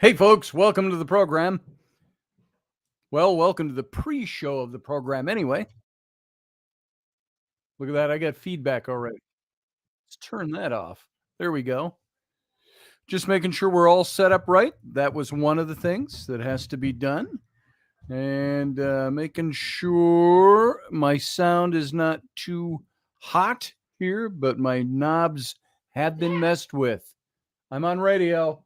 Hey, folks, welcome to the program. Well, welcome to the pre-show of the program anyway. Look at that. I got feedback already. Let's turn that off. There we go. Just making sure we're all set up right. That was one of the things that has to be done. And making sure my sound is not too hot here, but my knobs have been messed with. I'm on radio.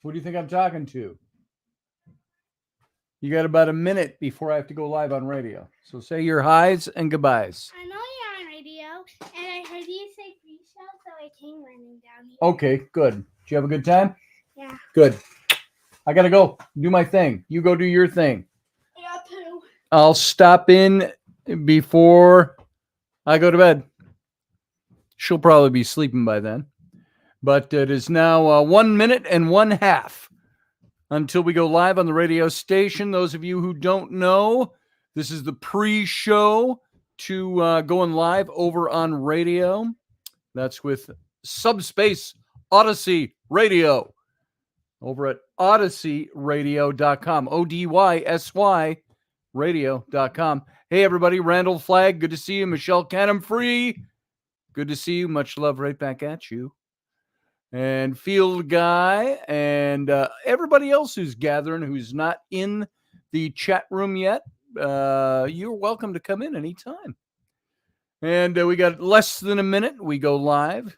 Who do you think I'm talking to? You got about a minute before I have to go live on radio. So say your highs and goodbyes. I know you're on radio, and I heard you say pre-show, so I came running down here. Okay, good. Did you have a good time? Yeah. Good. I got to go do my thing. You go do your thing. Yeah, too. I'll stop in before I go to bed. She'll probably be sleeping by then. But it is now 1 minute and 1/2 until we go live on the radio station. Those of you who don't know, this is the pre-show to going live over on radio. That's with Subspace Odyssey Radio over at odysseyradio.com. ODYSY radio.com. Hey, everybody. Randall Flagg, good to see you. Michelle Canham Free, good to see you. Much love right back at you. And Field Guy and everybody else who's gathering, who's not in the chat room yet, you're welcome to come in anytime. And we got less than a minute. We go live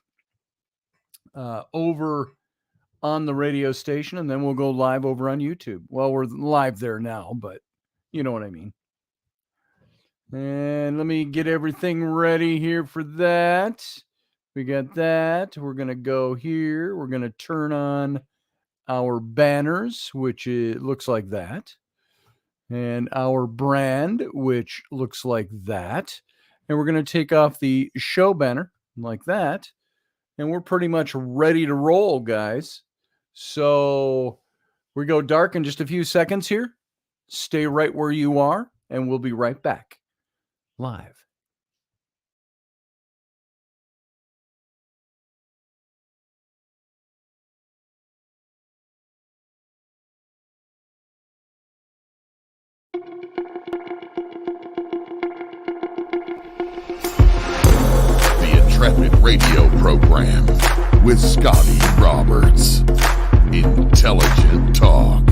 over on the radio station, and then we'll go live over on YouTube. Well, we're live there now, but you know what I mean. And let me get everything ready here for that. We got that. We're going to go here. We're going to turn on our banners, which looks like that. And our brand, which looks like that. And we're going to take off the show banner like that. And we're pretty much ready to roll, guys. So we go dark in just a few seconds here. Stay right where you are, and we'll be right back live. The Intrepid radio program with Scotty Roberts. Intelligent talk.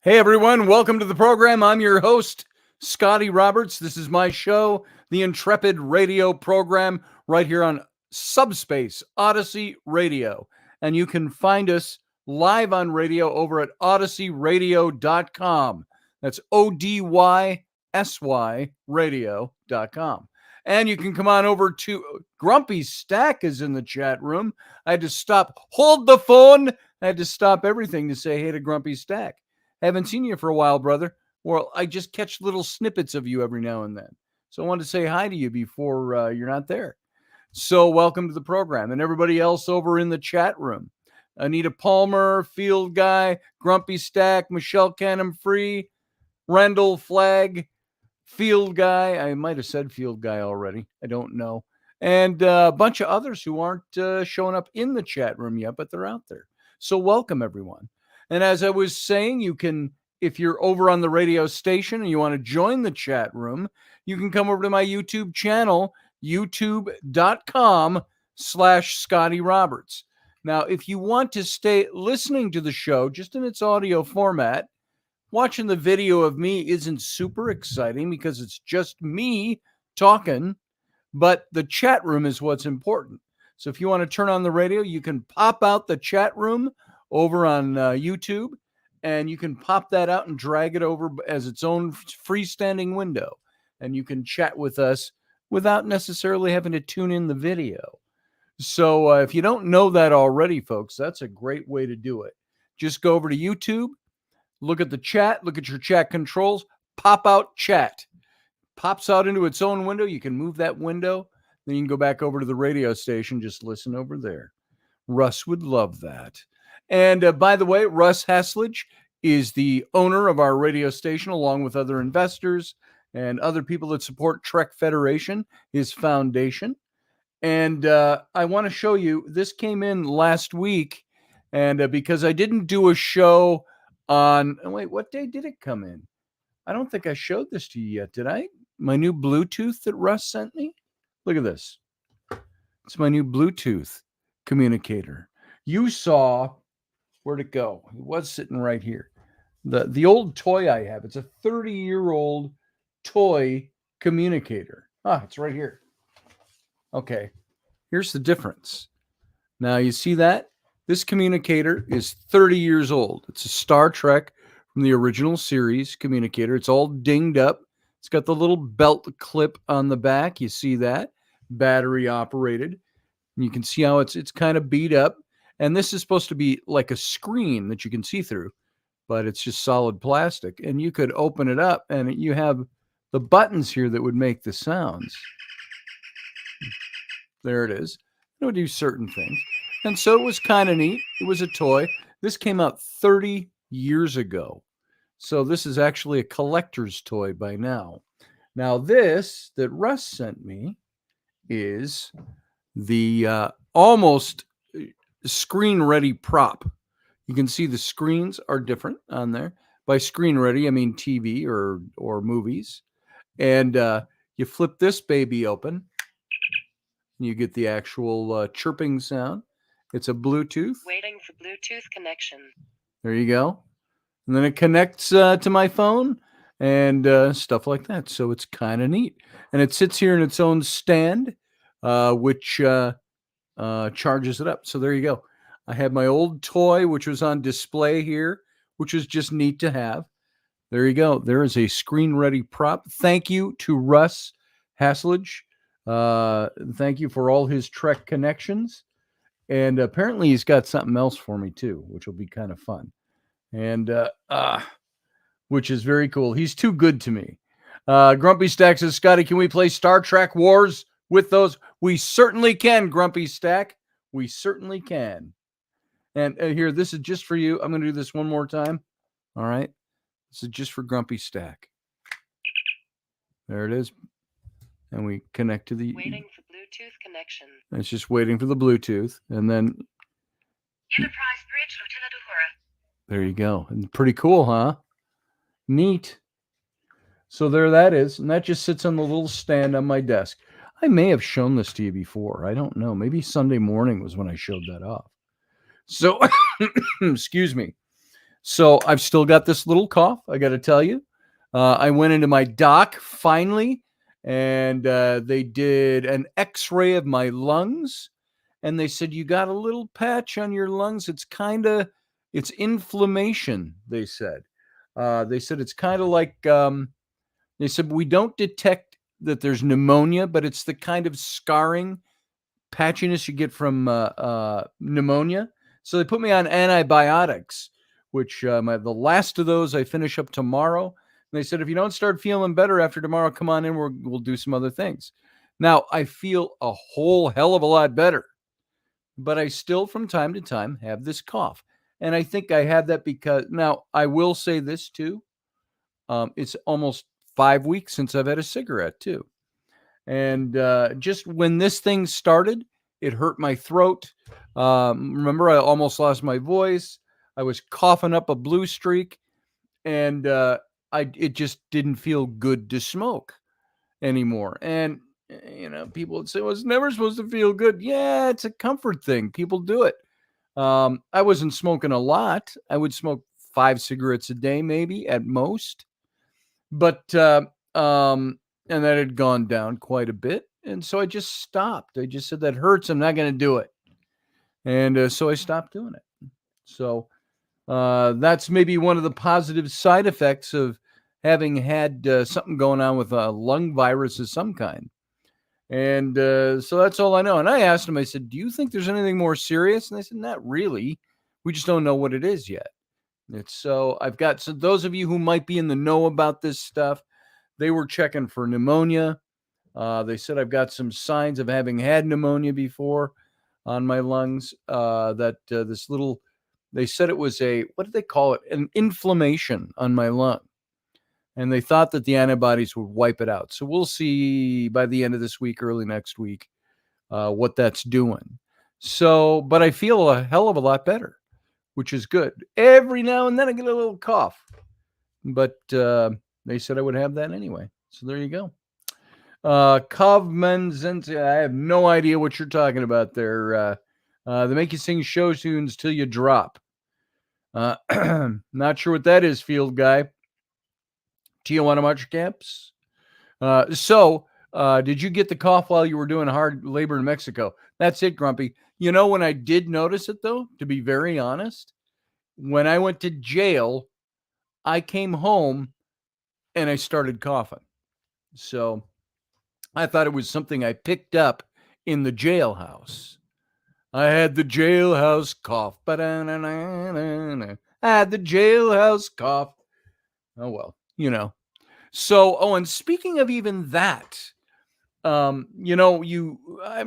Hey, everyone. Welcome to the program. I'm your host, Scotty Roberts. This is my show, the Intrepid radio program, right here on Subspace Odyssey Radio. And you can find us live on radio over at odysseyradio.com. That's ODYSY radio.com. And you can come on over to Grumpy Stack is in the chat room. I had to hold the phone. I had to stop everything to say hey to Grumpy Stack. Haven't seen you for a while, brother. Well, I just catch little snippets of you every now and then. So I wanted to say hi to you before you're not there. So welcome to the program. And everybody else over in the chat room. Anita Palmer, Field Guy, Grumpy Stack, Michelle Canham Free, Randall Flagg, Field Guy. I might have said Field Guy already. I don't know. And a bunch of others who aren't showing up in the chat room yet, but they're out there. So welcome, everyone. And as I was saying, you can, if you're over on the radio station and you want to join the chat room, you can come over to my YouTube channel, youtube.com/Scotty Roberts. Now, if you want to stay listening to the show just in its audio format, watching the video of me isn't super exciting because it's just me talking, but the chat room is what's important. So if you want to turn on the radio, you can pop out the chat room over on YouTube, and you can pop that out and drag it over as its own freestanding window, and you can chat with us without necessarily having to tune in the video. So if you don't know that already, folks, that's a great way to do it. Just go over to YouTube, look at the chat, look at your chat controls, pop out chat. Pops out into its own window. You can move that window. Then you can go back over to the radio station, just listen over there. Russ would love that. And by the way, Russ Haslage is the owner of our radio station, along with other investors and other people that support Trek Federation, his foundation. And I want to show you, this came in last week, and because I didn't do a show on, wait, what day did it come in? I don't think I showed this to you yet, did I? My new Bluetooth that Russ sent me. Look at this. It's my new Bluetooth communicator. You saw, where'd it go? It was sitting right here. The old toy I have, it's a 30-year-old toy communicator. It's right here. Okay, here's the difference. Now you see that? This communicator is 30 years old. It's a Star Trek from the original series communicator. It's all dinged up. It's got the little belt clip on the back. You see that? Battery operated. You can see how it's kind of beat up. And this is supposed to be like a screen that you can see through, but it's just solid plastic. And you could open it up and you have the buttons here that would make the sounds. There it is. It would do certain things. And so it was kind of neat. It was a toy. This came out 30 years ago. So this is actually a collector's toy by now. Now this that Russ sent me is the almost screen ready prop. You can see the screens are different on there. By screen ready, I mean TV or movies. And you flip this baby open. You get the actual chirping sound. It's a Bluetooth. Waiting for Bluetooth connection. There you go. And then it connects to my phone and stuff like that. So it's kind of neat. And it sits here in its own stand, which charges it up. So there you go. I had my old toy, which was on display here, which is just neat to have. There you go. There is a screen-ready prop. Thank you to Russ Hasselage. Thank you for all his Trek connections. And apparently he's got something else for me too, which will be kind of fun. And which is very cool. He's too good to me. Grumpy Stack says, Scotty, can we play Star Trek Wars with those? We certainly can, Grumpy Stack. We certainly can. And here, this is just for you. I'm going to do this one more time. All right. This is just for Grumpy Stack. There it is. And we connect to the... Waiting for Bluetooth connection. It's just waiting for the Bluetooth. And then... Enterprise Bridge, Lieutenant Uhura. There you go. And pretty cool, huh? Neat. So there that is. And that just sits on the little stand on my desk. I may have shown this to you before. I don't know. Maybe Sunday morning was when I showed that off. So, excuse me. So I've still got this little cough, I got to tell you. I went into my doc finally, and they did an x-ray of my lungs. And they said, you got a little patch on your lungs. It's inflammation, they said. They said it's kind of like, they said, we don't detect that there's pneumonia, but it's the kind of scarring, patchiness you get from pneumonia. So they put me on antibiotics, which the last of those I finish up tomorrow. And they said, if you don't start feeling better after tomorrow, come on in, we'll do some other things. Now, I feel a whole hell of a lot better, but I still from time to time have this cough. And I think I have that because, now I will say this too. It's almost 5 weeks since I've had a cigarette too. And just when this thing started, it hurt my throat. Remember, I almost lost my voice. I was coughing up a blue streak, and it just didn't feel good to smoke anymore. And people would say, well, it's never supposed to feel good. Yeah, it's a comfort thing. People do it. I wasn't smoking a lot. I would smoke 5 cigarettes a day, maybe at most. But and that had gone down quite a bit. And so I just stopped. I just said, that hurts. I'm not going to do it. And so I stopped doing it. So that's maybe one of the positive side effects of having had something going on with a lung virus of some kind. And so that's all I know. And I asked him, I said, do you think there's anything more serious? And they said, not really. We just don't know what it is yet. So those of you who might be in the know about this stuff, they were checking for pneumonia. They said I've got some signs of having had pneumonia before on my lungs. They said it was what did they call it? An inflammation on my lung. And they thought that the antibodies would wipe it out. So we'll see by the end of this week, early next week, what that's doing. So, but I feel a hell of a lot better, which is good. Every now and then I get a little cough, but they said I would have that anyway. So there you go. Kovmenzenzi, I have no idea what you're talking about there. They make you sing show tunes till you drop. Not sure what that is, field guy. Tijuana March Camps. Did you get the cough while you were doing hard labor in Mexico? That's it, Grumpy. You know, when I did notice it, though, to be very honest, when I went to jail, I came home and I started coughing. So I thought it was something I picked up in the jailhouse. I had the jailhouse cough. I had the jailhouse cough. Oh, well, you know. So, and speaking of even that, I'm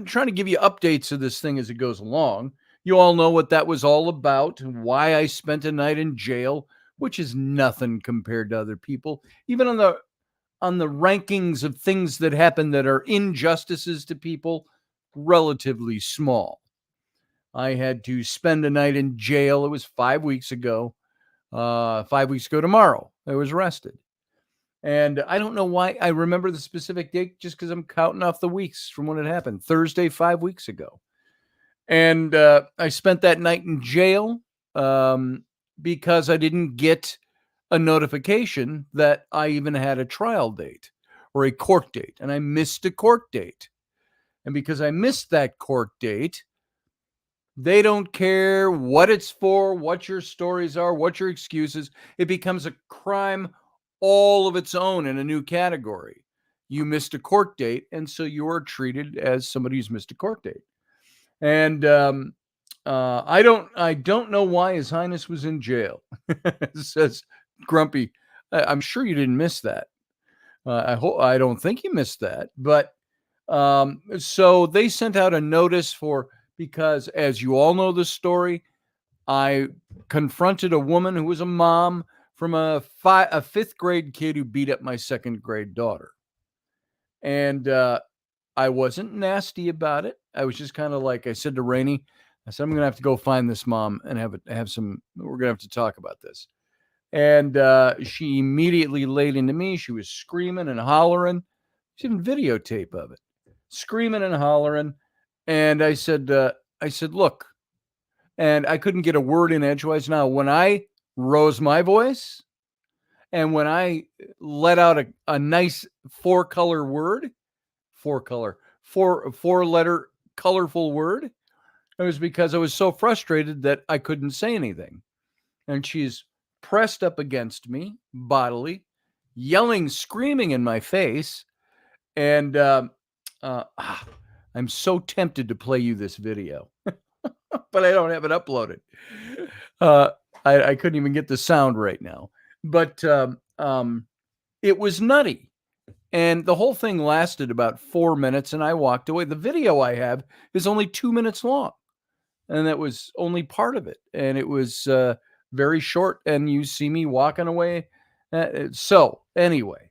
trying to give you updates of this thing as it goes along. You all know what that was all about, why I spent a night in jail, which is nothing compared to other people. Even on the rankings of things that happen that are injustices to people, relatively small. I had to spend a night in jail. It was 5 weeks ago. 5 weeks ago tomorrow, I was arrested. And I don't know why I remember the specific date, just because I'm counting off the weeks from when it happened. Thursday, 5 weeks ago. And I spent that night in jail because I didn't get a notification that I even had a trial date or a court date. And I missed a court date. And because I missed that court date, they don't care what it's for, what your stories are, what your excuses. It becomes a crime all of its own in a new category. You missed a court date, and so you are treated as somebody who's missed a court date. And I don't know why His Highness was in jail. Says Grumpy. I'm sure you didn't miss that. I don't think you missed that. But so they sent out a notice because, as you all know the story, I confronted a woman who was a mom from a fifth grade kid who beat up my second grade daughter. And I wasn't nasty about it. I was just kind of like, I said to Rainey, I said, I'm going to have to go find this mom and we're going to have to talk about this. And she immediately laid into me. She was screaming and hollering. There's even videotape of it. Screaming and hollering. And I said, look, and I couldn't get a word in edgewise. Now, when I rose my voice and when I let out a nice four-letter colorful word, it was because I was so frustrated that I couldn't say anything. And she's pressed up against me bodily, yelling, screaming in my face. And I'm so tempted to play you this video, but I don't have it uploaded. I couldn't even get the sound right now, but it was nutty. And the whole thing lasted about 4 minutes and I walked away. The video I have is only 2 minutes long. And that was only part of it. And it was very short. And you see me walking away. So anyway,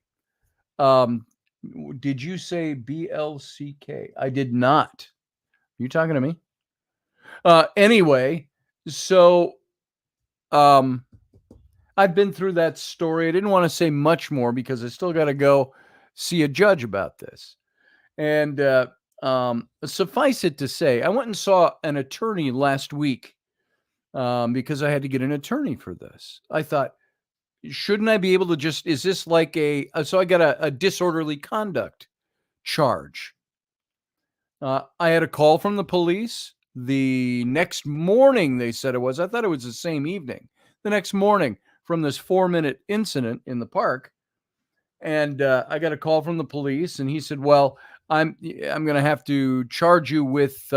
did you say BLCK? I did not. Are you talking to me? Anyway, so I've been through that story. I didn't want to say much more because I still got to go see a judge about this. And suffice it to say, I went and saw an attorney last week because I had to get an attorney for this. I thought, shouldn't I be able to is this like so I got a disorderly conduct charge. I had a call from the police. The next morning, they said it was. I thought it was the same evening. The next morning from this 4-minute incident in the park. And I got a call from the police and he said, well, I'm going to have to charge you with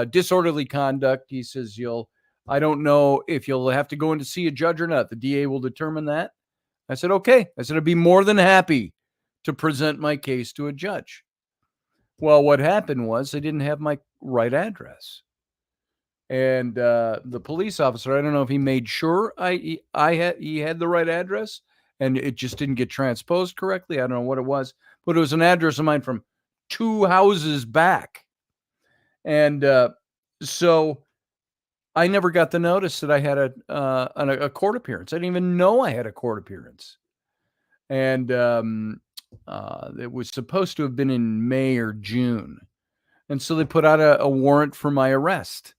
disorderly conduct. He says, I don't know if you'll have to go in to see a judge or not. The DA will determine that. I said, okay. I said, I'd be more than happy to present my case to a judge. Well, what happened was I didn't have my right address. And the police officer, I don't know if he made sure he had the right address. and it just didn't get transposed correctly. I don't know what it was, but it was an address of mine from 2 houses back. And so I never got the notice that I had a court appearance. I didn't even know I had a court appearance. And it was supposed to have been in May or June. And so they put out a warrant for my arrest.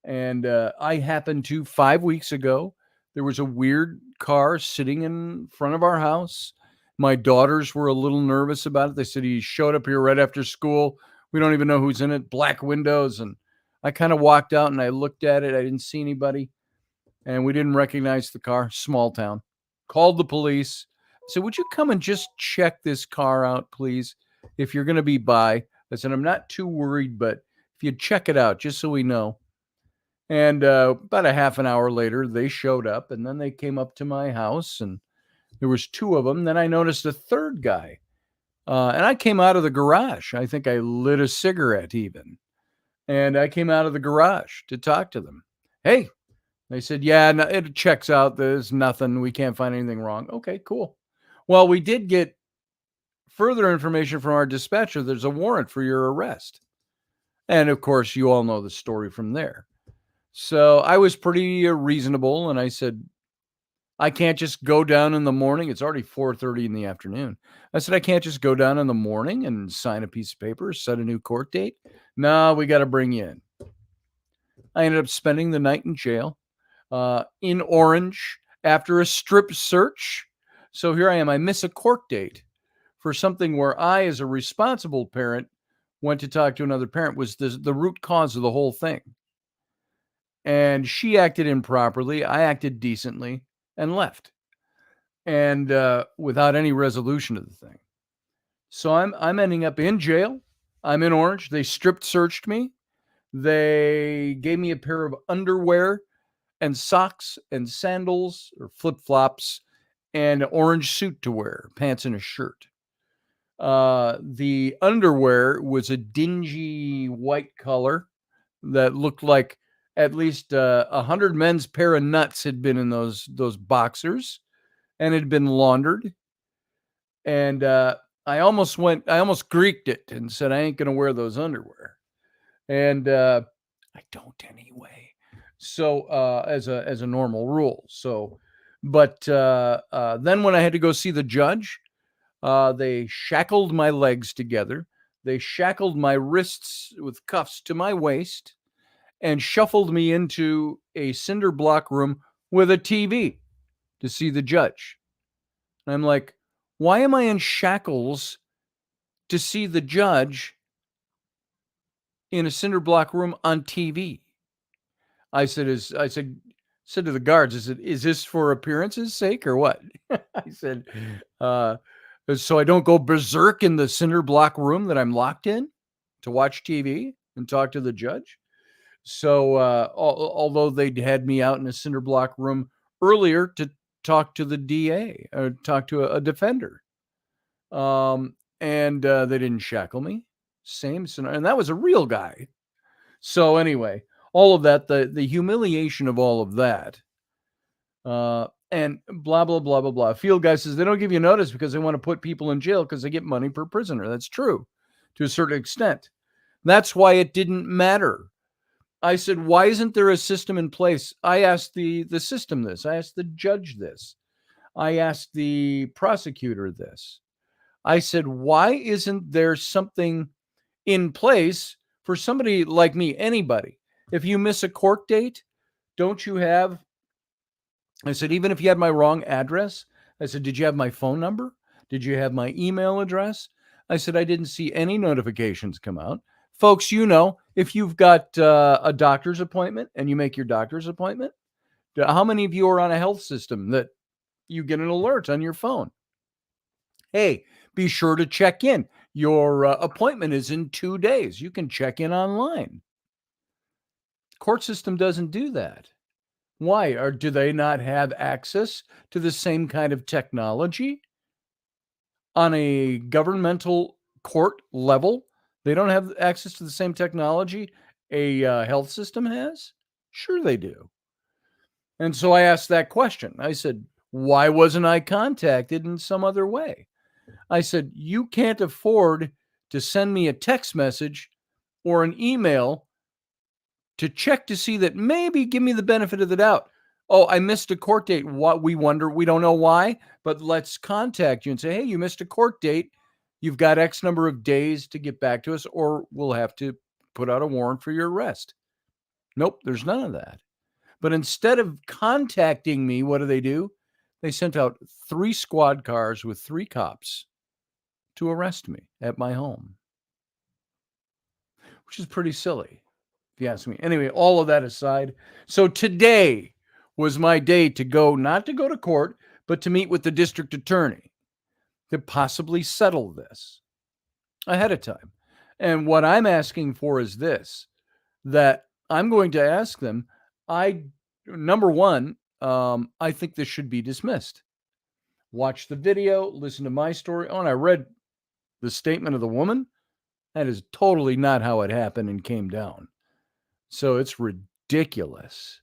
And I happened to, 5 weeks ago, there was a weird car sitting in front of our house. My daughters were a little nervous about it. They said he showed up here right after school. We don't even know who's in it. Black windows. And I kind of walked out and I looked at it. I didn't see anybody. And we didn't recognize the car. Small town. Called the police. So would you come and just check this car out, please? If you're going to be by. I said, I'm not too worried, but if you check it out, just so we know. And about a half an hour later, they showed up, and then they came up to my house, and there was 2 of them. Then I noticed a third guy, and I came out of the garage. I think I lit a cigarette even, and I came out of the garage to talk to them. Hey, they said, yeah, no, it checks out. There's nothing. We can't find anything wrong. Okay, cool. Well, we did get further information from our dispatcher. There's a warrant for your arrest. And of course, you all know the story from there. So I was pretty reasonable. And I said, I can't just go down in the morning. It's already 4:30 in the afternoon. I said, I can't just go down in the morning and sign a piece of paper, set a new court date. No, we got to bring you in. I ended up spending the night in jail in Orange after a strip search. So here I am. I miss a court date for something where I, as a responsible parent, went to talk to another parent, was the root cause of the whole thing. And she acted improperly. I acted decently and left. And without any resolution of the thing. So I'm ending up in jail. I'm in Orange. They strip searched me. They gave me a pair of underwear and socks and sandals or flip-flops and an orange suit to wear, pants and a shirt. The underwear was a dingy white color that looked like at least 100 men's pair of nuts had been in those boxers and had been laundered. And I almost Greeked it and said, I ain't going to wear those underwear. And I don't anyway. So as a normal rule. So, but then when I had to go see the judge, they shackled my legs together. They shackled my wrists with cuffs to my waist and shuffled me into a cinder block room with a TV to see the judge. And I'm like, why am I in shackles to see the judge in a cinder block room on TV? I said to the guards, is this for appearance's sake or what? I said, so I don't go berserk in the cinder block room that I'm locked in to watch TV and talk to the judge. So although they'd had me out in a cinder block room earlier to talk to the DA or talk to a defender, and they didn't shackle me. Same scenario, and that was a real guy. So anyway, all of that, the humiliation of all of that, and blah, blah, blah, blah, blah. Field guy says they don't give you notice because they want to put people in jail because they get money per prisoner. That's true to a certain extent. That's why it didn't matter. I said, why isn't there a system in place? I asked the system this. I asked the judge this. I asked the prosecutor this. I said, why isn't there something in place for somebody like me, anybody? If you miss a court date, don't you have, I said, even if you had my wrong address, I said, did you have my phone number? Did you have my email address? I said, I didn't see any notifications come out. Folks, you know, if you've got a doctor's appointment and you make your doctor's appointment, how many of you are on a health system that you get an alert on your phone? Hey, be sure to check in. Your appointment is in 2 days. You can check in online. Court system doesn't do that. Why? Or do they not have access to the same kind of technology on a governmental court level? They don't have access to the same technology a health system has? Sure they do. And so I asked that question. I said, Why wasn't I contacted in some other way? I said, you can't afford to send me a text message or an email to check to see that maybe give me the benefit of the doubt. Oh, I missed a court date. What we don't know why, but let's contact you and say, hey, you missed a court date. You've got X number of days to get back to us, or we'll have to put out a warrant for your arrest. Nope, there's none of that. But instead of contacting me, what do? They sent out 3 squad cars with 3 cops to arrest me at my home, which is pretty silly, if you ask me. Anyway, all of that aside, so today was my day to go, not to go to court, but to meet with the district attorney to possibly settle this ahead of time. And what I'm asking for is this, that I'm going to ask them, number one, I think this should be dismissed. Watch the video, listen to my story. Oh, and I read the statement of the woman. That is totally not how it happened and came down. So it's ridiculous.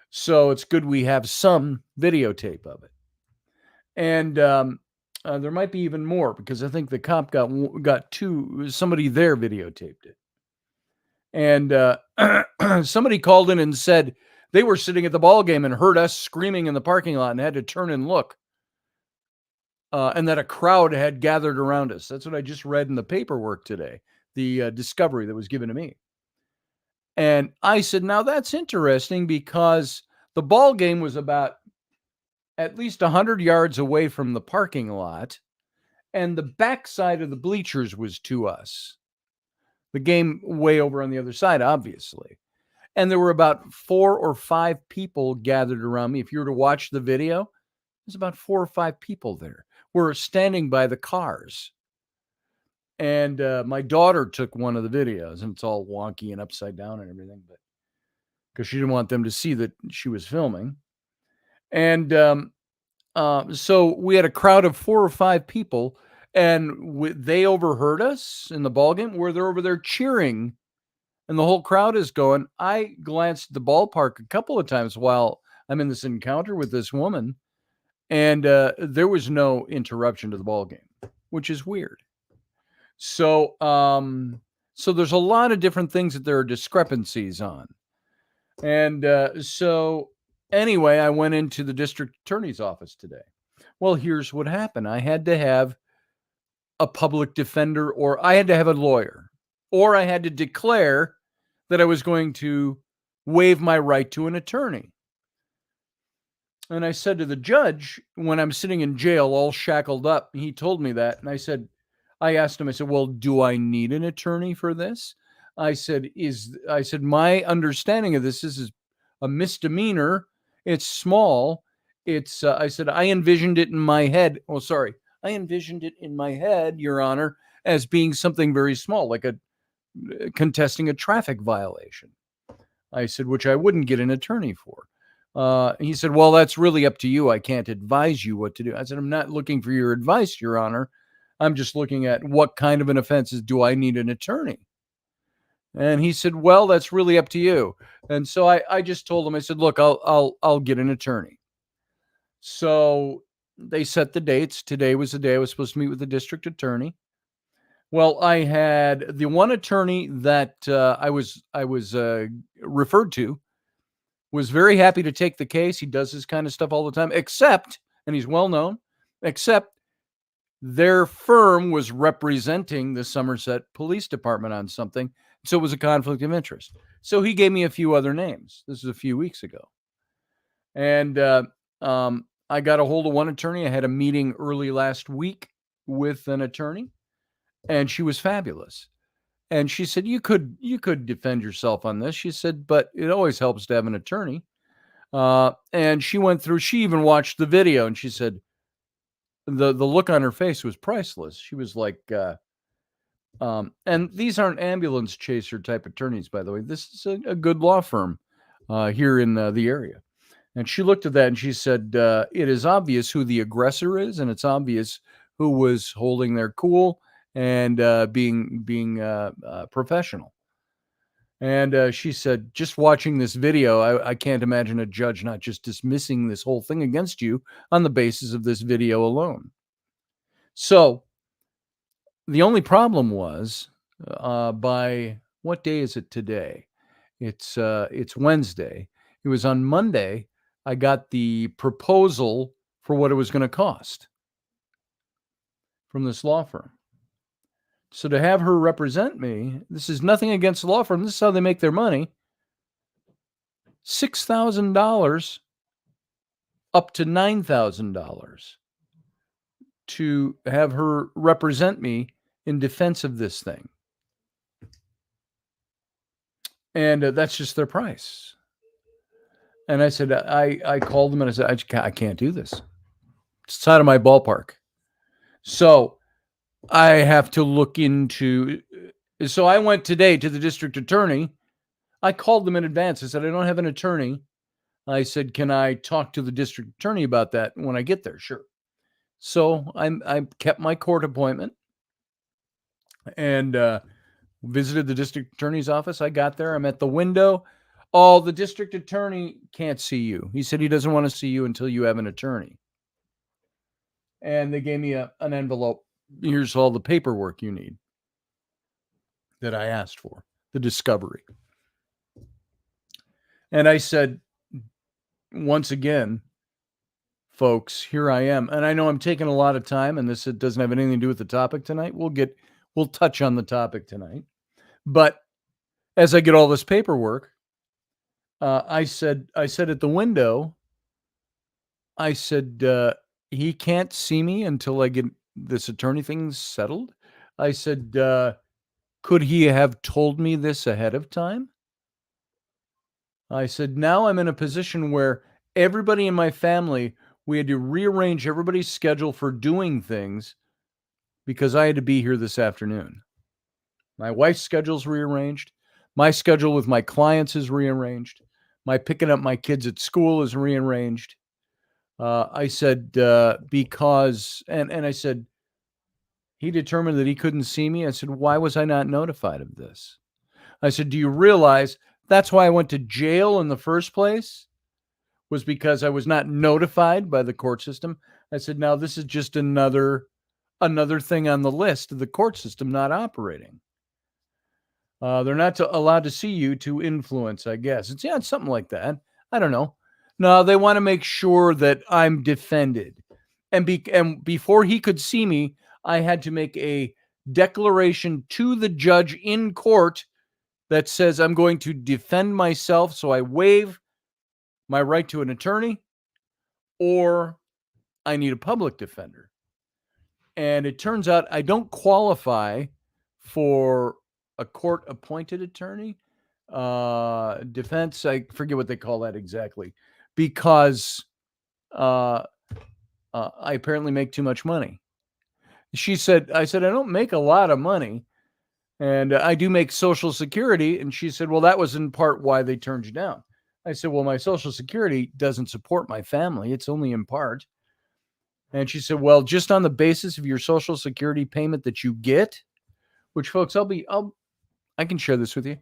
So it's good we have some videotape of it. And there might be even more, because I think the cop got 2, somebody there videotaped it. And somebody called in and said they were sitting at the ball game and heard us screaming in the parking lot and had to turn and look. And that a crowd had gathered around us. That's what I just read in the paperwork today, the discovery that was given to me. And I said, now that's interesting, because the ball game was about at least 100 yards away from the parking lot, and the backside of the bleachers was to us. The game way over on the other side, obviously. And there were about 4 or 5 people gathered around me. If you were to watch the video, there's about 4 or 5 people there. We're standing by the cars. And my daughter took one of the videos, and it's all wonky and upside down and everything, but because she didn't want them to see that she was filming. And so we had a crowd of 4 or 5 people, and they overheard us in the ballgame where they're over there cheering, and the whole crowd is going. I glanced at the ballpark a couple of times while I'm in this encounter with this woman, and there was no interruption to the ballgame, which is weird. So, so there's a lot of different things that there are discrepancies on. And so anyway, I went into the district attorney's office today. Well, here's what happened. I had to have a public defender, or I had to have a lawyer, or I had to declare that I was going to waive my right to an attorney. And I said to the judge, when I'm sitting in jail all shackled up, he told me that. And I asked him, I said, well, do I need an attorney for this? I said, my understanding of this is a misdemeanor. It's small. It's, I said, I envisioned it in my head. Oh, sorry. I envisioned it in my head, Your Honor, as being something very small, like contesting a traffic violation. I said, which I wouldn't get an attorney for. He said, well, that's really up to you. I can't advise you what to do. I said, I'm not looking for your advice, Your Honor. I'm just looking at what kind of an offense do I need an attorney? And he said, well, that's really up to you. And so I just told him, I said, look, I'll get an attorney. So they set the dates. Today was the day I was supposed to meet with the district attorney. Well, I had the one attorney that I was referred to was very happy to take the case. He does this kind of stuff all the time, except, and he's well known, except their firm was representing the Somerset Police Department on something. So it was a conflict of interest. So he gave me a few other names. This was a few weeks ago. And I got a hold of one attorney. I had a meeting early last week with an attorney, and she was fabulous. And she said, you could defend yourself on this. She said, but it always helps to have an attorney. And she went through, she even watched the video, and she said, the look on her face was priceless. She was like, and these aren't ambulance chaser type attorneys, by the way. This is a good law firm here in the area. And she looked at that and she said, it is obvious who the aggressor is, and it's obvious who was holding their cool and being professional. And she said, just watching this video, I can't imagine a judge not just dismissing this whole thing against you on the basis of this video alone. So the only problem was by what day is it today? It's Wednesday. It was on Monday I got the proposal for what it was going to cost from this law firm. So to have her represent me, this is nothing against the law firm. This is how they make their money. $6,000 up to $9,000 to have her represent me in defense of this thing. And that's just their price. And I said, I called them and I said, I can't do this. It's out of my ballpark. So I have to look into. So I went today to the district attorney. I called them in advance. I said, I don't have an attorney. I said, can I talk to the district attorney about that when I get there? Sure. So I kept my court appointment and visited the district attorney's office. I got there. I'm at the window. Oh, the district attorney can't see you. He said he doesn't want to see you until you have an attorney. And they gave me an envelope. Here's all the paperwork you need that I asked for, the discovery. And I said, once again, folks, here I am. And I know I'm taking a lot of time, and this doesn't have anything to do with the topic tonight. We'll touch on the topic tonight. But as I get all this paperwork, I said at the window, I said, he can't see me until I get this attorney thing settled. I said, could he have told me this ahead of time? I said, now I'm in a position where everybody in my family, we had to rearrange everybody's schedule for doing things because I had to be here this afternoon. My wife's schedule's rearranged. My schedule with my clients is rearranged. My picking up my kids at school is rearranged. I said, because, and I said, he determined that he couldn't see me. I said, why was I not notified of this? I said, do you realize that's why I went to jail in the first place? Was because I was not notified by the court system. I said, now this is just another thing on the list of the court system not operating. They're not allowed to see you to influence, I guess. It's something like that. I don't know. No, they want to make sure that I'm defended. And before he could see me, I had to make a declaration to the judge in court that says I'm going to defend myself. So I waive my right to an attorney, or I need a public defender. And it turns out I don't qualify for a court-appointed attorney. Defense, I forget what they call that exactly, because I apparently make too much money. I said, I don't make a lot of money, and I do make Social Security. And she said, well, that was in part why they turned you down. I said, well, my Social Security doesn't support my family. It's only in part. And she said, well, just on the basis of your Social Security payment that you get, which, folks, I can share this with you.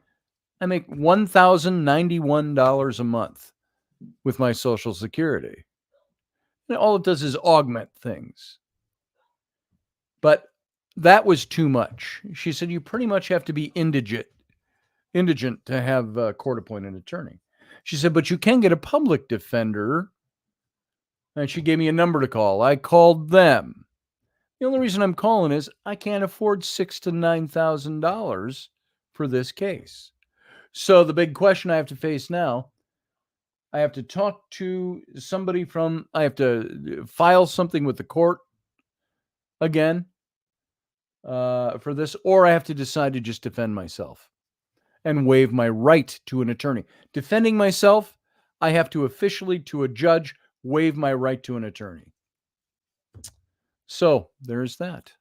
I make $1,091 a month with my Social Security. And all it does is augment things. But that was too much. She said, you pretty much have to be indigent to have a court-appointed attorney. She said, but you can get a public defender. And she gave me a number to call. I called them. The only reason I'm calling is I can't afford $6,000 to $9,000 for this case. So the big question I have to face now, I have to talk to somebody I have to file something with the court again for this, or I have to decide to just defend myself and waive my right to an attorney. Defending myself, I have to officially, to a judge, waive my right to an attorney. So there's that.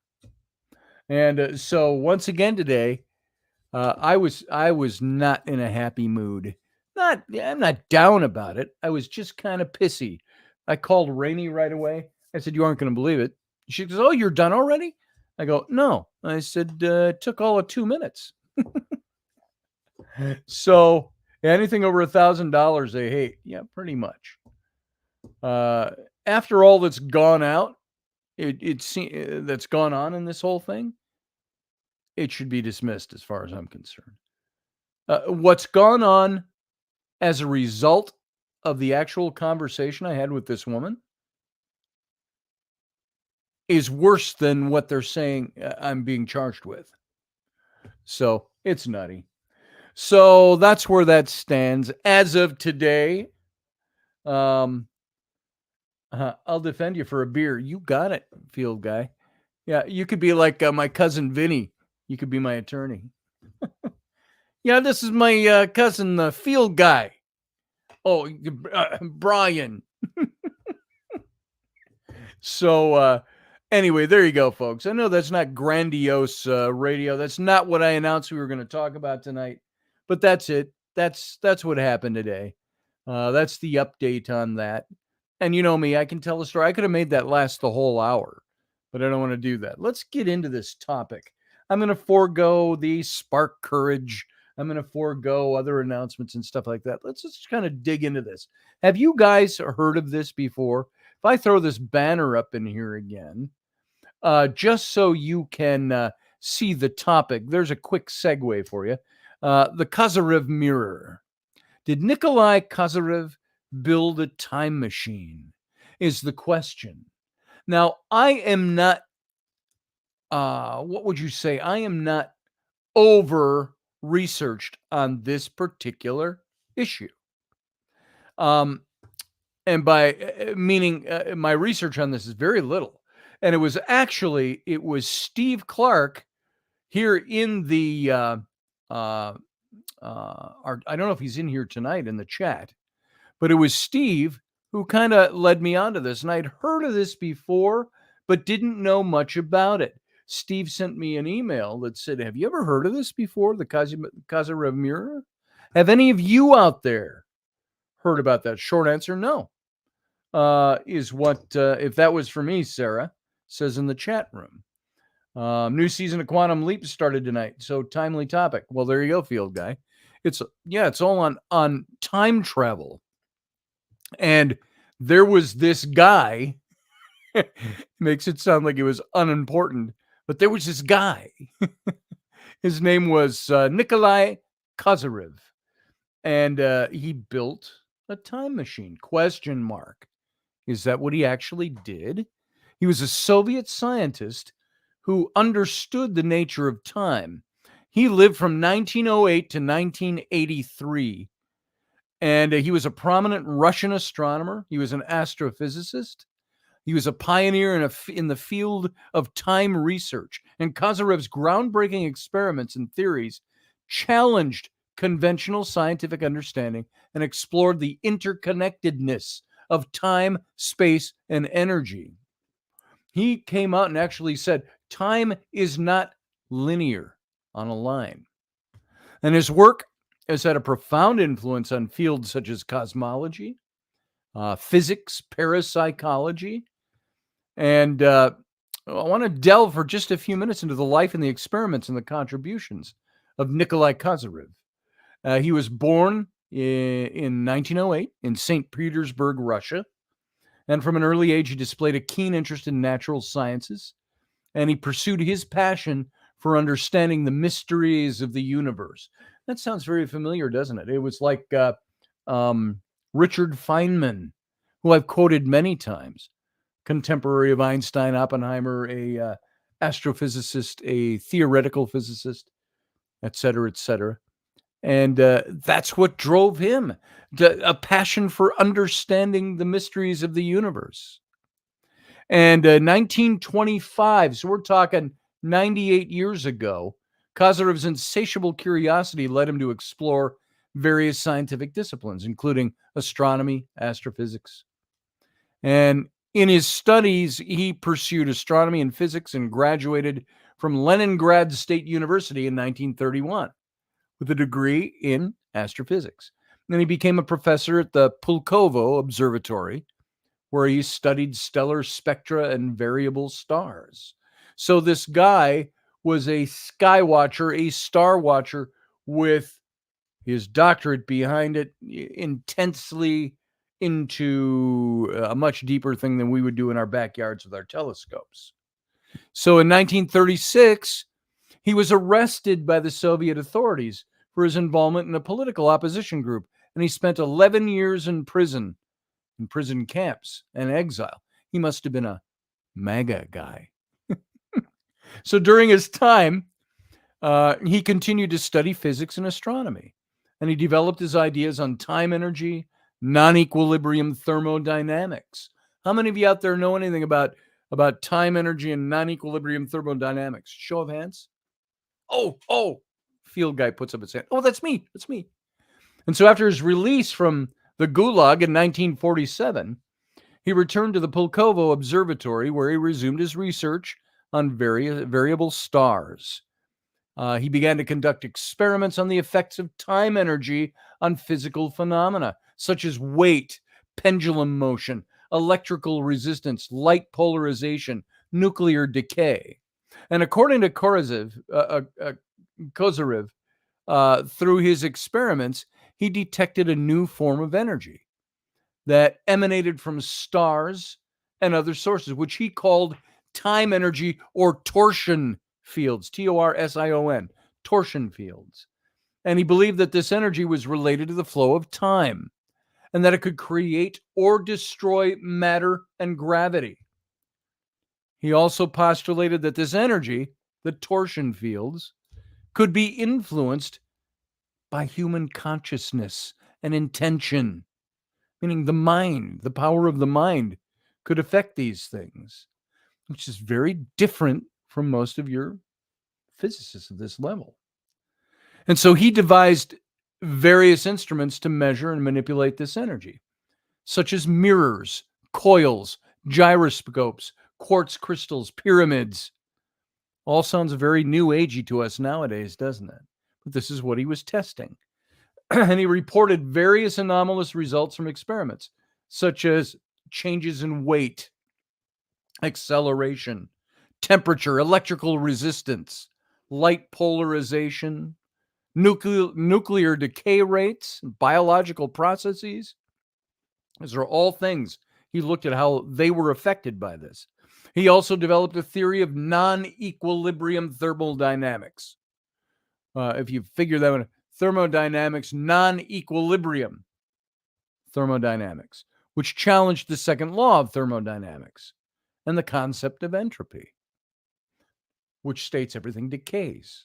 And so once again today, I was not in a happy mood. I'm not down about it. I was just kind of pissy. I called Rainey right away. I said, you aren't going to believe it. She goes, oh, you're done already? I go, no. I said, it took all of 2 minutes. So anything over $1,000 they hate. Yeah, pretty much. After all that's gone out, that's gone on in this whole thing, it should be dismissed as far as I'm concerned. What's gone on as a result of the actual conversation I had with this woman is worse than what they're saying I'm being charged with. So it's nutty. So that's where that stands as of today. I'll defend you for a beer. You got it, field guy. Yeah, you could be like my cousin Vinny. You could be my attorney. Yeah, this is my cousin, the field guy. Oh, Brian. So anyway, there you go, folks. I know that's not grandiose radio. That's not what I announced we were going to talk about tonight. But that's it. That's what happened today. That's the update on that. And you know me, I can tell a story. I could have made that last the whole hour, but I don't want to do that. Let's get into this topic. I'm going to forego the spark courage. I'm going to forego other announcements and stuff like that. Let's just kind of dig into this. Have you guys heard of this before? If I throw this banner up in here again, just so you can see the topic, there's a quick segue for you. The Kozyrev mirror. Did Nikolai Kozyrev build a time machine? Is the question. Now, I am not, what would you say? I am not over researched on this particular issue. And by meaning my research on this is very little. And it was Steve Clark here in the, I don't know if he's in here tonight in the chat, but it was Steve who kind of led me onto this. And I'd heard of this before, but didn't know much about it. Steve sent me an email that said, have you ever heard of this before, the Kozyrev mirror? Have any of you out there heard about that? Short answer, no. Is what, if that was for me, Sarah says in the chat room. New season of Quantum Leap started tonight, so timely topic. Well, there you go, field guy. It's all on time travel. And there was this guy, makes it sound like it was unimportant, but there was this guy. His name was Nikolai Kozyrev, and he built a time machine, ? Is that what he actually did? He was a Soviet scientist who understood the nature of time. He lived from 1908 to 1983, and he was a prominent Russian astronomer. He was an astrophysicist. He was a pioneer in the field of time research, and Kozyrev's groundbreaking experiments and theories challenged conventional scientific understanding and explored the interconnectedness of time, space, and energy. He came out and actually said, time is not linear on a line. And his work has had a profound influence on fields such as cosmology, physics, parapsychology. And I want to delve for just a few minutes into the life and the experiments and the contributions of Nikolai Kozyrev. He was born in 1908 in St. Petersburg, Russia. And from an early age, he displayed a keen interest in natural sciences. And he pursued his passion for understanding the mysteries of the universe. That sounds very familiar, doesn't it? It was like Richard Feynman, who I've quoted many times, contemporary of Einstein, Oppenheimer, a astrophysicist, a theoretical physicist, et cetera, et cetera. And that's what drove him, a passion for understanding the mysteries of the universe. And 1925, so we're talking 98 years ago, Kozyrev's insatiable curiosity led him to explore various scientific disciplines, including astronomy, astrophysics. And in his studies, he pursued astronomy and physics and graduated from Leningrad State University in 1931 with a degree in astrophysics. Then he became a professor at the Pulkovo Observatory, where he studied stellar spectra and variable stars. So this guy was a sky watcher, a star watcher with his doctorate behind it, intensely into a much deeper thing than we would do in our backyards with our telescopes. So in 1936, he was arrested by the Soviet authorities for his involvement in a political opposition group, and he spent 11 years in prison camps, and exile. He must have been a MAGA guy. So during his time, he continued to study physics and astronomy, and he developed his ideas on time energy, non-equilibrium thermodynamics. How many of you out there know anything about time energy and non-equilibrium thermodynamics? Show of hands. Oh, field guy puts up his hand. Oh, that's me. And so after his release from the Gulag in 1947, he returned to the Pulkovo Observatory, where he resumed his research on variable stars. He began to conduct experiments on the effects of time energy on physical phenomena, such as weight, pendulum motion, electrical resistance, light polarization, nuclear decay. And according to Kozyrev, through his experiments, he detected a new form of energy that emanated from stars and other sources, which he called time energy or torsion fields, Torsion, torsion fields. And he believed that this energy was related to the flow of time and that it could create or destroy matter and gravity. He also postulated that this energy, the torsion fields, could be influenced by human consciousness and intention, meaning the mind, the power of the mind could affect these things, which is very different from most of your physicists at this level. And so he devised various instruments to measure and manipulate this energy, such as mirrors, coils, gyroscopes, quartz crystals, pyramids. All sounds very new agey to us nowadays, doesn't it? But this is what he was testing. And he reported various anomalous results from experiments, such as changes in weight, acceleration, temperature, electrical resistance, light polarization, nuclear decay rates, biological processes. These are all things he looked at how they were affected by this. He also developed a theory of non-equilibrium thermodynamics. If you figure that one, thermodynamics, non-equilibrium thermodynamics, which challenged the second law of thermodynamics and the concept of entropy, which states everything decays.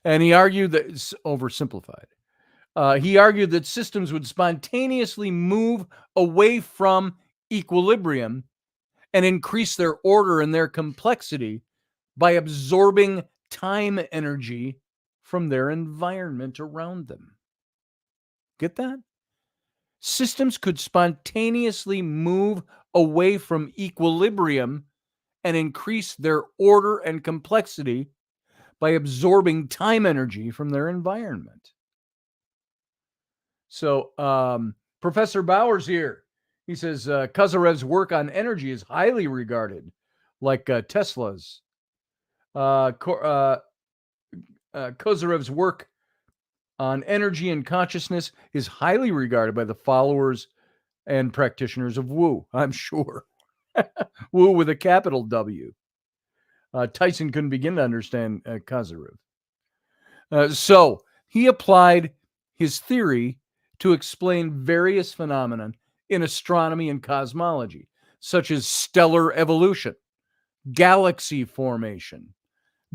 And he argued that it's oversimplified. He argued that systems would spontaneously move away from equilibrium and increase their order and their complexity by absorbing time energy from their environment around them. Get that? Systems could spontaneously move away from equilibrium and increase their order and complexity by absorbing time energy from their environment. So Professor Bauer's here. He says Kozyrev's work on energy is highly regarded, like Tesla's. Kozyrev's work on energy and consciousness is highly regarded by the followers and practitioners of Wu, I'm sure. Wu with a capital W. Tyson couldn't begin to understand Kozyrev. So he applied his theory to explain various phenomena in astronomy and cosmology, such as stellar evolution, galaxy formation,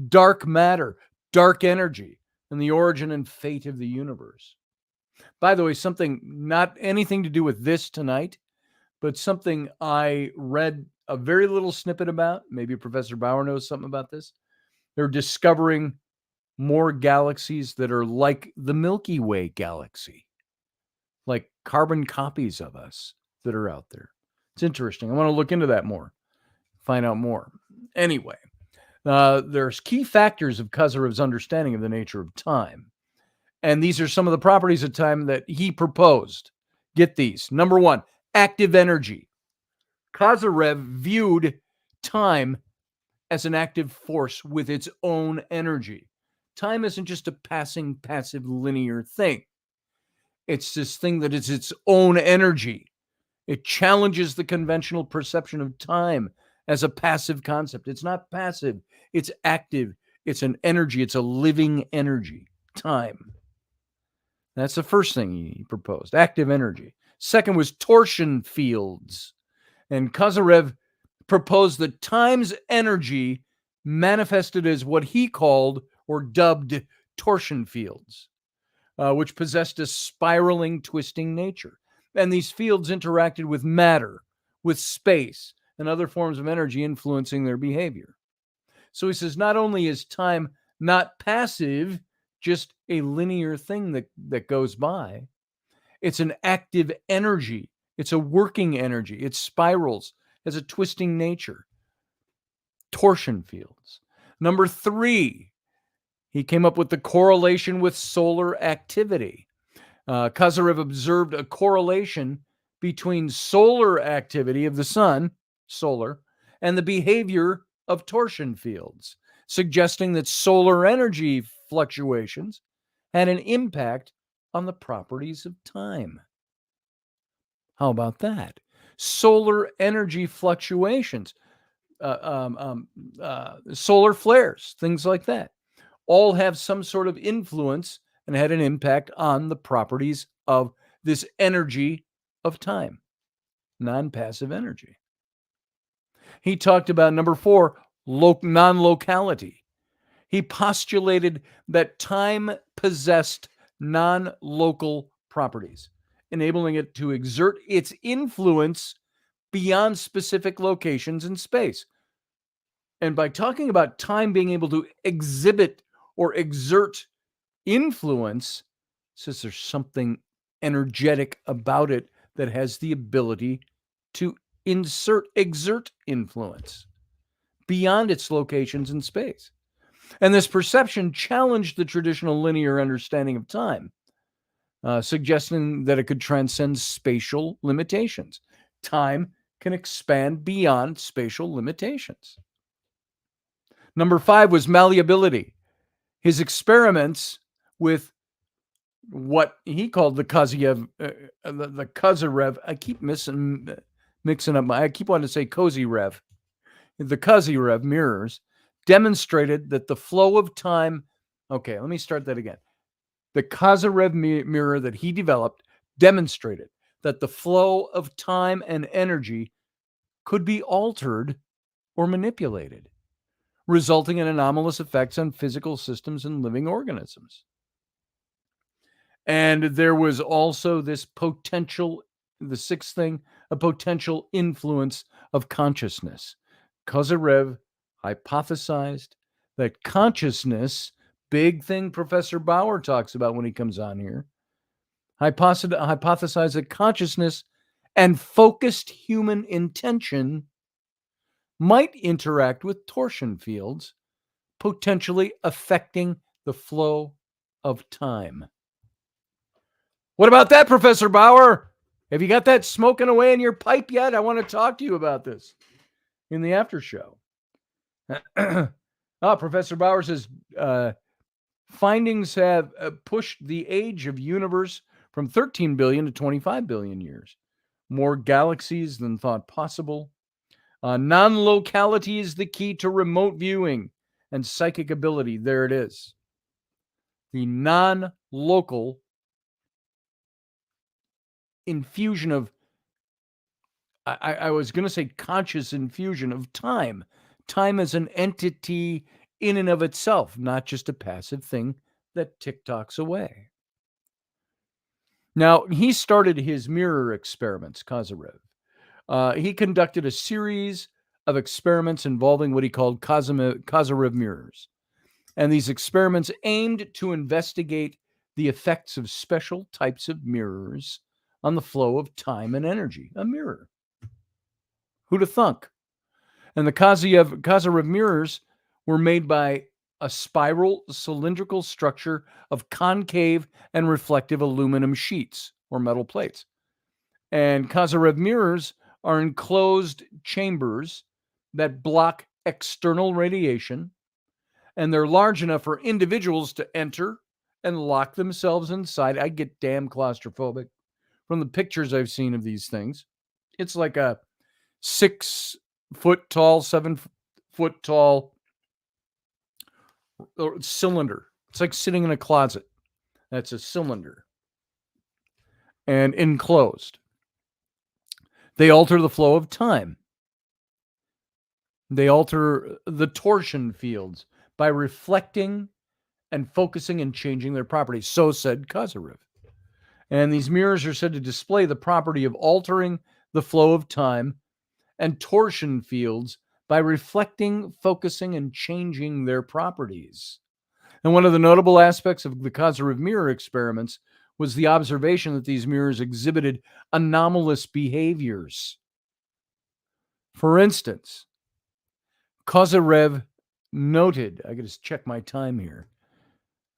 dark matter, dark energy, and the origin and fate of the universe. By the way, something not anything to do with this tonight, but something I read a very little snippet about. Maybe Professor Bauer knows something about this. They're discovering more galaxies that are like the Milky Way galaxy, like carbon copies of us that are out there. It's interesting. I want to look into that more, find out more. Anyway, there's key factors of Kozyrev's understanding of the nature of time. And these are some of the properties of time that he proposed. Get these. Number one, active energy. Kozyrev viewed time as an active force with its own energy. Time isn't just a passing, passive, linear thing. It's this thing that is its own energy. It challenges the conventional perception of time as a passive concept. It's not passive, it's active. It's an energy, it's a living energy, time. That's the first thing he proposed, active energy. Second was torsion fields. And Kozyrev proposed that time's energy manifested as what he called or dubbed torsion fields, which possessed a spiraling, twisting nature. And these fields interacted with matter, with space, and other forms of energy influencing their behavior. So he says not only is time not passive, just a linear thing that goes by, it's an active energy. It's a working energy. It spirals, has a twisting nature. Torsion fields. Number 3, he came up with the correlation with solar activity. Kozyrev observed a correlation between solar activity of the sun, solar, and the behavior of torsion fields, suggesting that solar energy fluctuations had an impact on the properties of time. How about that? Solar energy fluctuations, solar flares, things like that, all have some sort of influence and had an impact on the properties of this energy of time, non-passive energy. He talked about number 4, non-locality. He postulated that time possessed non-local properties, enabling it to exert its influence beyond specific locations in space. And by talking about time being able to exhibit or exert influence, says there's something energetic about it that has the ability to exert influence beyond its locations in space. And this perception challenged the traditional linear understanding of time, suggesting that it could transcend spatial limitations. Time can expand beyond spatial limitations. Number 5 was malleability. His experiments with what he called the Kozyrev, I keep mixing up. I keep wanting to say Kozyrev. The Kozyrev mirrors demonstrated that the flow of time. Okay, let me start that again. The Kozyrev mirror that he developed demonstrated that the flow of time and energy could be altered or manipulated, resulting in anomalous effects on physical systems and living organisms. And there was also this potential, the sixth thing, a potential influence of consciousness. Kozyrev hypothesized that consciousness, big thing Professor Bauer talks about when he comes on here, hypothesized that consciousness and focused human intention might interact with torsion fields, potentially affecting the flow of time. What about that, Professor Bauer? Have you got that smoking away in your pipe yet? I want to talk to you about this in the after show. Professor Bauer says findings have pushed the age of universe from 13 billion to 25 billion years. More galaxies than thought possible. Non-locality is the key to remote viewing and psychic ability. There it is. The non-local infusion of, I was going to say conscious infusion of time. Time as an entity in and of itself, not just a passive thing that tick-tocks away. Now, he started his mirror experiments, Kozyrev. He conducted a series of experiments involving what he called Kozyrev mirrors. And these experiments aimed to investigate the effects of special types of mirrors on the flow of time and energy. A mirror. Who'd have thunk? And the Kozyrev mirrors were made by a spiral cylindrical structure of concave and reflective aluminum sheets or metal plates. And Kozyrev mirrors are enclosed chambers that block external radiation and they're large enough for individuals to enter and lock themselves inside. I get damn claustrophobic from the pictures I've seen of these things. It's like a 6 foot tall, 7 foot tall cylinder. It's like sitting in a closet. That's a cylinder and enclosed. They alter the flow of time. They alter the torsion fields by reflecting and focusing and changing their properties. So said Kozyrev. And these mirrors are said to display the property of altering the flow of time and torsion fields by reflecting, focusing, and changing their properties. And one of the notable aspects of the Kozyrev mirror experiments was the observation that these mirrors exhibited anomalous behaviors. For instance, Kozyrev noted, I got to check my time here,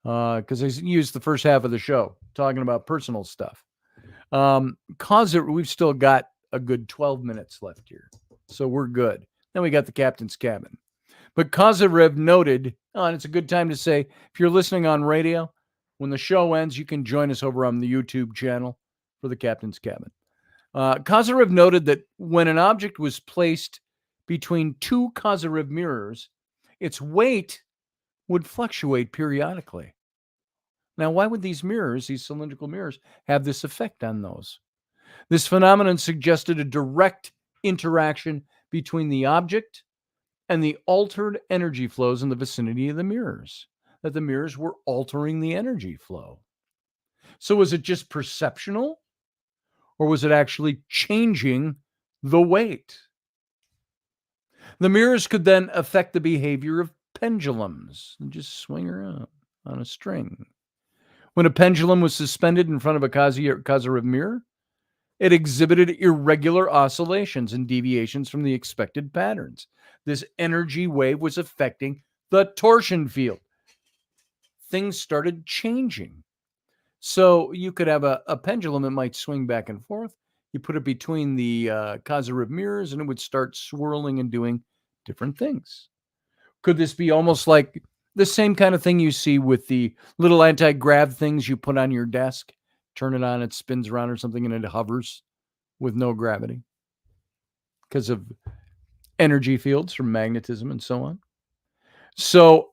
because I used the first half of the show talking about personal stuff. We've still got a good 12 minutes left here, so we're good. Then we got the captain's cabin. But Kozyrev noted, and it's a good time to say, if you're listening on radio, when the show ends, you can join us over on the YouTube channel for the captain's cabin. Kozyrev noted that when an object was placed between two Kozyrev mirrors, its weight would fluctuate periodically. Now, why would these mirrors, these cylindrical mirrors, have this effect on those? This phenomenon suggested a direct interaction between the object and the altered energy flows in the vicinity of the mirrors, that the mirrors were altering the energy flow. So was it just perceptional, or was it actually changing the weight? The mirrors could then affect the behavior of pendulums and just swing around on a string. When a pendulum was suspended in front of a Kozyrev mirror, it exhibited irregular oscillations and deviations from the expected patterns. This energy wave was affecting the torsion field. Things started changing. So you could have a pendulum that might swing back and forth. You put it between the Kozyrev mirrors, and it would start swirling and doing different things. Could this be almost like the same kind of thing you see with the little anti-grav things you put on your desk? Turn it on, it spins around or something, and it hovers with no gravity because of energy fields from magnetism and so on. So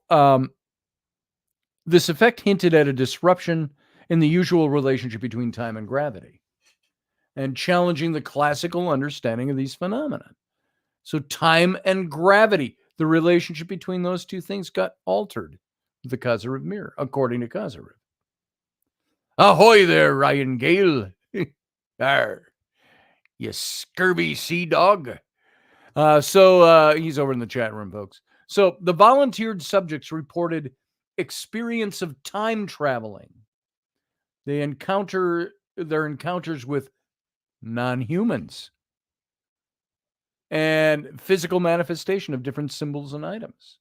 this effect hinted at a disruption in the usual relationship between time and gravity and challenging the classical understanding of these phenomena. So time and gravity, the relationship between those two things got altered with the Kozyrev mirror, according to Kozyrev. Ahoy there, Ryan Gale. Arr, you scurvy sea dog. So he's over in the chat room, folks. So the volunteered subjects reported experience of time traveling. They encounter their encounters with non-humans and physical manifestation of different symbols and items.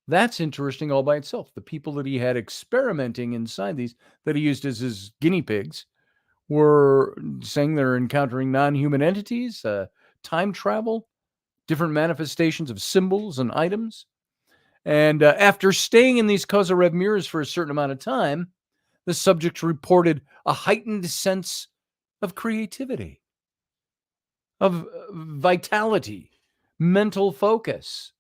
That's interesting all by itself. The people that he had experimenting inside these, that he used as his guinea pigs, were saying they're encountering non-human entities, time travel, different manifestations of symbols and items. And after staying in these Kozyrev mirrors for a certain amount of time, the subjects reported a heightened sense of creativity, of vitality, mental focus.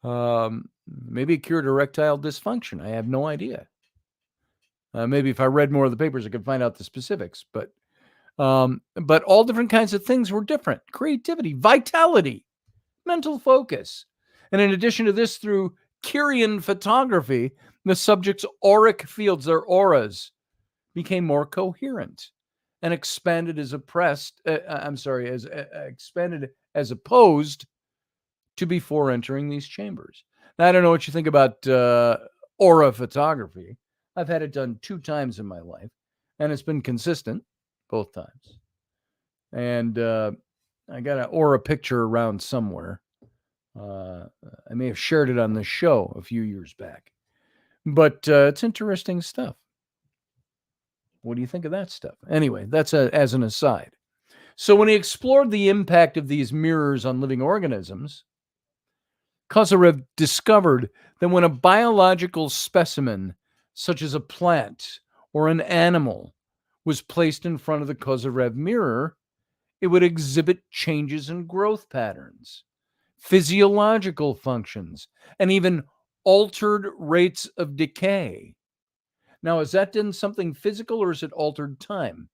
Maybe it cured erectile dysfunction. I have no idea. Maybe if I read more of the papers, I could find out the specifics. But all different kinds of things were different. Creativity, vitality, mental focus. And in addition to this, through Kyrian photography, the subject's auric fields, their auras, became more coherent and expanded as expanded as opposed to before entering these chambers. Now, I don't know what you think about aura photography. I've had it done 2 times in my life, and it's been consistent both times. And I got an aura picture around somewhere. I may have shared it on the show a few years back. But it's interesting stuff. What do you think of that stuff? Anyway, that's as an aside. So when he explored the impact of these mirrors on living organisms, Kozyrev discovered that when a biological specimen, such as a plant or an animal, was placed in front of the Kozyrev mirror, it would exhibit changes in growth patterns, physiological functions, and even altered rates of decay. Now, is that then something physical or is it altered time?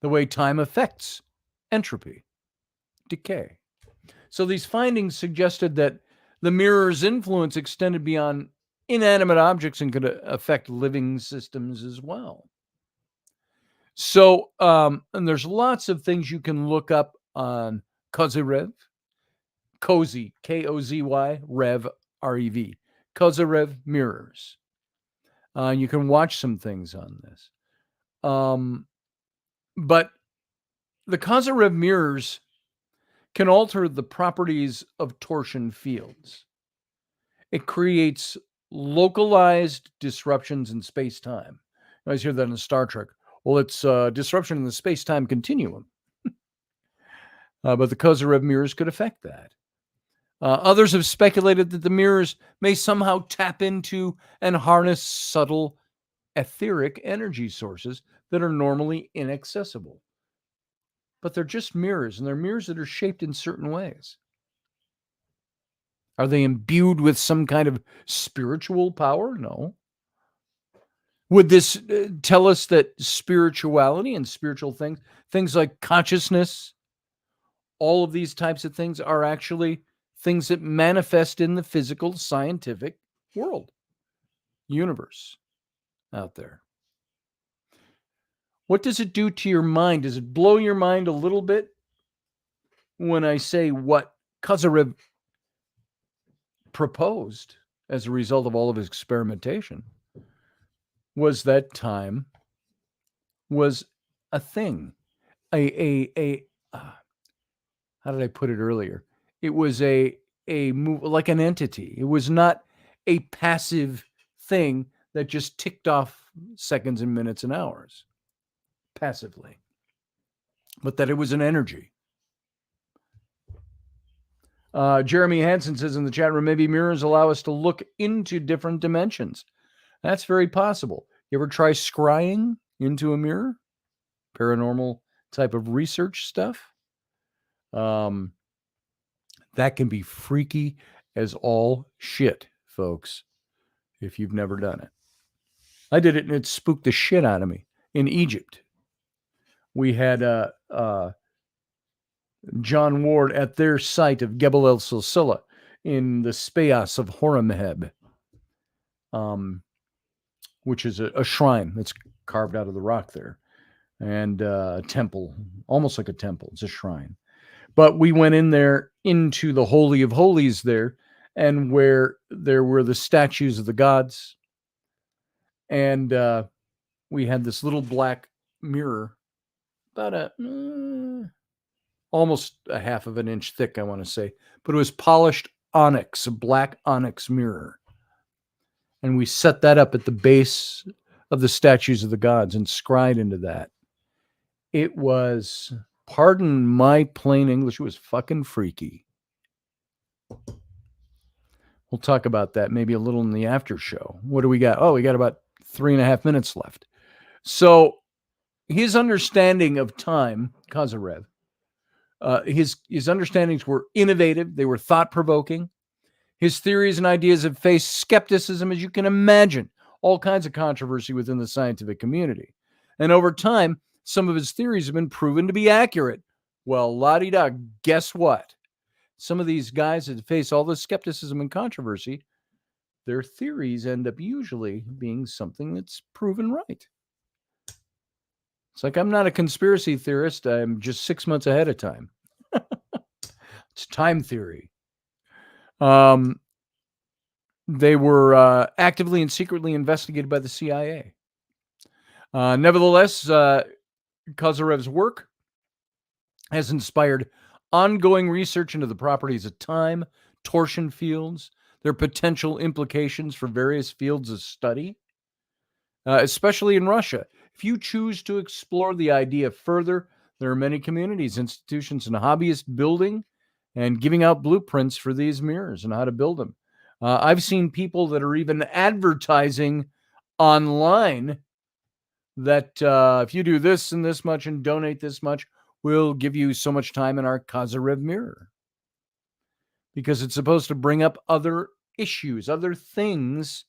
The way time affects entropy, decay. So these findings suggested that the mirror's influence extended beyond inanimate objects and could affect living systems as well. So, and there's lots of things you can look up on Kozyrev, Kozy, Kozy, Rev, REV, Kozyrev mirrors. You can watch some things on this. But the Kozyrev mirrors can alter the properties of torsion fields. It creates localized disruptions in space-time. I always hear that in Star Trek. Well, it's disruption in the space-time continuum. But the Kozyrev mirrors could affect that. Others have speculated that the mirrors may somehow tap into and harness subtle etheric energy sources that are normally inaccessible. But they're just mirrors, and they're mirrors that are shaped in certain ways. Are they imbued with some kind of spiritual power? No. Would this tell us that spirituality and spiritual things like consciousness, all of these types of things are actually things that manifest in the physical, scientific world, universe out there? What does it do to your mind? Does it blow your mind a little bit when I say what Kozyrev proposed as a result of all of his experimentation was that time was a thing, how did I put it earlier? It was a move, like an entity. It was not a passive thing that just ticked off seconds and minutes and hours passively, but that it was an energy. Jeremy Hansen says in the chat room, maybe mirrors allow us to look into different dimensions. That's very possible. You ever try scrying into a mirror? Paranormal type of research stuff. That can be freaky as all shit, folks, if you've never done it. I did it and it spooked the shit out of me. In Egypt, we had John Ward at their site of Gebel El Silsila in the Speyas of Horemheb, which is a shrine that's carved out of the rock there, and a temple, almost like a temple. It's a shrine. But we went in there into the Holy of Holies there, and where there were the statues of the gods. And we had this little black mirror, about almost a half of an inch thick, I want to say. But it was polished onyx, a black onyx mirror. And we set that up at the base of the statues of the gods and scried into that. It was, pardon my plain English, it was fucking freaky. We'll talk about that maybe a little in the after show. What do we got? Oh, we got about 3.5 minutes left. So his understanding of time, Kozyrev, his understandings were innovative. They were thought-provoking. His theories and ideas have faced skepticism, as you can imagine, all kinds of controversy within the scientific community. And over time, some of his theories have been proven to be accurate. Well, la-di-da, guess what? Some of these guys that face all this skepticism and controversy, their theories end up usually being something that's proven right. It's like, I'm not a conspiracy theorist. I'm just 6 months ahead of time. It's time theory. They were actively and secretly investigated by the CIA. Nevertheless, Kozyrev's work has inspired ongoing research into the properties of time, torsion fields, their potential implications for various fields of study, especially in Russia. If you choose to explore the idea further, there are many communities, institutions, and hobbyists building and giving out blueprints for these mirrors and how to build them. I've seen people that are even advertising online that if you do this and this much and donate this much, we'll give you so much time in our Kozyrev mirror. Because it's supposed to bring up other issues, other things,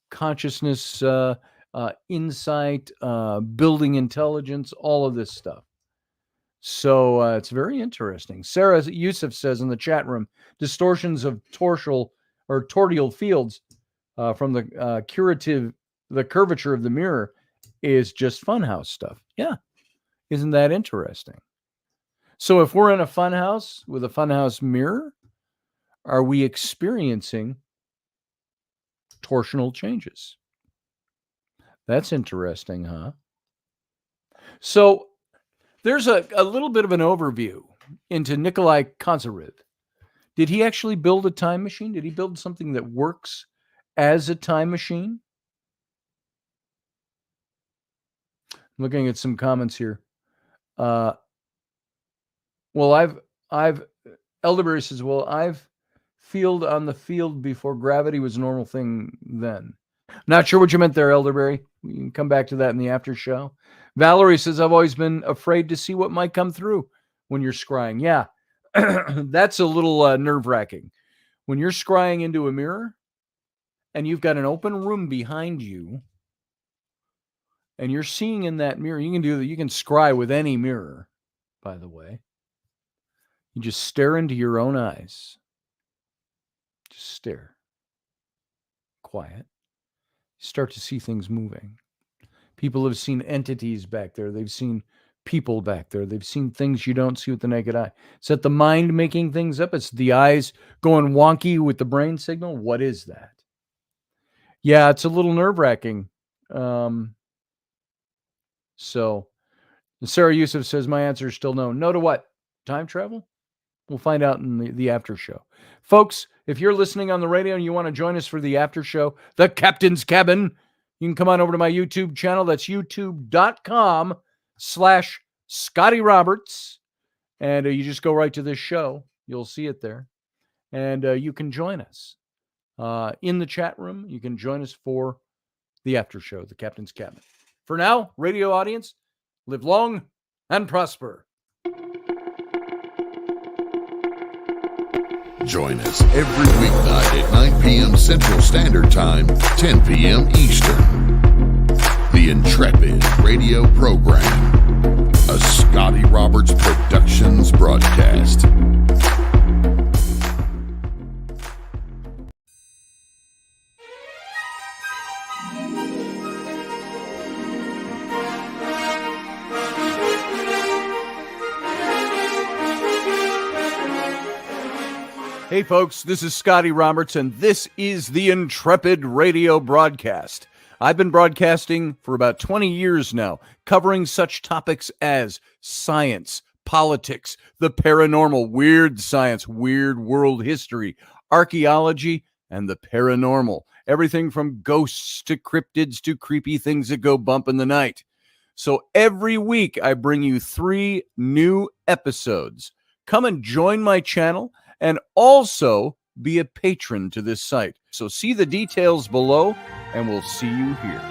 consciousness, insight, building intelligence, all of this stuff. So it's very interesting. Sarah Yusuf says in the chat room, distortions of tortial fields from the curvature of the mirror is just funhouse stuff. Yeah. Isn't that interesting? So if we're in a funhouse with a funhouse mirror, are we experiencing torsional changes? That's interesting, huh? So there's a little bit of an overview into Nikolai Kozyrev. Did he actually build a time machine? Did he build something that works as a time machine? I'm looking at some comments here. Well, Elderberry says, well, I've field on the field before gravity was a normal thing then. Not sure what you meant there, Elderberry. We can come back to that in the after show. Valerie says, I've always been afraid to see what might come through when you're scrying. Yeah, that's a little nerve-wracking. When you're scrying into a mirror and you've got an open room behind you and you're seeing in that mirror, you can scry with any mirror, by the way. You just stare into your own eyes. Just stare. Quiet. You start to see things moving. People have seen entities back there. They've seen people back there. They've seen things you don't see with the naked eye. Is that the mind making things up? It's the eyes going wonky with the brain signal? What is that? Yeah, it's a little nerve-wracking. So Sarah Yusuf says, my answer is still no. No to what? Time travel? We'll find out in the after show. Folks, if you're listening on the radio and you want to join us for the after show, The Captain's Cabin, you can come on over to my YouTube channel. That's youtube.com/Scotty Roberts. And you just go right to this show. You'll see it there. And you can join us in the chat room. You can join us for the after show, The Captain's Cabin. For now, radio audience, live long and prosper. Join us every weeknight at 9 p.m. Central Standard Time, 10 p.m. Eastern. The Intrepid radio program, a Scotty Roberts Productions broadcast. Hey folks, this is Scotty Roberts, and this is the Intrepid radio broadcast. I've been broadcasting for about 20 years now, covering such topics as science, politics, the paranormal, weird science, weird world history, archaeology, and the paranormal. Everything from ghosts to cryptids to creepy things that go bump in the night. So every week I bring you 3 new episodes. Come and join my channel and also be a patron to this site. So see the details below, and we'll see you here.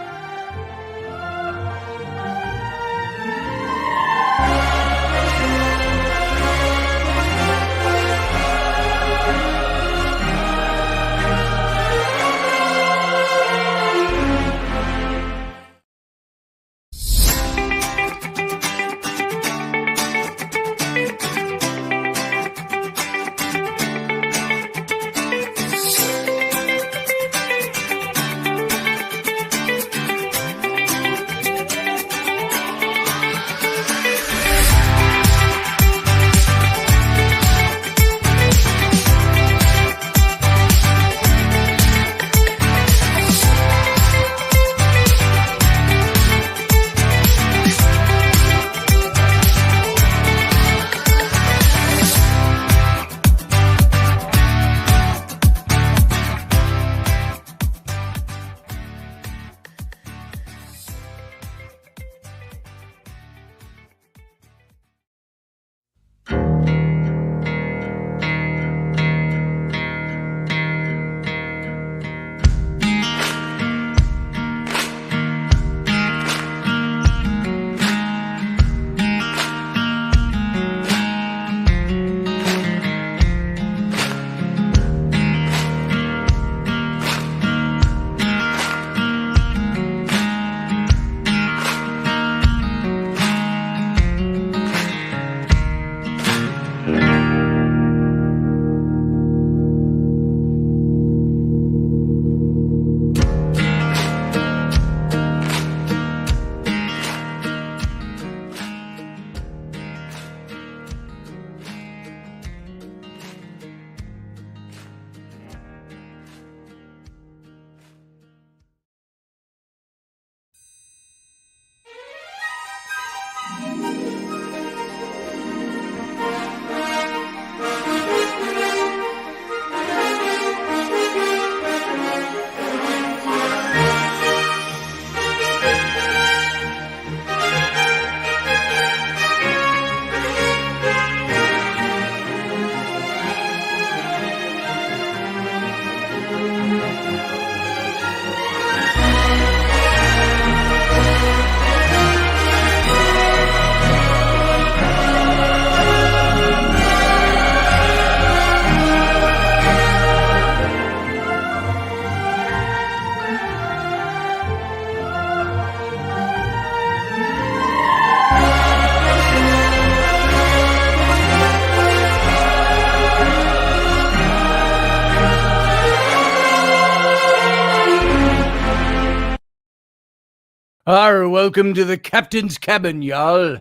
Welcome to the captain's cabin, y'all.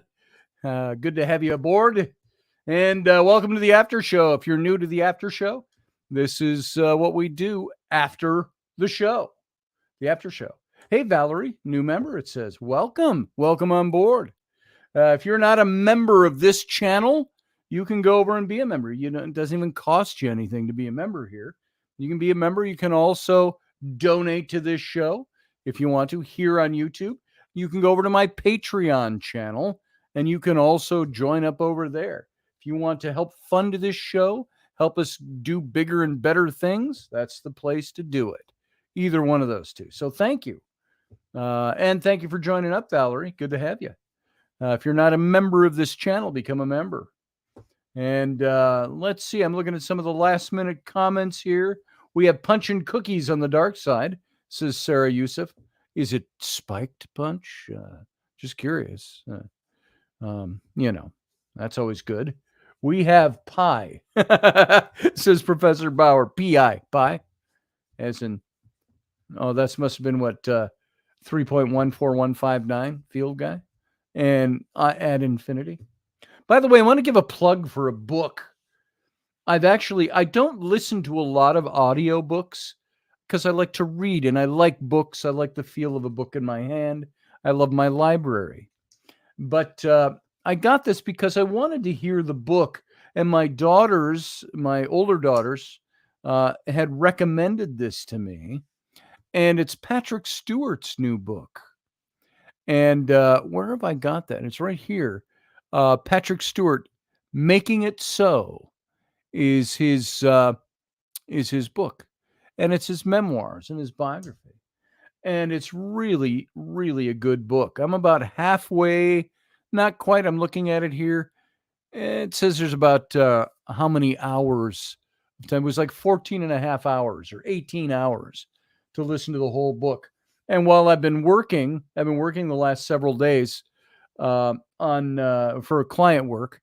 Good to have you aboard. And welcome to the after show. If you're new to the after show, this is what we do after the show, the after show. Hey, Valerie, new member, it says. Welcome. Welcome on board. If you're not a member of this channel, you can go over and be a member. You know, it doesn't even cost you anything to be a member here. You can be a member. You can also donate to this show if you want to here on YouTube. You can go over to my Patreon channel, and you can also join up over there. If you want to help fund this show, help us do bigger and better things, that's the place to do it. Either one of those two. So thank you. And thank you for joining up, Valerie. Good to have you. If you're not a member of this channel, become a member. And let's see. I'm looking at some of the last minute comments here. We have punch and cookies on the dark side, says Sarah Youssef. Is it spiked punch? Just curious. You know, that's always good. We have pie, says Professor Bauer. P-I, pie. As in, oh, that must have been what, 3.14159 field guy. And ad infinity. By the way, I want to give a plug for a book. I don't listen to a lot of audio books because I like to read and I like books. I like the feel of a book in my hand. I love my library. But I got this because I wanted to hear the book, and my older daughters, had recommended this to me. And it's Patrick Stewart's new book. And where have I got that? It's right here. Patrick Stewart, Making It So, is his book, and it's his memoirs and his biography, and it's really, really a good book. I'm about halfway, not quite. I'm looking at it here. It says there's about how many hours of time? It was like 14 and a half hours or 18 hours to listen to the whole book. And while I've been working the last several days for client work,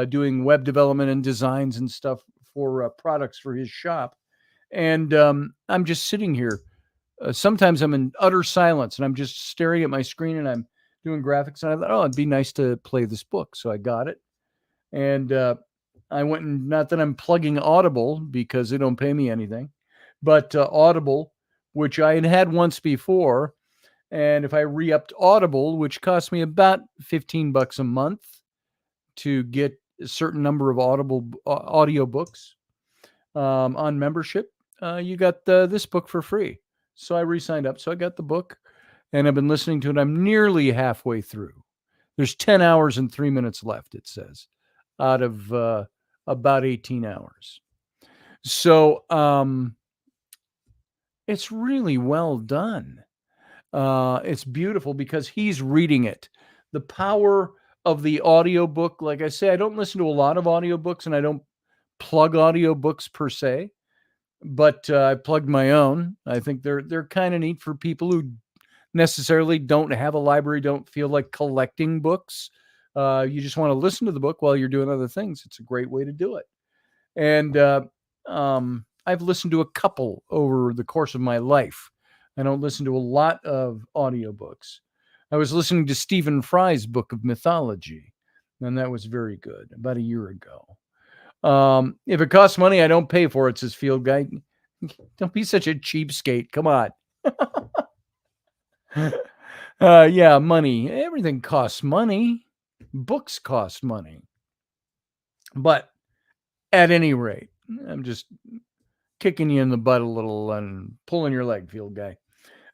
doing web development and designs and stuff for products for his shop. And I'm just sitting here. Sometimes I'm in utter silence and I'm just staring at my screen and I'm doing graphics. And I thought, oh, it'd be nice to play this book. So I got it. And I went and, not that I'm plugging Audible because they don't pay me anything, but Audible, which I had once before. And if I re-upped Audible, which cost me about $15 a month to get a certain number of audio books on membership, you got this book for free. So I re-signed up. So I got the book and I've been listening to it. I'm nearly halfway through. There's 10 hours and 3 minutes left, it says, out of about 18 hours. So it's really well done. It's beautiful because he's reading it. The power of the audiobook. Like I say, I don't listen to a lot of audiobooks and I don't plug audiobooks per se, but I plugged my own. I think they're kind of neat for people who necessarily don't have a library, don't feel like collecting books. You just want to listen to the book while you're doing other things. It's a great way to do it. And I've listened to a couple over the course of my life. I don't listen to a lot of audiobooks. I was listening to Stephen Fry's Book of Mythology, and that was very good about a year ago. If it costs money, I don't pay for it, says Field Guy. Don't be such a cheapskate. Come on. Yeah, money. Everything costs money. Books cost money. But at any rate, I'm just kicking you in the butt a little and pulling your leg, Field Guy.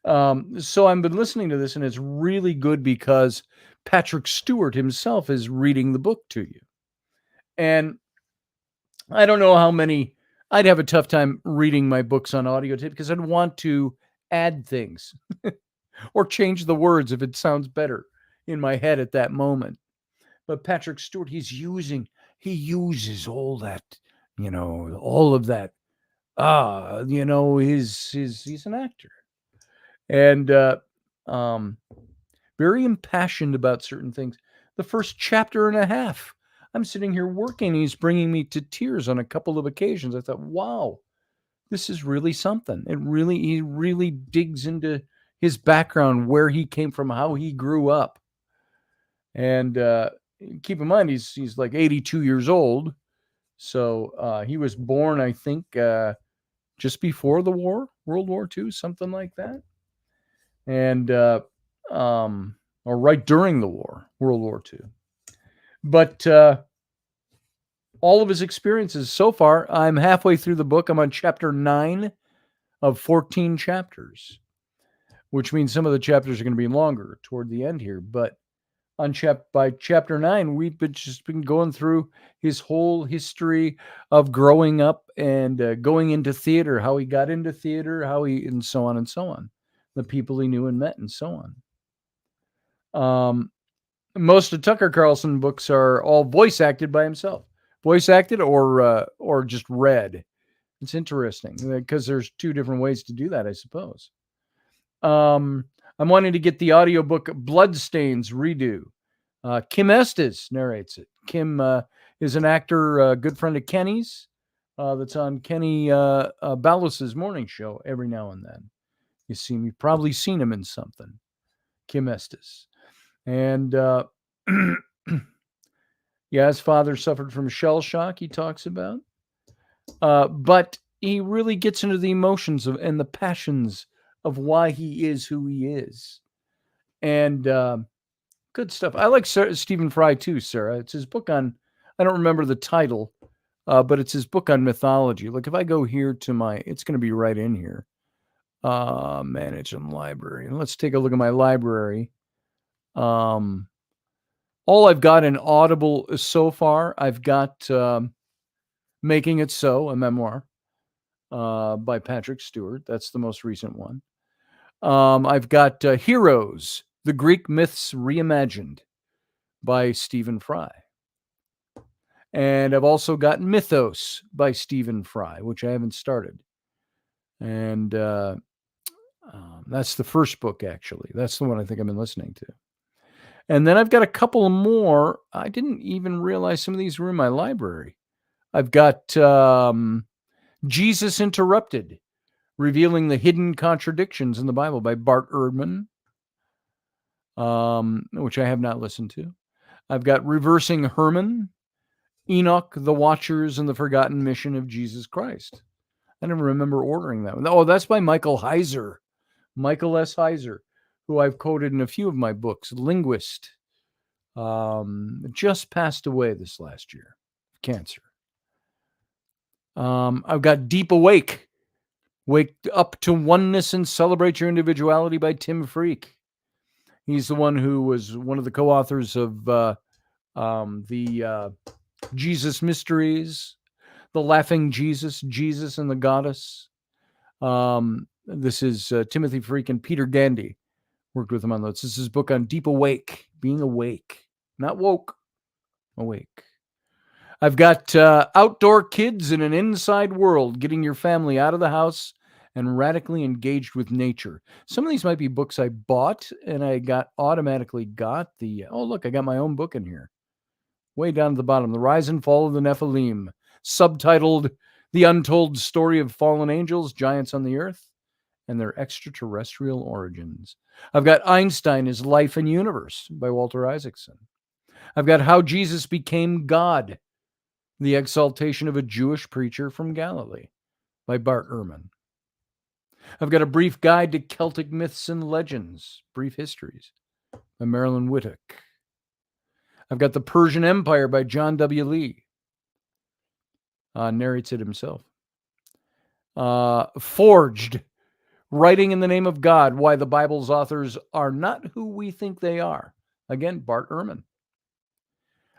So I've been listening to this, and it's really good because Patrick Stewart himself is reading the book to you. And I don't know how many, I'd have a tough time reading my books on audio tape because I'd want to add things or change the words if it sounds better in my head at that moment. But Patrick Stewart, he uses all that, all of that. He's an actor. And very impassioned about certain things. The first chapter and a half, I'm sitting here working. He's bringing me to tears on a couple of occasions. I thought, wow, this is really something. He really digs into his background, where he came from, how he grew up. And keep in mind, he's like 82 years old. So he was born, I think, just before the war, World War II, something like that. And or right during the war, World War II. But all of his experiences so far, I'm halfway through the book. I'm on chapter 9 of 14 chapters, which means some of the chapters are going to be longer toward the end here. But by chapter 9, we've just been going through his whole history of growing up and going into theater, how he got into theater, and so on and so on, the people he knew and met, and so on. Most of Tucker Carlson books are all voice acted by himself, voice acted or just read. It's interesting because there's two different ways to do that, I suppose. I'm wanting to get the audiobook Bloodstains redo. Kim Estes narrates it. Kim is an actor, a good friend of Kenny's, that's on Kenny Ballas's morning show every now and then. You've probably seen him in something. Kim Estes. And his father suffered from shell shock, he talks about. But he really gets into the emotions and the passions of why he is who he is. And good stuff. I like Stephen Fry too, Sarah. It's his book on, I don't remember the title, but it's his book on mythology. Look, if I go here to it's going to be right in here. Manage and library. And let's take a look at my library. All I've got in Audible so far, I've got Making It So, a memoir by Patrick Stewart. That's the most recent one. I've got Heroes, The Greek Myths Reimagined by Stephen Fry. And I've also got Mythos by Stephen Fry, which I haven't started. And that's the first book, actually. That's the one I think I've been listening to. And then I've got a couple more. I didn't even realize some of these were in my library. I've got Jesus Interrupted, Revealing the Hidden Contradictions in the Bible by Bart Ehrman, which I have not listened to. I've got Reversing Herman, Enoch, the Watchers, and the Forgotten Mission of Jesus Christ. I never remember ordering that one. Oh, that's by Michael Heiser, Michael S. Heiser, who I've quoted in a few of my books. Linguist, just passed away this last year, cancer. I've got Deep Awake, Wake Up to Oneness and Celebrate Your Individuality by Tim Freak. He's the one who was one of the co-authors of the Jesus Mysteries, The Laughing Jesus, Jesus and the Goddess. This is Timothy Freak and Peter Gandy worked with him on those. This is his book on Deep Awake, being awake, not woke, awake. I've got Outdoor Kids in an Inside World, Getting Your Family Out of the House and Radically Engaged with Nature. Some of these might be books I bought and I automatically got the, oh, look, I got my own book in here. Way down at the bottom, The Rise and Fall of the Nephilim, subtitled The Untold Story of Fallen Angels, Giants on the Earth, and Their Extraterrestrial Origins. I've got Einstein, His Life and Universe by Walter Isaacson. I've got How Jesus Became God, The Exaltation of a Jewish Preacher from Galilee by Bart Ehrman. I've got A Brief Guide to Celtic Myths and Legends, Brief Histories by Marilyn Whittock. I've got The Persian Empire by John W. Lee. Narrates it himself. Forged, Writing in the Name of God, Why the Bible's Authors Are Not Who We Think They Are. Again, Bart Ehrman.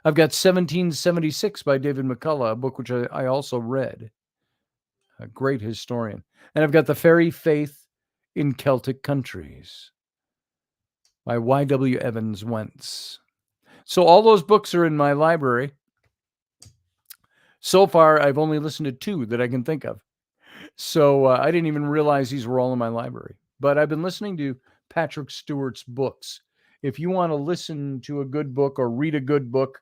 I've got 1776 by David McCullough, a book which I also read. A great historian. And I've got The Fairy Faith in Celtic Countries by Y.W. Evans Wentz. So all those books are in my library. So far, I've only listened to 2 that I can think of. So I didn't even realize these were all in my library. But I've been listening to Patrick Stewart's books. If you want to listen to a good book or read a good book,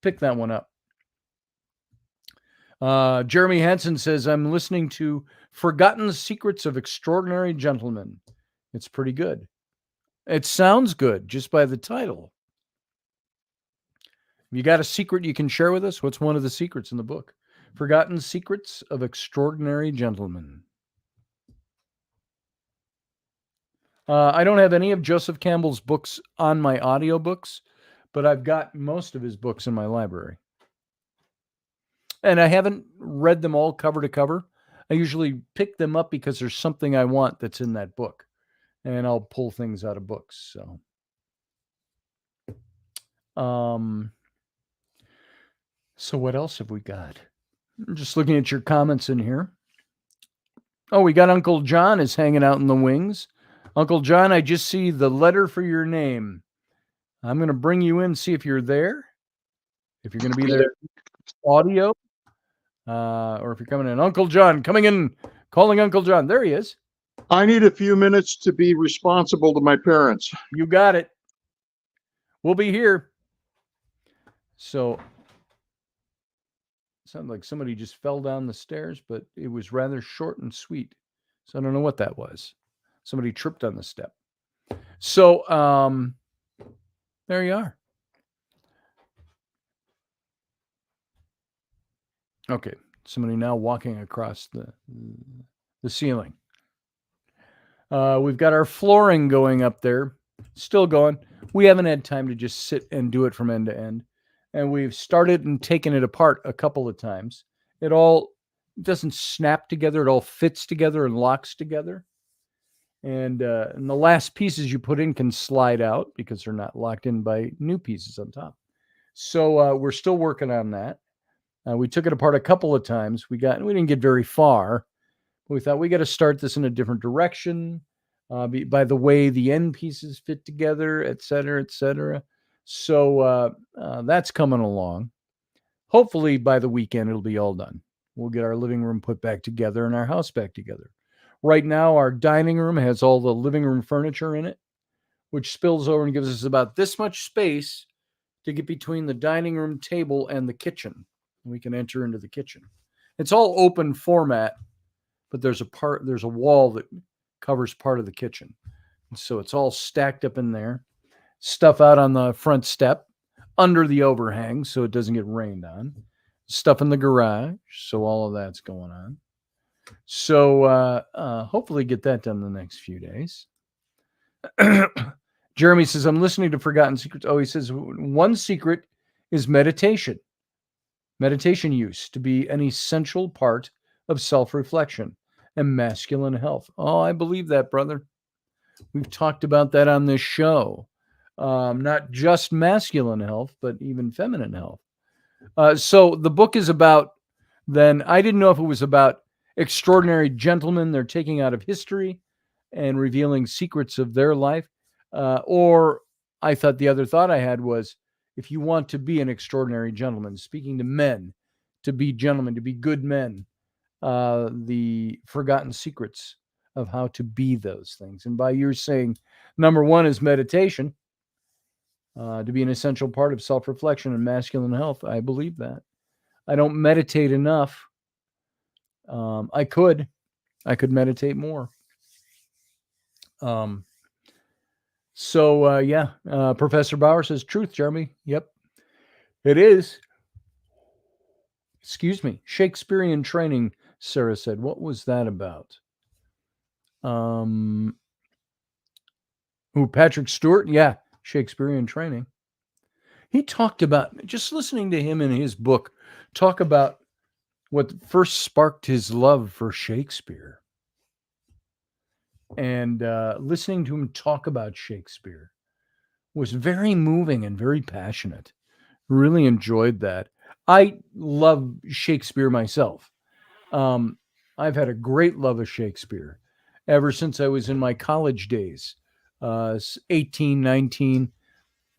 pick that one up. Jeremy Hansen says, I'm listening to Forgotten Secrets of Extraordinary Gentlemen. It's pretty good. It sounds good just by the title. You got a secret you can share with us? What's one of the secrets in the book? Forgotten Secrets of Extraordinary Gentlemen. I don't have any of Joseph Campbell's books on my audiobooks, but I've got most of his books in my library. And I haven't read them all cover to cover. I usually pick them up because there's something I want that's in that book. And I'll pull things out of books. So what else have we got? I'm just looking at your comments in here. Oh, we got Uncle John is hanging out in the wings. Uncle John, I just see the letter for your name. I'm going to bring you in, see if you're there. If you're going to be there, audio, or if you're coming in. Uncle John, coming in, calling Uncle John. There he is. I need a few minutes to be responsible to my parents. You got it. We'll be here. So, sounded like somebody just fell down the stairs, but it was rather short and sweet. So I don't know what that was. Somebody tripped on the step. So, there you are. Okay, somebody now walking across the ceiling. We've got our flooring going up there, still going. We haven't had time to just sit and do it from end to end. And we've started and taken it apart a couple of times. It all doesn't snap together. It all fits together and locks together. And the last pieces you put in can slide out because they're not locked in by new pieces on top. So we're still working on that. We took it apart a couple of times. We didn't get very far. We thought we got to start this in a different direction by the way the end pieces fit together, et cetera, et cetera. So that's coming along. Hopefully by the weekend, it'll be all done. We'll get our living room put back together and our house back together. Right now, our dining room has all the living room furniture in it, which spills over and gives us about this much space to get between the dining room table and the kitchen. We can enter into the kitchen. It's all open format, but there's a wall that covers part of the kitchen. And so it's all stacked up in there. Stuff out on the front step, under the overhang so it doesn't get rained on. Stuff in the garage, so all of that's going on. So hopefully get that done in the next few days. Jeremy says, I'm listening to Forgotten Secrets. Oh, he says, one secret is meditation. Meditation used to be an essential part of self-reflection and masculine health. Oh, I believe that, brother. We've talked about that on this show. Not just masculine health, but even feminine health. So the book is about, then, I didn't know if it was about extraordinary gentlemen they're taking out of history and revealing secrets of their life. Or I thought the other thought I had was, if you want to be an extraordinary gentleman, speaking to men, to be gentlemen, to be good men, the forgotten secrets of how to be those things. And by your saying, number one is meditation, to be an essential part of self-reflection and masculine health. I believe that. I don't meditate enough. I could meditate more. Professor Bauer says, truth, Jeremy. Yep, it is. Excuse me. Shakespearean training, Sarah said. What was that about? Patrick Stewart? Yeah, Shakespearean training. He talked about, just listening to him in his book, talk about what first sparked his love for Shakespeare. And listening to him talk about Shakespeare was very moving and very passionate. Really enjoyed that. I love Shakespeare myself. I've had a great love of Shakespeare ever since I was in my college days, 18, 19.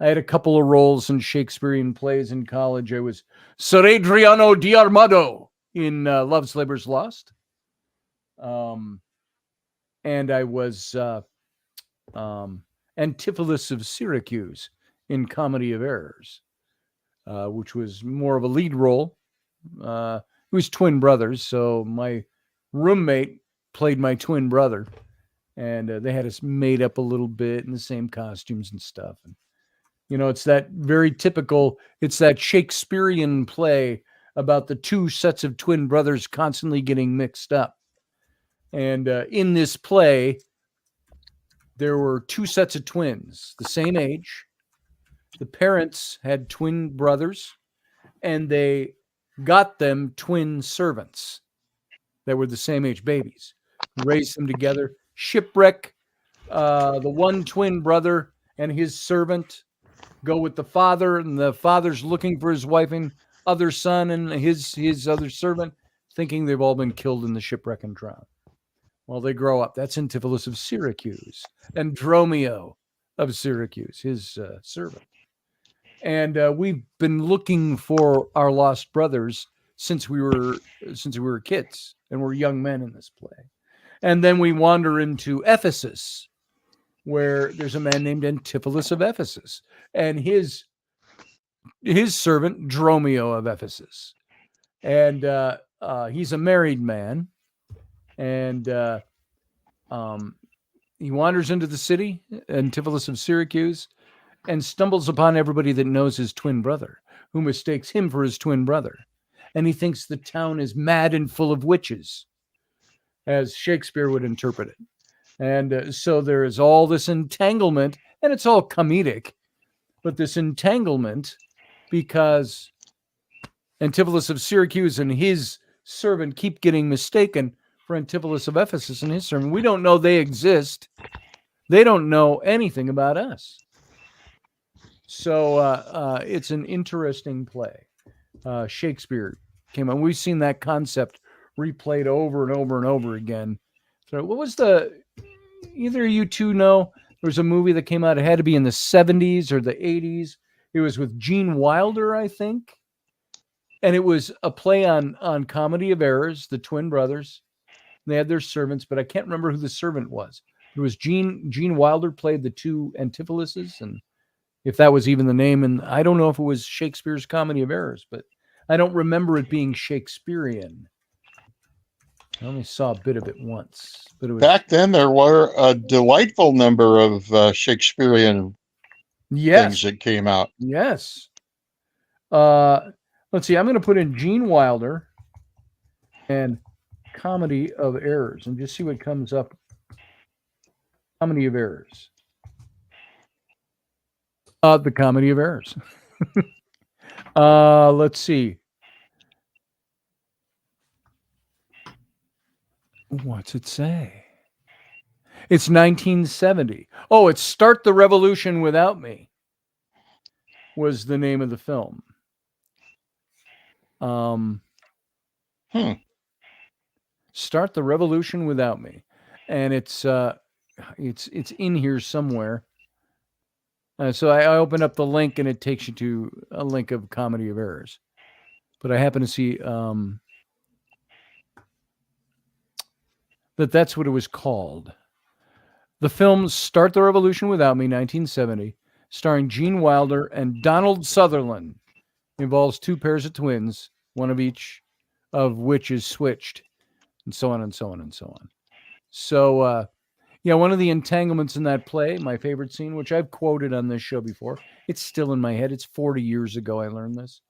I had a couple of roles in Shakespearean plays in college. I was Sir Adriano di Armado in Love's Labour's Lost. And I was Antipholus of Syracuse in Comedy of Errors, which was more of a lead role. It was twin brothers, so my roommate played my twin brother. And they had us made up a little bit in the same costumes and stuff. And, it's that very typical, it's that Shakespearean play about the two sets of twin brothers constantly getting mixed up. And in this play, there were two sets of twins, the same age. The parents had twin brothers, and they got them twin servants that were the same age babies, raised them together. Shipwreck, the one twin brother and his servant go with the father, and the father's looking for his wife and other son and his other servant, thinking they've all been killed in the shipwreck and drowned. Well, they grow up. That's Antipholus of Syracuse and Dromio of Syracuse, his servant. And we've been looking for our lost brothers since we were kids, and we're young men in this play. And then we wander into Ephesus, where there's a man named Antipholus of Ephesus, and his servant Dromio of Ephesus. And he's a married man, and he wanders into the city, Antipholus of Syracuse, and stumbles upon everybody that knows his twin brother, who mistakes him for his twin brother. And he thinks the town is mad and full of witches, as Shakespeare would interpret it. And so there is all this entanglement, and it's all comedic, but this entanglement because Antipholus of Syracuse and his servant keep getting mistaken for Antipholus of Ephesus and his servant. We don't know they exist. They don't know anything about us. So it's an interesting play. Shakespeare came on. We've seen that concept replayed over and over and over again. So what was either of you two know? There was a movie that came out. It had to be in the 70s or the 80s. It was with Gene Wilder, I think. And it was a play on Comedy of Errors, the twin brothers. They had their servants, but I can't remember who the servant was. It was Gene Wilder played the two Antipholuses, and if that was even the name. And I don't know if it was Shakespeare's Comedy of Errors, but I don't remember it being Shakespearean. I only saw a bit of it once. But it was, Back then, there were a delightful number of Shakespearean things that came out. Yes. Let's see. I'm going to put in Gene Wilder and Comedy of Errors and just see what comes up. Comedy of Errors. The Comedy of Errors. Let's see. What's it say? It's 1970. Oh, it's Start the Revolution Without Me was the name of the film. Start the Revolution Without Me. And it's in here somewhere. So I opened up the link and it takes you to a link of Comedy of Errors. But I happen to see that's what it was called. The film Start the Revolution Without Me, 1970, starring Gene Wilder and Donald Sutherland, involves two pairs of twins, one of each of which is switched, and so on and so on and so on. So, one of the entanglements in that play, my favorite scene, which I've quoted on this show before, it's still in my head. It's 40 years ago I learned this.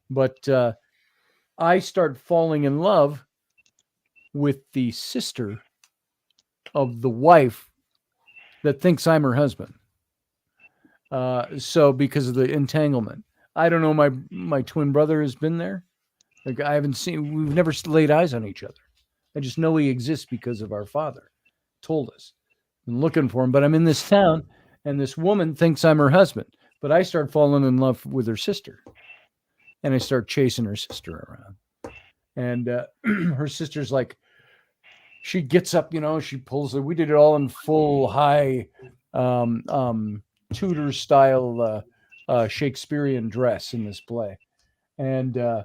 But I start falling in love with the sister of the wife that thinks I'm her husband. So because of the entanglement, I don't know. My twin brother has been there. Like I haven't seen. We've never laid eyes on each other. I just know he exists because of our father told us. I'm looking for him, but I'm in this town, and this woman thinks I'm her husband. But I start falling in love with her sister, and I start chasing her sister around. And her sister's like, she gets up, she pulls her. We did it all in full high Tudor style Shakespearean dress in this play. And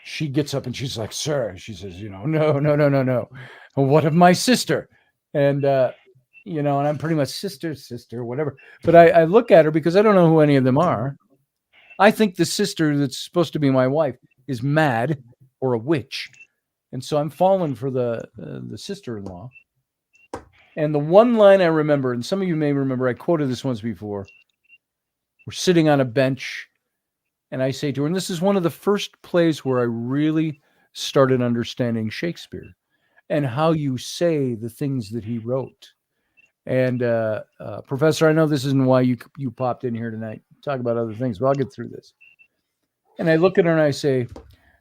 she gets up and she's like, sir, she says, no. What of my sister? And, and I'm pretty much sister, whatever. But I look at her because I don't know who any of them are. I think the sister that's supposed to be my wife is mad or a witch. And so I'm falling for the sister-in-law. And the one line I remember, and some of you may remember, I quoted this once before. We're sitting on a bench, and I say to her, and this is one of the first plays where I really started understanding Shakespeare and how you say the things that he wrote. And Professor, I know this isn't why you popped in here tonight. Talk about other things, but I'll get through this. And I look at her and I say,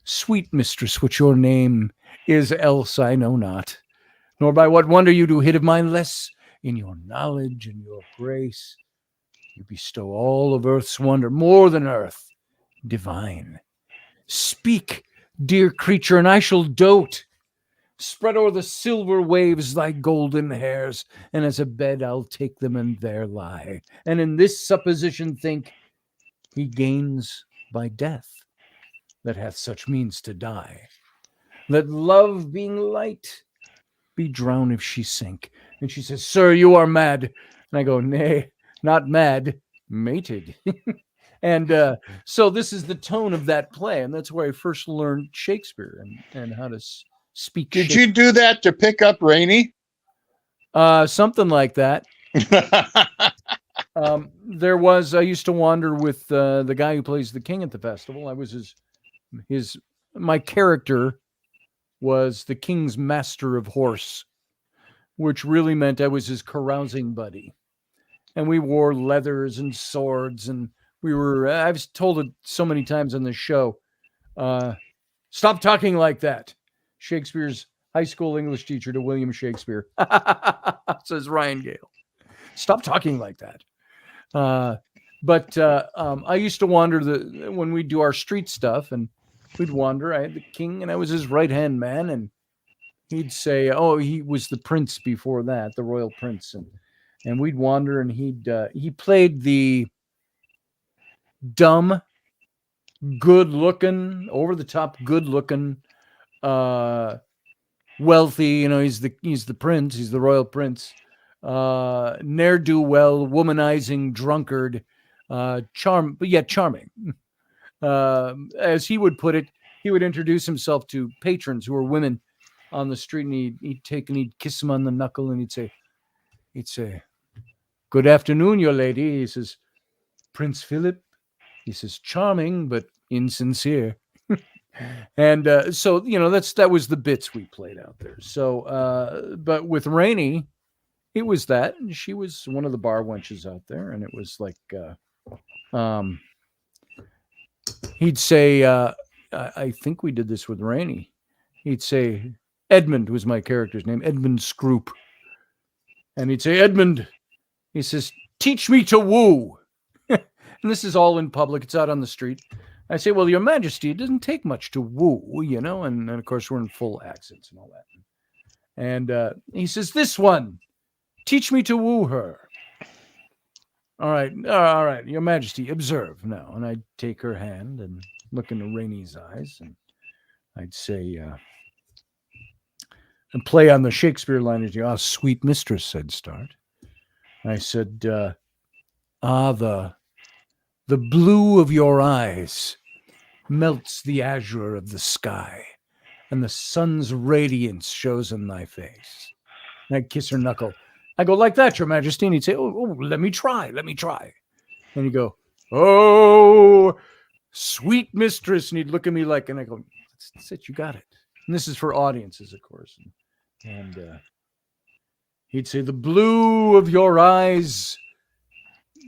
"Sweet mistress, what your name is, else I know not. Nor by what wonder you do hid of mine less. In your knowledge and your grace, you bestow all of earth's wonder, more than earth, divine. Speak, dear creature, and I shall dote. Spread o'er the silver waves thy golden hairs, and as a bed I'll take them and there lie. And in this supposition think, he gains by death that hath such means to die. Let love, being light, be drowned if she sink." And she says, "Sir, you are mad." And I go, "Nay, not mad, mated." And so this is the tone of that play. And that's where I first learned Shakespeare and how to speak. Did you do that to pick up Rainey? Something like that. I used to wander with the guy who plays the king at the festival. I was my character was the king's master of horse, which really meant I was his carousing buddy. And we wore leathers and swords, and I've told it so many times on the show, stop talking like that. Shakespeare's high school English teacher to William Shakespeare, says Ryan Gale. Stop talking like that. But I used to wander when we do our street stuff, and we'd wander. I had the king, and I was his right-hand man, and he'd say, "Oh, he was the prince before that, the royal prince," and we'd wander, and he played the dumb, good-looking, over-the-top, good-looking, wealthy. He's the prince. He's the royal prince. Ne'er-do-well, womanizing drunkard, charming. As he would put it, he would introduce himself to patrons who were women on the street, and he'd kiss them on the knuckle, and he'd say, "Good afternoon, your lady." He says, "Prince Philip." He says, "Charming, but insincere." And so, that was the bits we played out there. So, but with Rainey, it was that, and she was one of the bar wenches out there, and it was like, he'd say, I think we did this with Rainey. He'd say, Edmund was my character's name, Edmund Scroop. And he'd say, "Edmund," he says, "teach me to woo." And this is all in public. It's out on the street. I say, "Well, your majesty, it doesn't take much to woo, and of course we're in full accents and all that. And he says, "This one, teach me to woo her." All right, your majesty, observe now." And I'd take her hand and look into Rainey's eyes, and I'd say, and play on the Shakespeare line, "Sweet mistress," said start. I said, the blue of your eyes melts the azure of the sky, and the sun's radiance shows in thy face." And I'd kiss her knuckle. I go, "Like that, your majesty?" And he'd say, oh, let me try. And he'd go, "Oh, sweet mistress." And he'd look at me and I go, "That's it, you got it." And this is for audiences, of course. And he'd say, "The blue of your eyes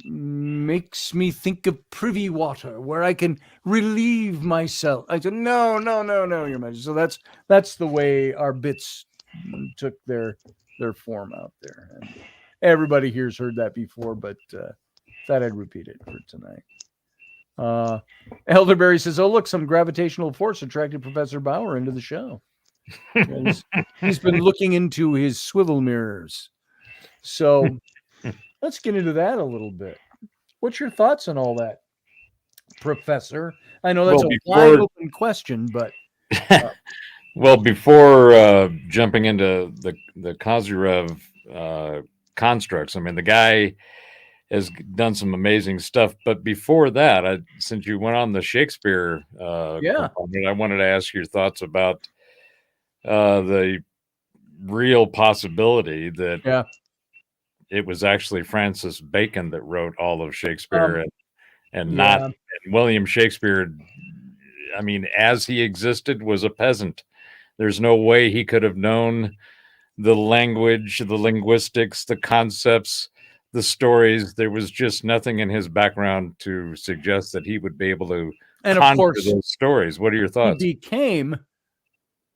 makes me think of privy water where I can relieve myself." I said, no, your majesty. So that's the way our bits took their form out there. And everybody here's heard that before, but thought I'd repeat it for tonight. Elderberry says, "Oh, look, some gravitational force attracted Professor Bauer into the show." He's been looking into his swivel mirrors. So let's get into that a little bit. What's your thoughts on all that, Professor? I know that's a wide open question, but well, before jumping into the Kozyrev constructs, I mean, the guy has done some amazing stuff. But before that, since you went on the Shakespeare component, I wanted to ask your thoughts about the real possibility that Yeah. it was actually Francis Bacon that wrote all of Shakespeare and yeah. not and William Shakespeare. I mean, as he existed, was a peasant. There's no way he could have known the language, the linguistics, the concepts, the stories. There was just nothing in his background to suggest that he would be able to And of conjure course, those stories. What are your he thoughts? became,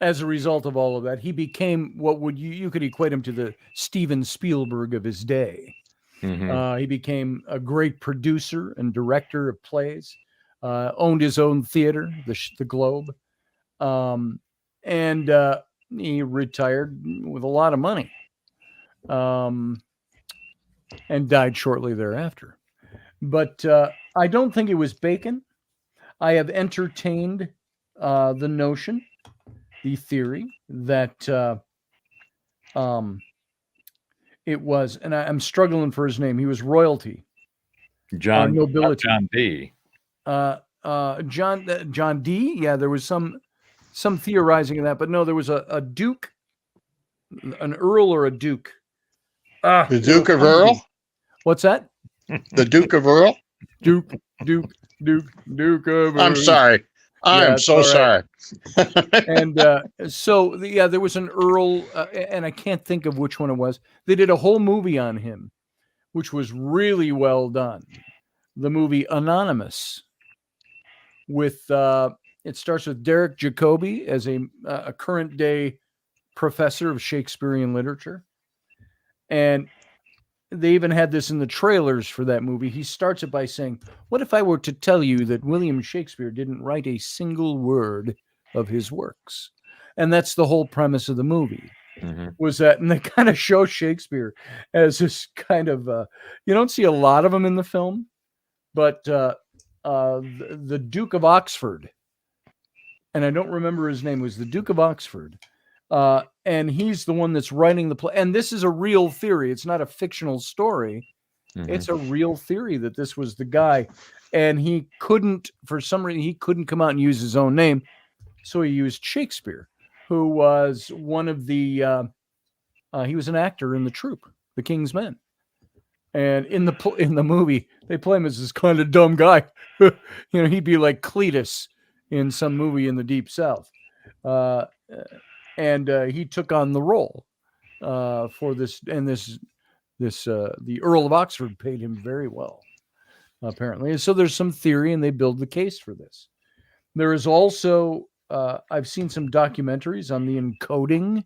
as a result of all of that, he became what would you could equate him to the Steven Spielberg of his day. Mhm. He became a great producer and director of plays, owned his own theater, the Globe, and he retired with a lot of money, and died shortly thereafter. But I don't think it was Bacon. I have entertained the notion, the theory that it was, and I'm struggling for his name. He was royalty, nobility. John D. John D. Yeah, there was some theorizing of that, but no, there was a duke, an earl or a duke. The Duke of Earl? What's that? The Duke of Earl? Duke of Earl. I'm sorry. I'm so sorry. And so there was an earl, and I can't think of which one it was. They did a whole movie on him, which was really well done. The movie Anonymous, with it starts with Derek Jacobi as a current day professor of Shakespearean literature, and they even had this in the trailers for that movie. He starts it by saying, "What if I were to tell you that William Shakespeare didn't write a single word of his works?" And that's the whole premise of the movie. Was that, and they kind of show Shakespeare as this kind of you don't see a lot of him in the film, but the Duke of Oxford, and I don't remember his name, was the Duke of Oxford, and he's the one that's writing the play. And this is a real theory; it's not a fictional story. It's a real theory that this was the guy, and he couldn't, for some reason, he couldn't come out and use his own name, so he used Shakespeare, who was one of the he was an actor in the troupe, The King's Men. And in the movie, they play him as this kind of dumb guy. He'd be like Cletus in some movie in the Deep South. And he took on the role for this. And the Earl of Oxford paid him very well, apparently. And so there's some theory, and they build the case for this. There is also, I've seen some documentaries on the encoding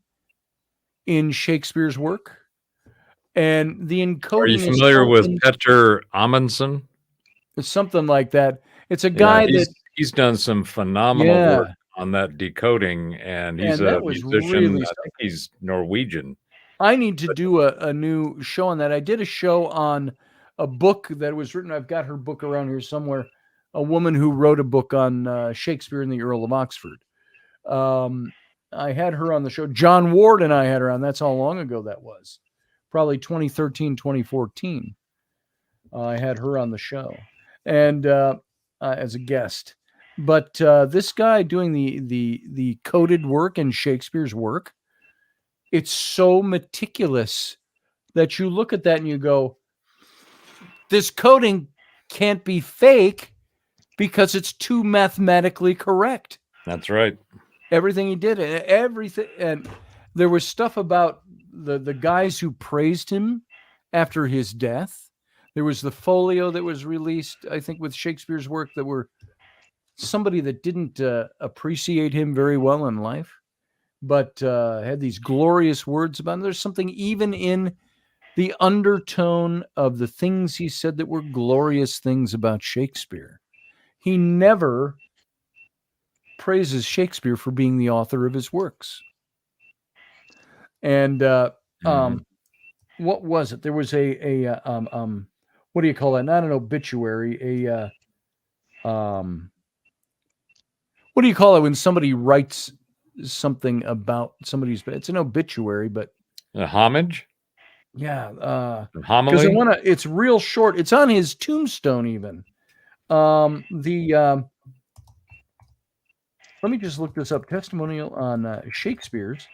in Shakespeare's work. And the encoding. Are you familiar with Petter Amundsen? It's something like that. It's a guy he's done some phenomenal work on that decoding, and he's a musician. Really, I think he's Norwegian. I need to do a new show on that. I did a show on a book that was written. I've got her book around here somewhere. A woman who wrote a book on Shakespeare and the Earl of Oxford. I had her on the show. John Ward and I had her on. That's how long ago that was. Probably 2013, 2014. I had her on the show, and as a guest. But this guy doing the coded work in Shakespeare's work, it's so meticulous that you look at that and you go, this coding can't be fake because it's too mathematically correct. That's right. Everything he did, everything, and there was stuff about the guys who praised him after his death. There was the folio that was released, I think, with Shakespeare's work that were somebody that didn't appreciate him very well in life, but had these glorious words about him. There's something even in the undertone of the things he said that were glorious things about Shakespeare. He never praises Shakespeare for being the author of his works. And what was it? There was a what do you call that? Not an obituary. What do you call it when somebody writes something about somebody's? It's an obituary, but a homage. Yeah, homily. Because it's real short. It's on his tombstone, even. Let me just look this up. Testimonial on Shakespeare's.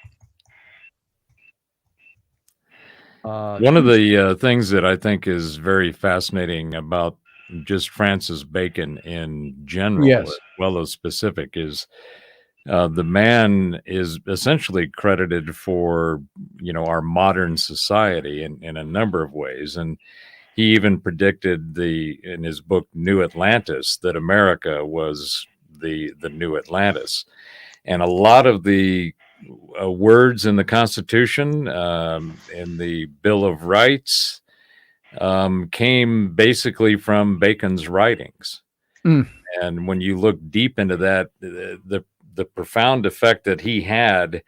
One of the things that I think is very fascinating about just Francis Bacon in general, Yes. as well as specific, is the man is essentially credited for, our modern society in a number of ways. And he even predicted in his book, New Atlantis, that America was the new Atlantis. And a lot of the words in the Constitution, in the Bill of Rights, came basically from Bacon's writings. Mm. And when you look deep into that, the profound effect that he had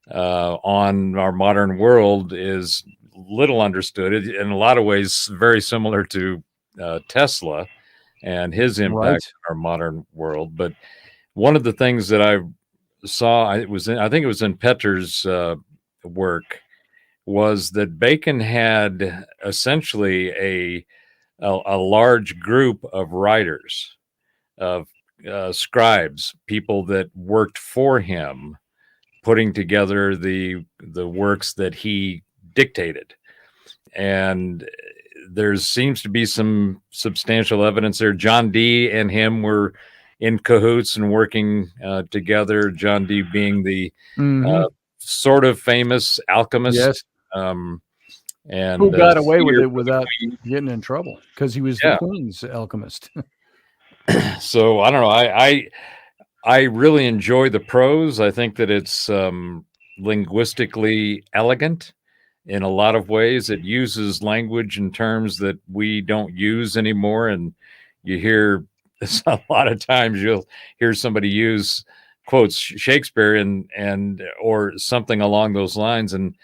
on our modern world is little understood. In a lot of ways, very similar to Tesla and his impact Right. on our modern world. But one of the things that I saw, I think it was in Petter's work, was that Bacon had essentially a large group of writers, of scribes, people that worked for him, putting together the works that he dictated. And there seems to be some substantial evidence there. John Dee and him were in cahoots and working together. John Dee being the sort of famous alchemist. Yes. And who got away with seer it for the without queen. getting in trouble because he was Yeah. the Queen's alchemist. So I don't know. I really enjoy the prose. I think that it's linguistically elegant in a lot of ways. It uses language in terms that we don't use anymore. And you hear a lot of times you'll hear somebody use quotes Shakespeare and or something along those lines. And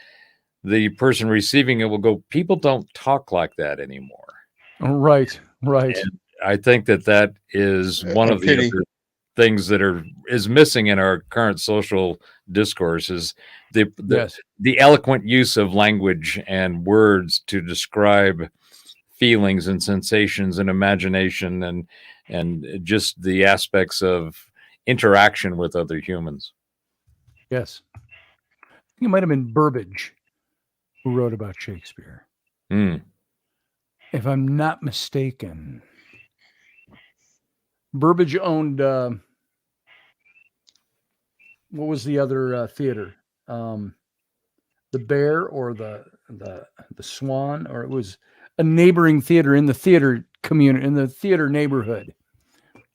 the person receiving it will go, people don't talk like that anymore. Right. And I think that is one of the pity. other things that is missing in our current social discourse is Yes. the eloquent use of language and words to describe feelings and sensations and imagination and just the aspects of interaction with other humans. Yes. I think it might have been Burbage who wrote about Shakespeare, Mm. if I'm not mistaken. Burbage owned what was the other theater? The Bear or the Swan, or it was a neighboring theater in the theater community, in the theater neighborhood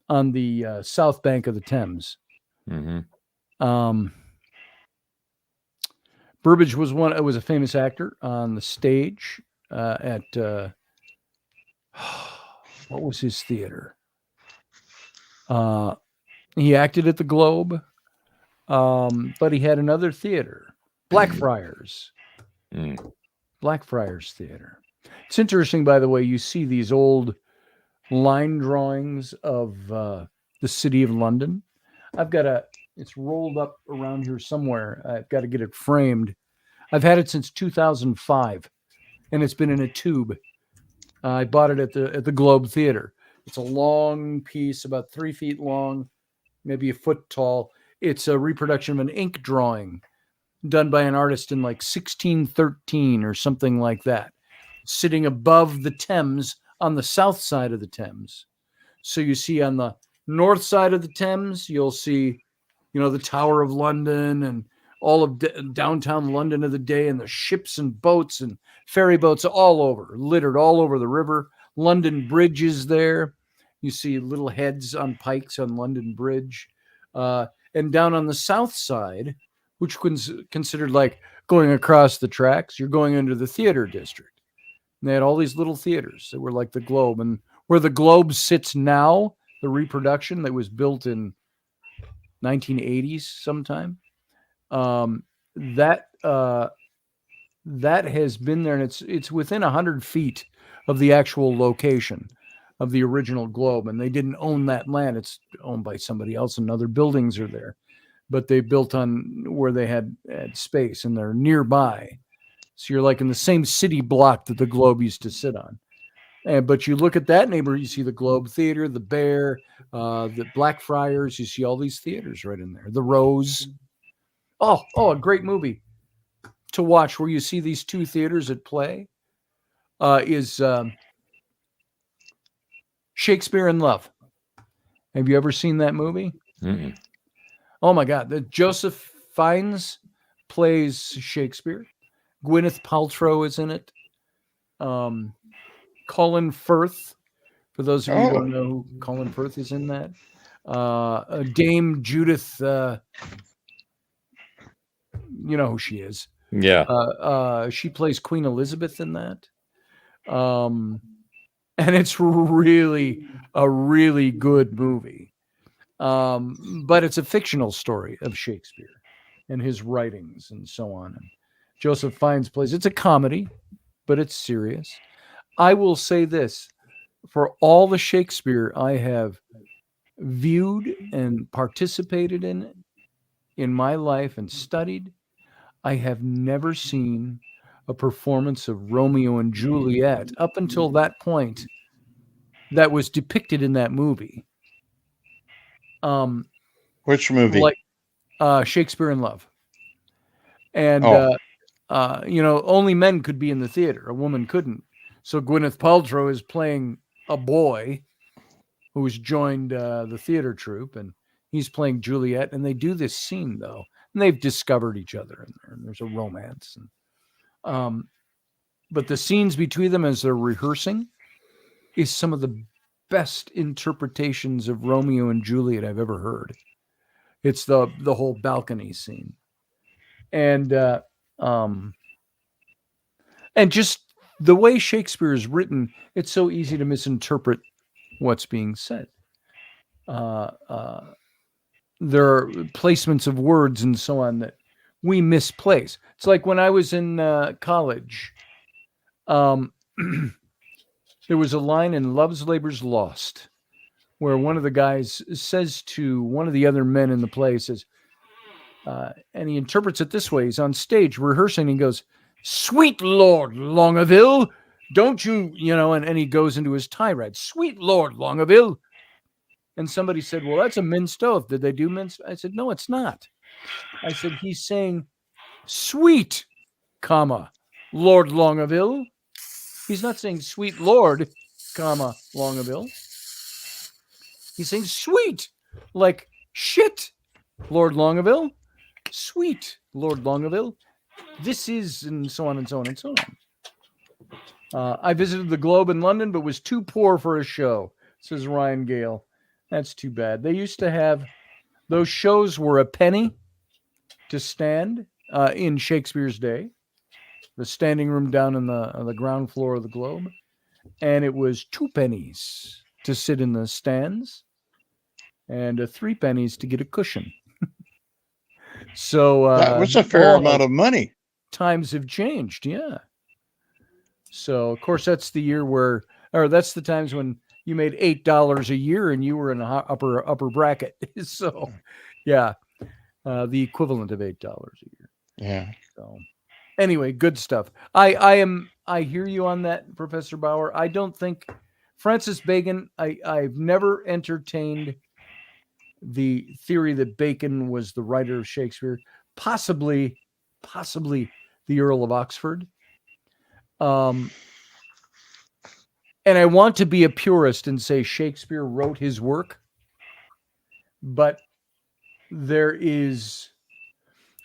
on the south bank of the Thames. Mm-hmm. Burbage was a famous actor on the stage at what was his theater? He acted at the Globe, but he had another theater, Blackfriars. Blackfriars Theater. It's interesting, by the way, you see these old line drawings of the city of London. It's rolled up around here somewhere. I've got to get it framed. I've had it since 2005, and it's been in a tube. I bought it at the Globe Theater. It's a long piece, about 3 feet long, maybe a foot tall. It's a reproduction of an ink drawing done by an artist in like 1613 or something like that, sitting above the Thames on the south side of the Thames. So you see on the north side of the Thames, you'll see, the Tower of London and all of downtown London of the day, and the ships and boats and ferry boats all over, littered all over the river. London Bridge is there. You see little heads on pikes on London Bridge. And down on the south side, which was considered like going across the tracks, you're going into the theater district. And they had all these little theaters that were like the Globe. And where the Globe sits now, the reproduction that was built in 1980s sometime, that has been there, and it's within 100 feet of the actual location of the original Globe. And they didn't own that land. It's owned by somebody else, and other buildings are there. But they built on where they had space, and they're nearby. So you're like in the same city block that the Globe used to sit on. But you look at that neighborhood, you see the Globe Theater, the Bear, the Blackfriars. You see all these theaters right in there. The Rose. Oh, a great movie. to watch where you see these two theaters at play is Shakespeare in Love. Have you ever seen that movie? Mm-mm. Oh my God. The Joseph Fiennes plays Shakespeare. Gwyneth Paltrow is in it. Colin Firth, for those of you who don't know who Colin Firth is in that. Dame Judith, you know who she is. Yeah. She plays Queen Elizabeth in that. And it's really a really good movie. But it's a fictional story of Shakespeare and his writings and so on. And Joseph Fiennes plays, it's a comedy, but it's serious. I will say this, for all the Shakespeare I have viewed and participated in my life and studied, I have never seen a performance of Romeo and Juliet up until that point that was depicted in that movie. Which movie? Like Shakespeare in Love. And, only men could be in the theater. A woman couldn't. So Gwyneth Paltrow is playing a boy who's joined the theater troupe, and he's playing Juliet. And they do this scene, though, and they've discovered each other, and there's a romance. And, but the scenes between them as they're rehearsing is some of the best interpretations of Romeo and Juliet I've ever heard. It's the whole balcony scene. And just the way Shakespeare is written, it's so easy to misinterpret what's being said. There are placements of words and so on that we misplace. It's like when I was in college, there was a line in Love's Labor's Lost where one of the guys says to one of the other men in the play, says, and he interprets it this way. He's on stage rehearsing. And he goes, "Sweet Lord Longaville, don't you, and he goes into his tirade. Sweet Lord Longaville." And somebody said, "Well, that's a minced oath. Did they do minced?" I said, "No, it's not." I said, "He's saying, sweet, Lord Longaville. He's not saying sweet Lord, Longaville. He's saying sweet, like shit, Lord Longaville. Sweet, Lord Longaville. This is," and so on and so on and so on. I visited the Globe in London, but was too poor for a show, says Ryan Gale. That's too bad. They used to have, those shows were a penny to stand in Shakespeare's day. The standing room down on the ground floor of the Globe. And it was 2 pennies to sit in the stands and 3 pennies to get a cushion. So that was a fair amount of money. Times have changed, yeah. So of course that's that's the times when you made $8 a year and you were in the upper bracket. So yeah, the equivalent of $8 a year. Yeah. So anyway, good stuff. I hear you on that, Professor Bauer. I don't think Francis Bacon, I've never entertained the theory that Bacon was the writer of Shakespeare, possibly the Earl of Oxford. And I want to be a purist and say Shakespeare wrote his work, but there is,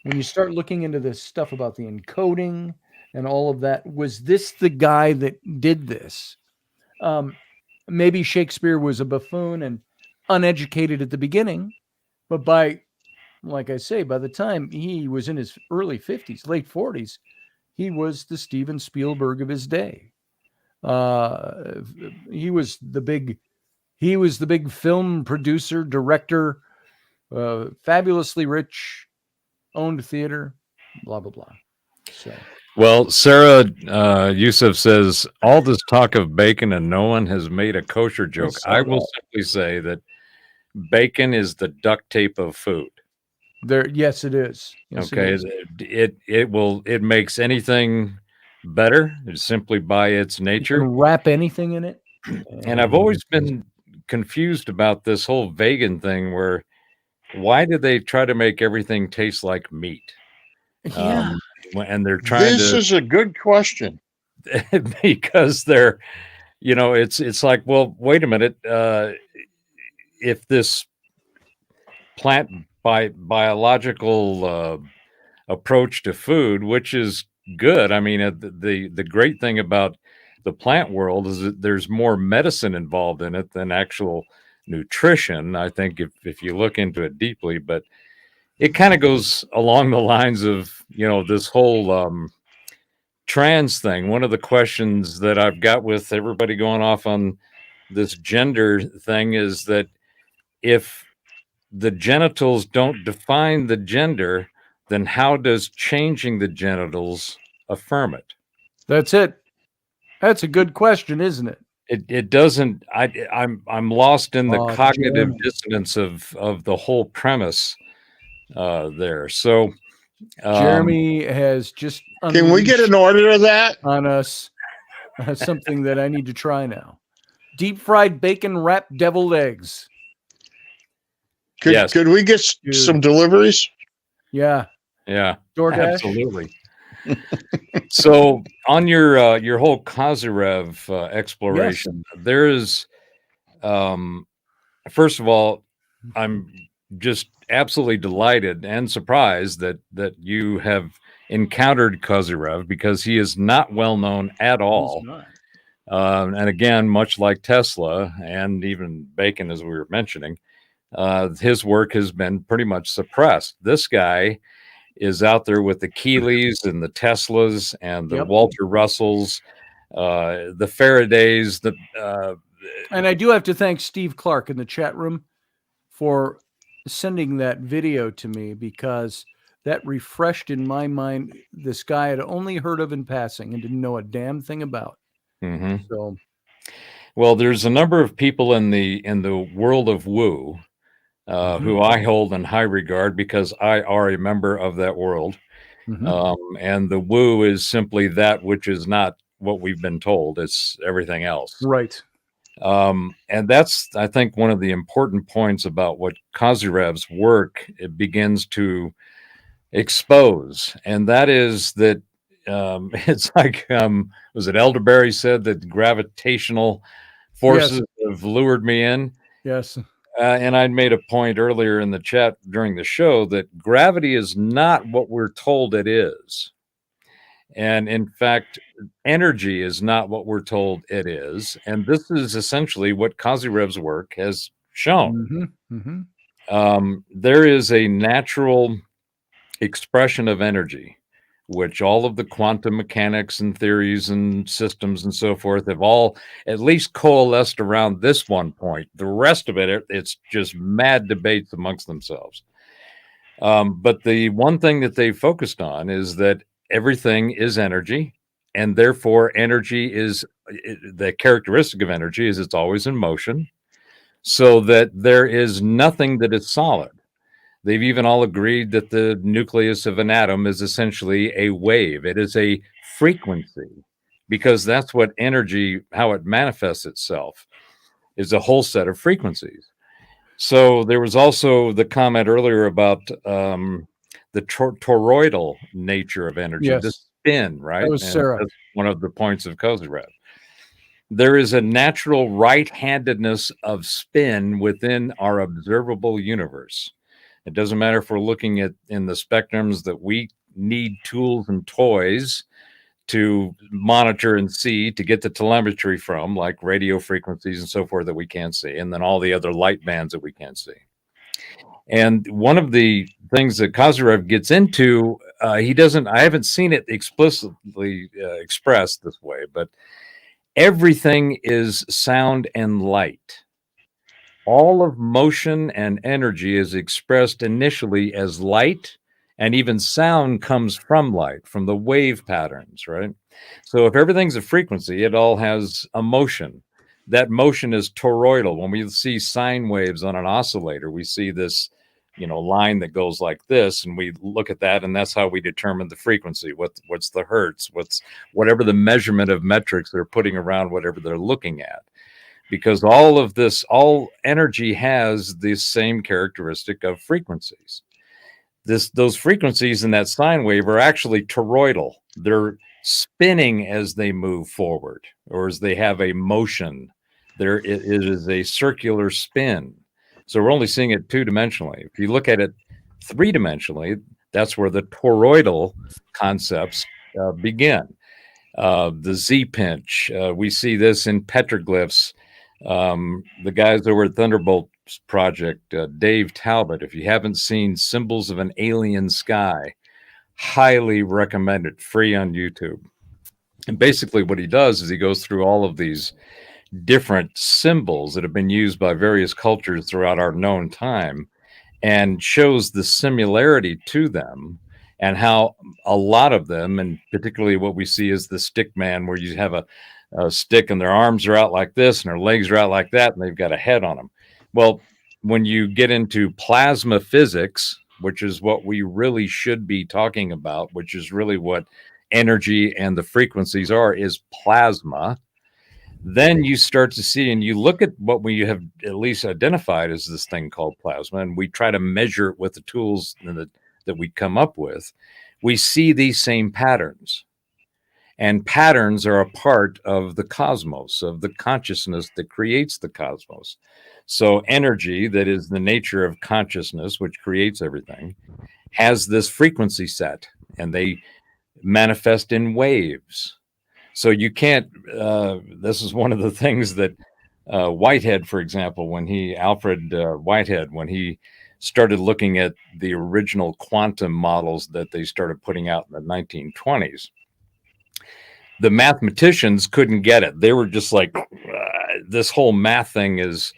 when you start looking into this stuff about the encoding and all of that, was this the guy that did this? Maybe Shakespeare was a buffoon and uneducated at the beginning, but like I say, by the time he was in his early 50s, late 40s, he was the Steven Spielberg of his day. He was the big film producer, director, fabulously rich, owned theater, blah, blah, blah. So. Well, Sarah Yusuf says, all this talk of bacon and no one has made a kosher joke. I will simply say that bacon is the duct tape of food. Yes, it is. Yes, okay, it makes anything better simply by its nature. You can wrap anything in it. And I've always been confused about this whole vegan thing where why do they try to make everything taste like meat? Yeah. and they're trying This to is a good question. because they're, it's like, well, wait a minute, if this plant biological approach to food, which is good. I mean, the great thing about the plant world is that there's more medicine involved in it than actual nutrition. I think if you look into it deeply, but it kind of goes along the lines of, this whole trans thing. One of the questions that I've got with everybody going off on this gender thing is that if the genitals don't define the gender, then how does changing the genitals affirm it? That's it. That's a good question, isn't it? It doesn't. I'm lost in the cognitive Jeremy. dissonance of the whole premise there. So Jeremy has just Can we get an order of that? on us something that I need to try now. Deep fried bacon wrapped deviled eggs. Yes. Could we get some deliveries? Yeah. Yeah. DoorDash? Absolutely. So on your whole Kozyrev exploration, there is, first of all, I'm just absolutely delighted and surprised that you have encountered Kozyrev, because he is not well known at all. He's not. And again, much like Tesla and even Bacon, as we were mentioning, his work has been pretty much suppressed. This guy is out there with the Keeleys and the Teslas and the Walter Russells, the Faradays. And I do have to thank Steve Clark in the chat room for sending that video to me, because that refreshed in my mind this guy I'd only heard of in passing and didn't know a damn thing about. Mm-hmm. So, well, there's a number of people in the world of woo who I hold in high regard, because I are a member of that world. And the woo is simply that which is not what we've been told. It's everything else. Right. And that's, I think, one of the important points about what Kozyrev's work it begins to expose. And that is that it's like, was it Elderberry said that gravitational forces have lured me in? Yes. And I'd made a point earlier in the chat during the show that gravity is not what we're told it is. And in fact, energy is not what we're told it is. And this is essentially what Kozyrev's work has shown. There is a natural expression of energy, which all of the quantum mechanics and theories and systems and so forth have all at least coalesced around this one point. The rest of it, it's just mad debates amongst themselves. But the one thing that they focused on is that everything is energy, and therefore energy is, the characteristic of energy is it's always in motion, so that there is nothing that is solid. They've even all agreed that the nucleus of an atom is essentially a wave. It is a frequency, because that's what energy, how it manifests itself, is a whole set of frequencies. So there was also the comment earlier about the toroidal nature of energy, the spin, right? That was Sarah. That's one of the points of Kozyrev. There is a natural right-handedness of spin within our observable universe. It doesn't matter if we're looking at in the spectrums that we need tools and toys to monitor and see, to get the telemetry from, like radio frequencies and so forth that we can't see, and then all the other light bands that we can't see. And one of the things that Kozyrev gets into, I haven't seen it explicitly expressed this way, but everything is sound and light. All of motion and energy is expressed initially as light, and even sound comes from light, from the wave patterns, right? So if everything's a frequency, it all has a motion. That motion is toroidal. When we see sine waves on an oscillator, we see this, line that goes like this, and we look at that, and that's how we determine the frequency. What's the hertz? Whatever the measurement of metrics they're putting around whatever they're looking at. Because all energy has the same characteristic of frequencies. those frequencies in that sine wave are actually toroidal. They're spinning as they move forward, or as they have a motion. It is a circular spin. So we're only seeing it 2-dimensionally. If you look at it 3-dimensionally, that's where the toroidal concepts begin. The Z-pinch, we see this in petroglyphs. The guys over at Thunderbolt Project, Dave Talbot, if you haven't seen Symbols of an Alien Sky, highly recommend it, free on YouTube. And basically what he does is he goes through all of these different symbols that have been used by various cultures throughout our known time and shows the similarity to them, and how a lot of them, and particularly what we see is the stick man, where you have a stick and their arms are out like this and their legs are out like that, and they've got a head on them. Well, when you get into plasma physics, which is what we really should be talking about, which is really what energy and the frequencies are, is plasma, then you start to see, and you look at what we have at least identified as this thing called plasma, and we try to measure it with the tools that we come up with. We see these same patterns. And patterns are a part of the cosmos, of the consciousness that creates the cosmos. So energy, that is the nature of consciousness, which creates everything, has this frequency set, and they manifest in waves. So you can't, this is one of the things that Whitehead, for example, Alfred Whitehead, when he started looking at the original quantum models that they started putting out in the 1920s, the mathematicians couldn't get it. They were just like, this whole math thing is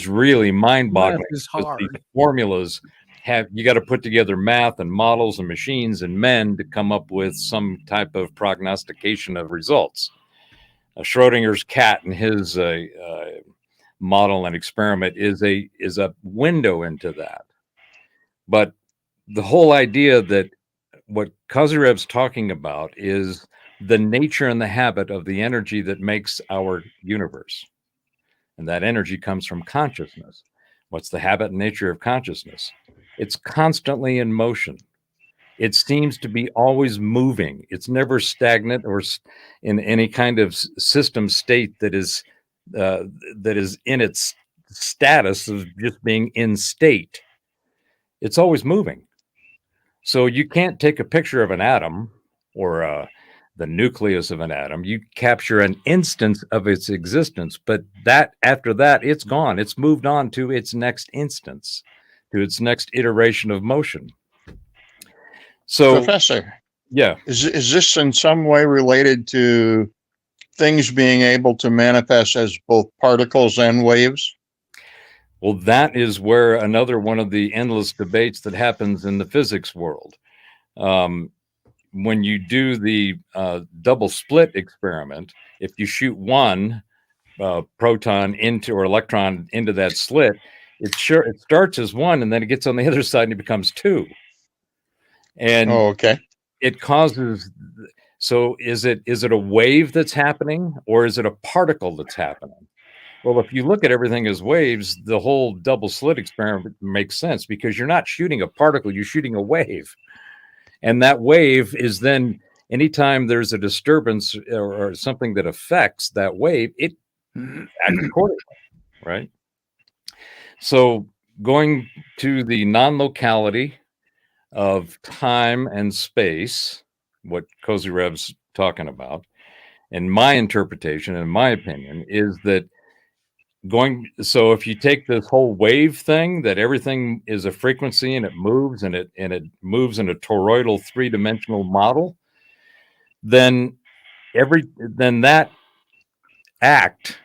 really mind-boggling. Math is hard. These formulas you got to put together math and models and machines and men to come up with some type of prognostication of results. Schrodinger's cat and his model and experiment is a window into that. But the whole idea that what Kozyrev's talking about is the nature and the habit of the energy that makes our universe. And that energy comes from consciousness. What's the habit and nature of consciousness? It's constantly in motion. It seems to be always moving. It's never stagnant or in any kind of system state that is in its status of just being in state. It's always moving. So you can't take a picture of an atom or the nucleus of an atom. You capture an instance of its existence, but that after that, it's gone. It's moved on to its next instance, to its next iteration of motion. So, Professor, yeah, is this in some way related to things being able to manifest as both particles and waves? Well, that is where another one of the endless debates that happens in the physics world. When you do the double split experiment, if you shoot one proton into or electron into that slit, it starts as one, and then it gets on the other side and it becomes two. And okay. It causes. So is it a wave that's happening, or is it a particle that's happening? Well, if you look at everything as waves, the whole double slit experiment makes sense, because you're not shooting a particle, you're shooting a wave. And that wave is then, anytime there's a disturbance or something that affects that wave, it acts accordingly, right? So going to the non-locality of time and space, what Kozyrev's talking about, and my interpretation and my opinion is that so if you take this whole wave thing, that everything is a frequency and it moves and it moves in a toroidal 3-dimensional model, then that act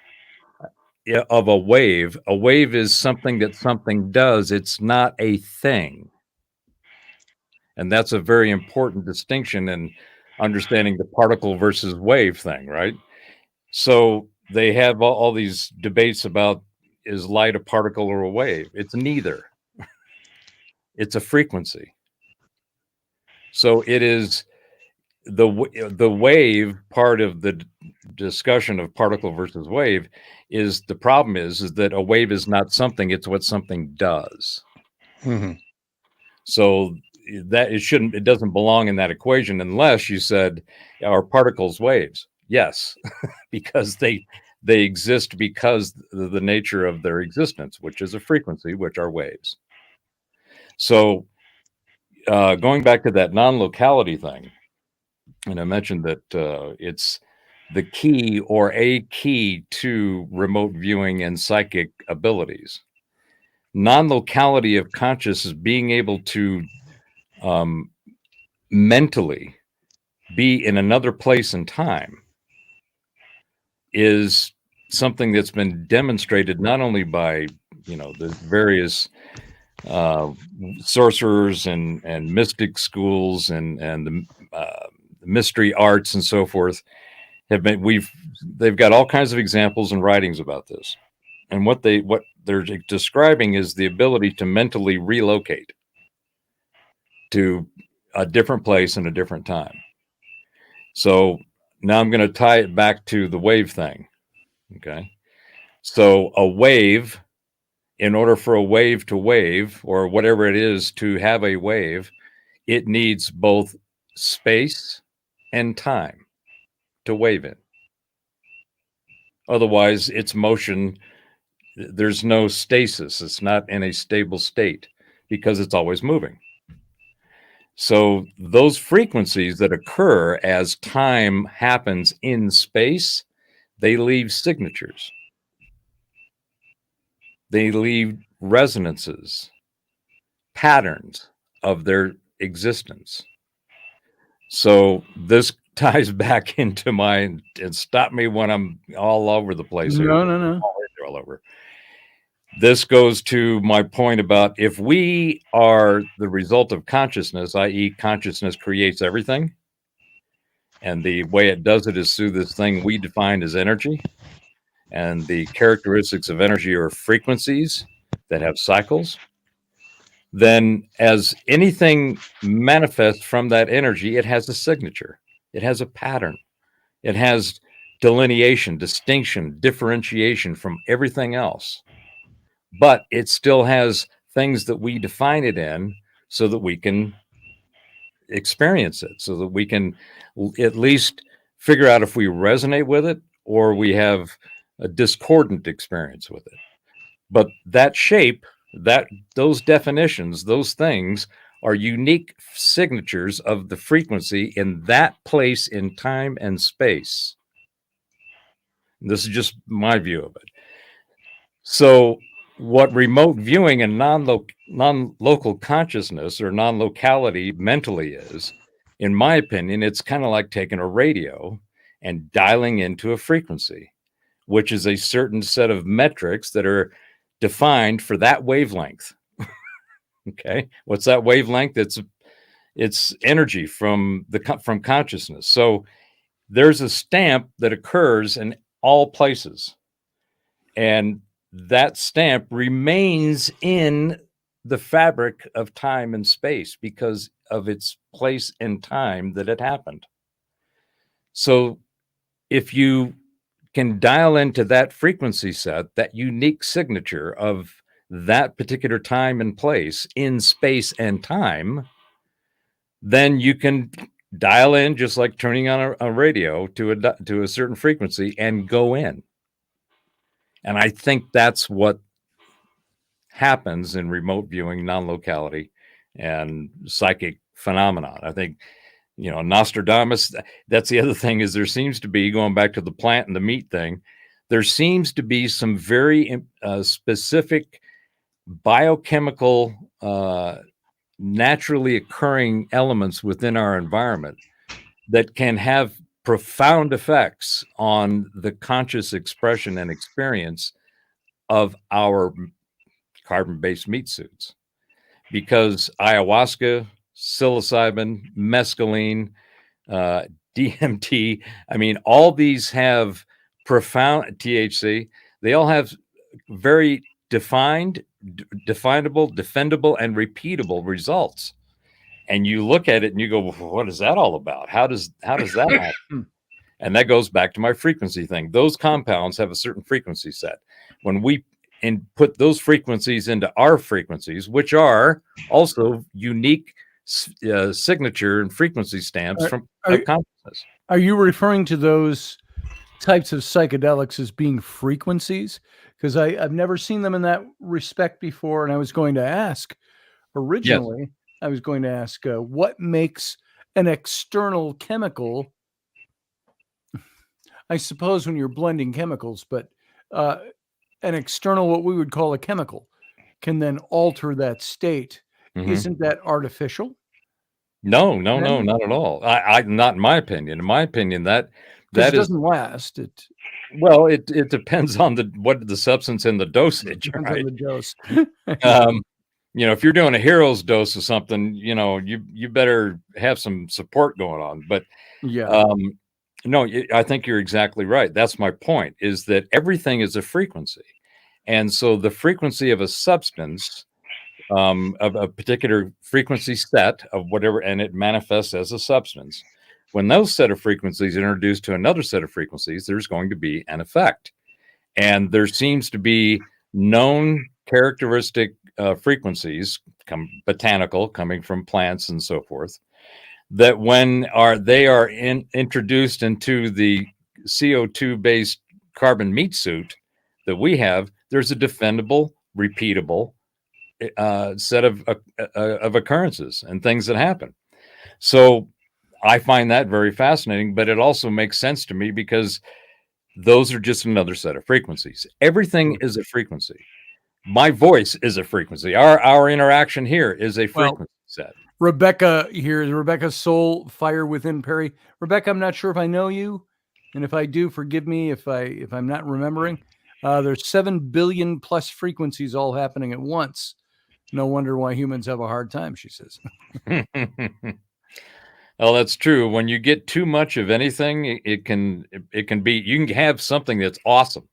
of a wave is something that something does. It's not a thing. And that's a very important distinction in understanding the particle versus wave thing, right? So they have all these debates about, is light a particle or a wave? It's neither. It's a frequency. So it is the wave part of the discussion of particle versus wave. Is the problem is that a wave is not something, it's what something does. Mm-hmm. So that it doesn't belong in that equation unless you said, are particles waves? Yes, because they exist because the nature of their existence, which is a frequency, which are waves. So going back to that non-locality thing, and I mentioned that it's the key or a key to remote viewing and psychic abilities. Non-locality of consciousness, being able to mentally be in another place and time, is something that's been demonstrated not only by the various sorcerers and mystic schools and the mystery arts and so forth. They've got all kinds of examples and writings about this, and what they're describing is the ability to mentally relocate to a different place and a different time. So now I'm going to tie it back to the wave thing. Okay. So a wave, in order for a wave to wave, or whatever it is to have a wave, it needs both space and time to wave in. Otherwise, its motion, there's no stasis. It's not in a stable state because it's always moving. So those frequencies that occur as time happens in space, they leave signatures. They leave resonances, patterns of their existence. So this ties back into and stop me when I'm all over the place here. No. All over. This goes to my point about if we are the result of consciousness, i.e. consciousness creates everything, and the way it does it is through this thing we define as energy, and the characteristics of energy are frequencies that have cycles, then as anything manifests from that energy, it has a signature, it has a pattern, it has delineation, distinction, differentiation from everything else. But it still has things that we define it in so that we can experience it, so that we can at least figure out if we resonate with it or we have a discordant experience with it. But that shape, those definitions, those things are unique signatures of the frequency in that place in time and space. This is just my view of it. So what remote viewing and non-local consciousness or non-locality mentally is, in my opinion, it's kind of like taking a radio and dialing into a frequency, which is a certain set of metrics that are defined for that wavelength. Okay, what's that wavelength? It's energy from consciousness. So there's a stamp that occurs in all places, and that stamp remains in the fabric of time and space because of its place and time that it happened. So if you can dial into that frequency set, that unique signature of that particular time and place in space and time, then you can dial in just like turning on a radio to a certain frequency and go in. And I think that's what happens in remote viewing, non-locality, and psychic phenomenon. I think, Nostradamus, that's the other thing, is there seems to be, going back to the plant and the meat thing, there seems to be some very specific biochemical, naturally occurring elements within our environment that can have profound effects on the conscious expression and experience of our carbon-based meat suits, because ayahuasca, psilocybin, mescaline, DMT, I mean, all these have profound THC. They all have very definable, defendable, and repeatable results. And you look at it and you go, well, what is that all about? How does that happen? And that goes back to my frequency thing. Those compounds have a certain frequency set. When we put those frequencies into our frequencies, which are also unique signature and frequency stamps Are- from are- of consciousness. Are you referring to those types of psychedelics as being frequencies? Because I've never seen them in that respect before. And I was going to ask originally, what makes an external chemical, I suppose when you're blending chemicals, but an external, what we would call a chemical, can then alter that state. Mhm. Isn't that artificial? No, Then? not at all. I not in my opinion. In my opinion, Because that it is doesn't last. It well, it depends on the substance and the dosage, depends right? on the dose. If you're doing a hero's dose of something, you better have some support going on. But Yeah. no, I think you're exactly right. That's my point, is that everything is a frequency. And so the frequency of a substance, of a particular frequency set of whatever, and it manifests as a substance. When those set of frequencies are introduced to another set of frequencies, there's going to be an effect. And there seems to be known characteristic frequencies, botanical, coming from plants and so forth, that when they are introduced into the CO2 based carbon meat suit that we have, there's a defendable, repeatable set of occurrences and things that happen. So I find that very fascinating, but it also makes sense to me because those are just another set of frequencies. Everything is a frequency. My voice is a frequency. Our interaction here is a frequency set. Rebecca here is Rebecca Soul Fire Within Perry. Rebecca, I'm not sure if I know you, and if I do, forgive me if I'm not remembering. There's 7 billion plus frequencies all happening at once. No wonder why humans have a hard time, she says. Well, that's true. When you get too much of anything, it can be, you can have something that's awesome,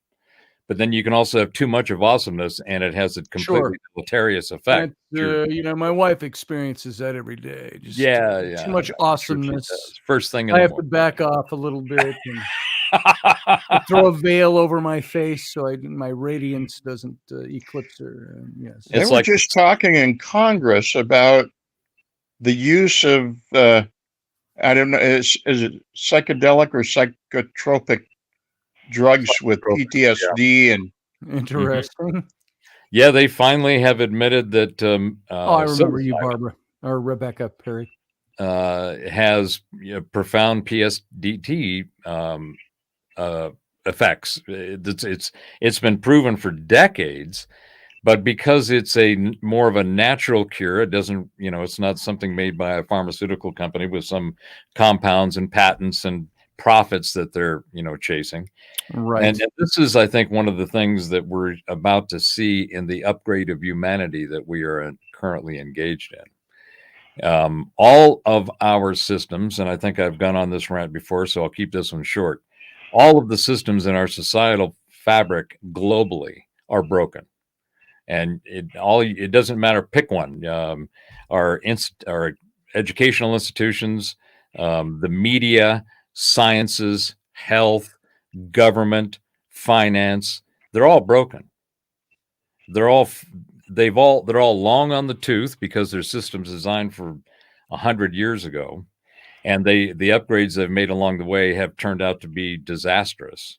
but then you can also have too much of awesomeness and it has a completely deleterious effect. My wife experiences that every day. Just Yeah. too much awesomeness. First thing in I the have to morning. back off a little bit and throw a veil over my face so my radiance doesn't eclipse her. Yes. They It's were like- just talking in Congress about the use of, I don't know, is it psychedelic or psychotropic drugs with Psychotropic, PTSD and Interesting. Yeah, they finally have admitted that I remember you, psilocybin, Barbara, or Rebecca Perry. has profound PSDT effects. It's been proven for decades, but because it's more of a natural cure, it doesn't, it's not something made by a pharmaceutical company with some compounds and patents and profits that they're chasing. Right. And this is, I think, one of the things that we're about to see in the upgrade of humanity that we are currently engaged in. All of our systems, and I think I've gone on this rant before, so I'll keep this one short. All of the systems in our societal fabric globally are broken. And it doesn't matter, pick one. Our educational institutions, the media, sciences, health, government, finance, they're all broken. They're all long on the tooth because their systems designed for 100 years ago, and the upgrades they've made along the way have turned out to be disastrous.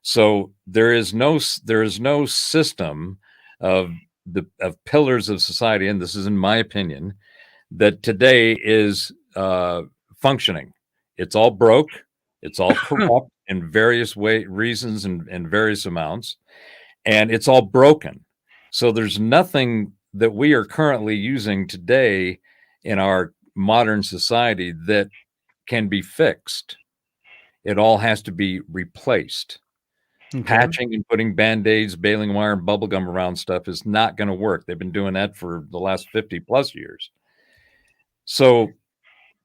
So there is no system of pillars of society, and this is in my opinion, that today is functioning. It's all broke. It's all corrupt in various reasons and various amounts, and it's all broken. So there's nothing that we are currently using today in our modern society that can be fixed. It all has to be replaced. Okay. Patching and putting Band-Aids, baling wire, and bubble gum around stuff is not going to work. They've been doing that for the last 50 plus years. So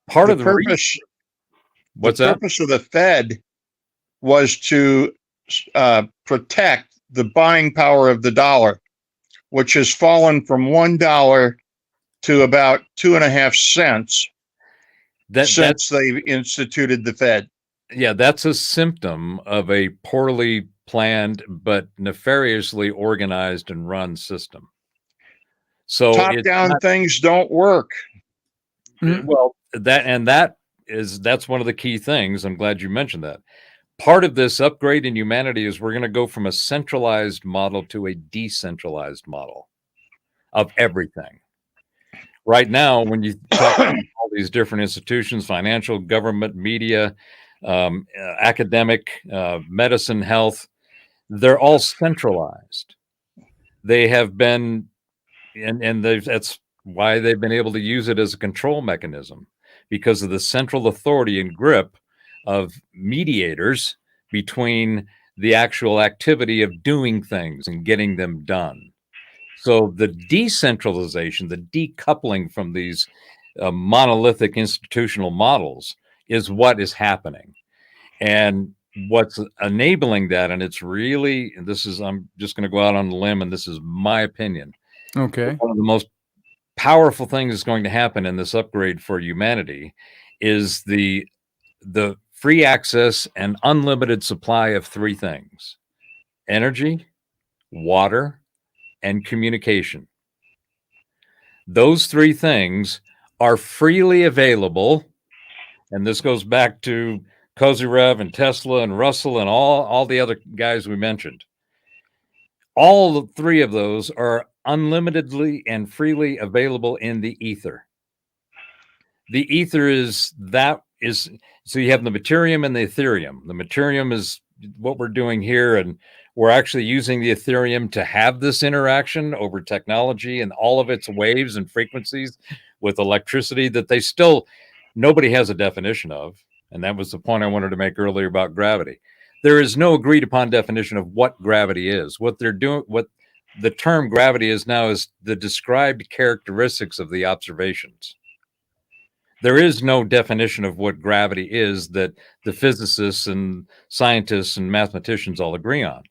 part of the purpose, what's the that? purpose of the Fed was to protect the buying power of the dollar, which has fallen from $1 to about 2.5 cents since they instituted the Fed. Yeah, that's a symptom of a poorly planned but nefariously organized and run system. So Top-down things don't work. Mhm. Well, that's one of the key things. I'm glad you mentioned that. Part of this upgrade in humanity is we're going to go from a centralized model to a decentralized model of everything. Right now, when you talk about all these different institutions, financial, government, media, academic, medicine, health, they're all centralized. They have been, and that's why they've been able to use it as a control mechanism, because of the central authority and grip of mediators between the actual activity of doing things and getting them done. So the decentralization, the decoupling from these monolithic institutional models is what is happening. And what's enabling that, and it's really, and this is, I'm just going to go out on a limb, and this is my opinion. Okay. One of the most powerful things that's going to happen in this upgrade for humanity is the free access and unlimited supply of three things: energy, water, and communication. Those three things are freely available. And this goes back to Kozyrev and Tesla and Russell and all the other guys we mentioned. All three of those are unlimitedly and freely available in the ether. The ether is so you have the materium and the ethereum. The materium is what we're doing here, and we're actually using the ethereum to have this interaction over technology and all of its waves and frequencies with electricity that nobody has a definition of. And that was the point I wanted to make earlier about gravity. There is no agreed upon definition of what gravity is. What they're doing, what the term gravity is now, is the described characteristics of the observations. There is no definition of what gravity is that the physicists and scientists and mathematicians all agree on.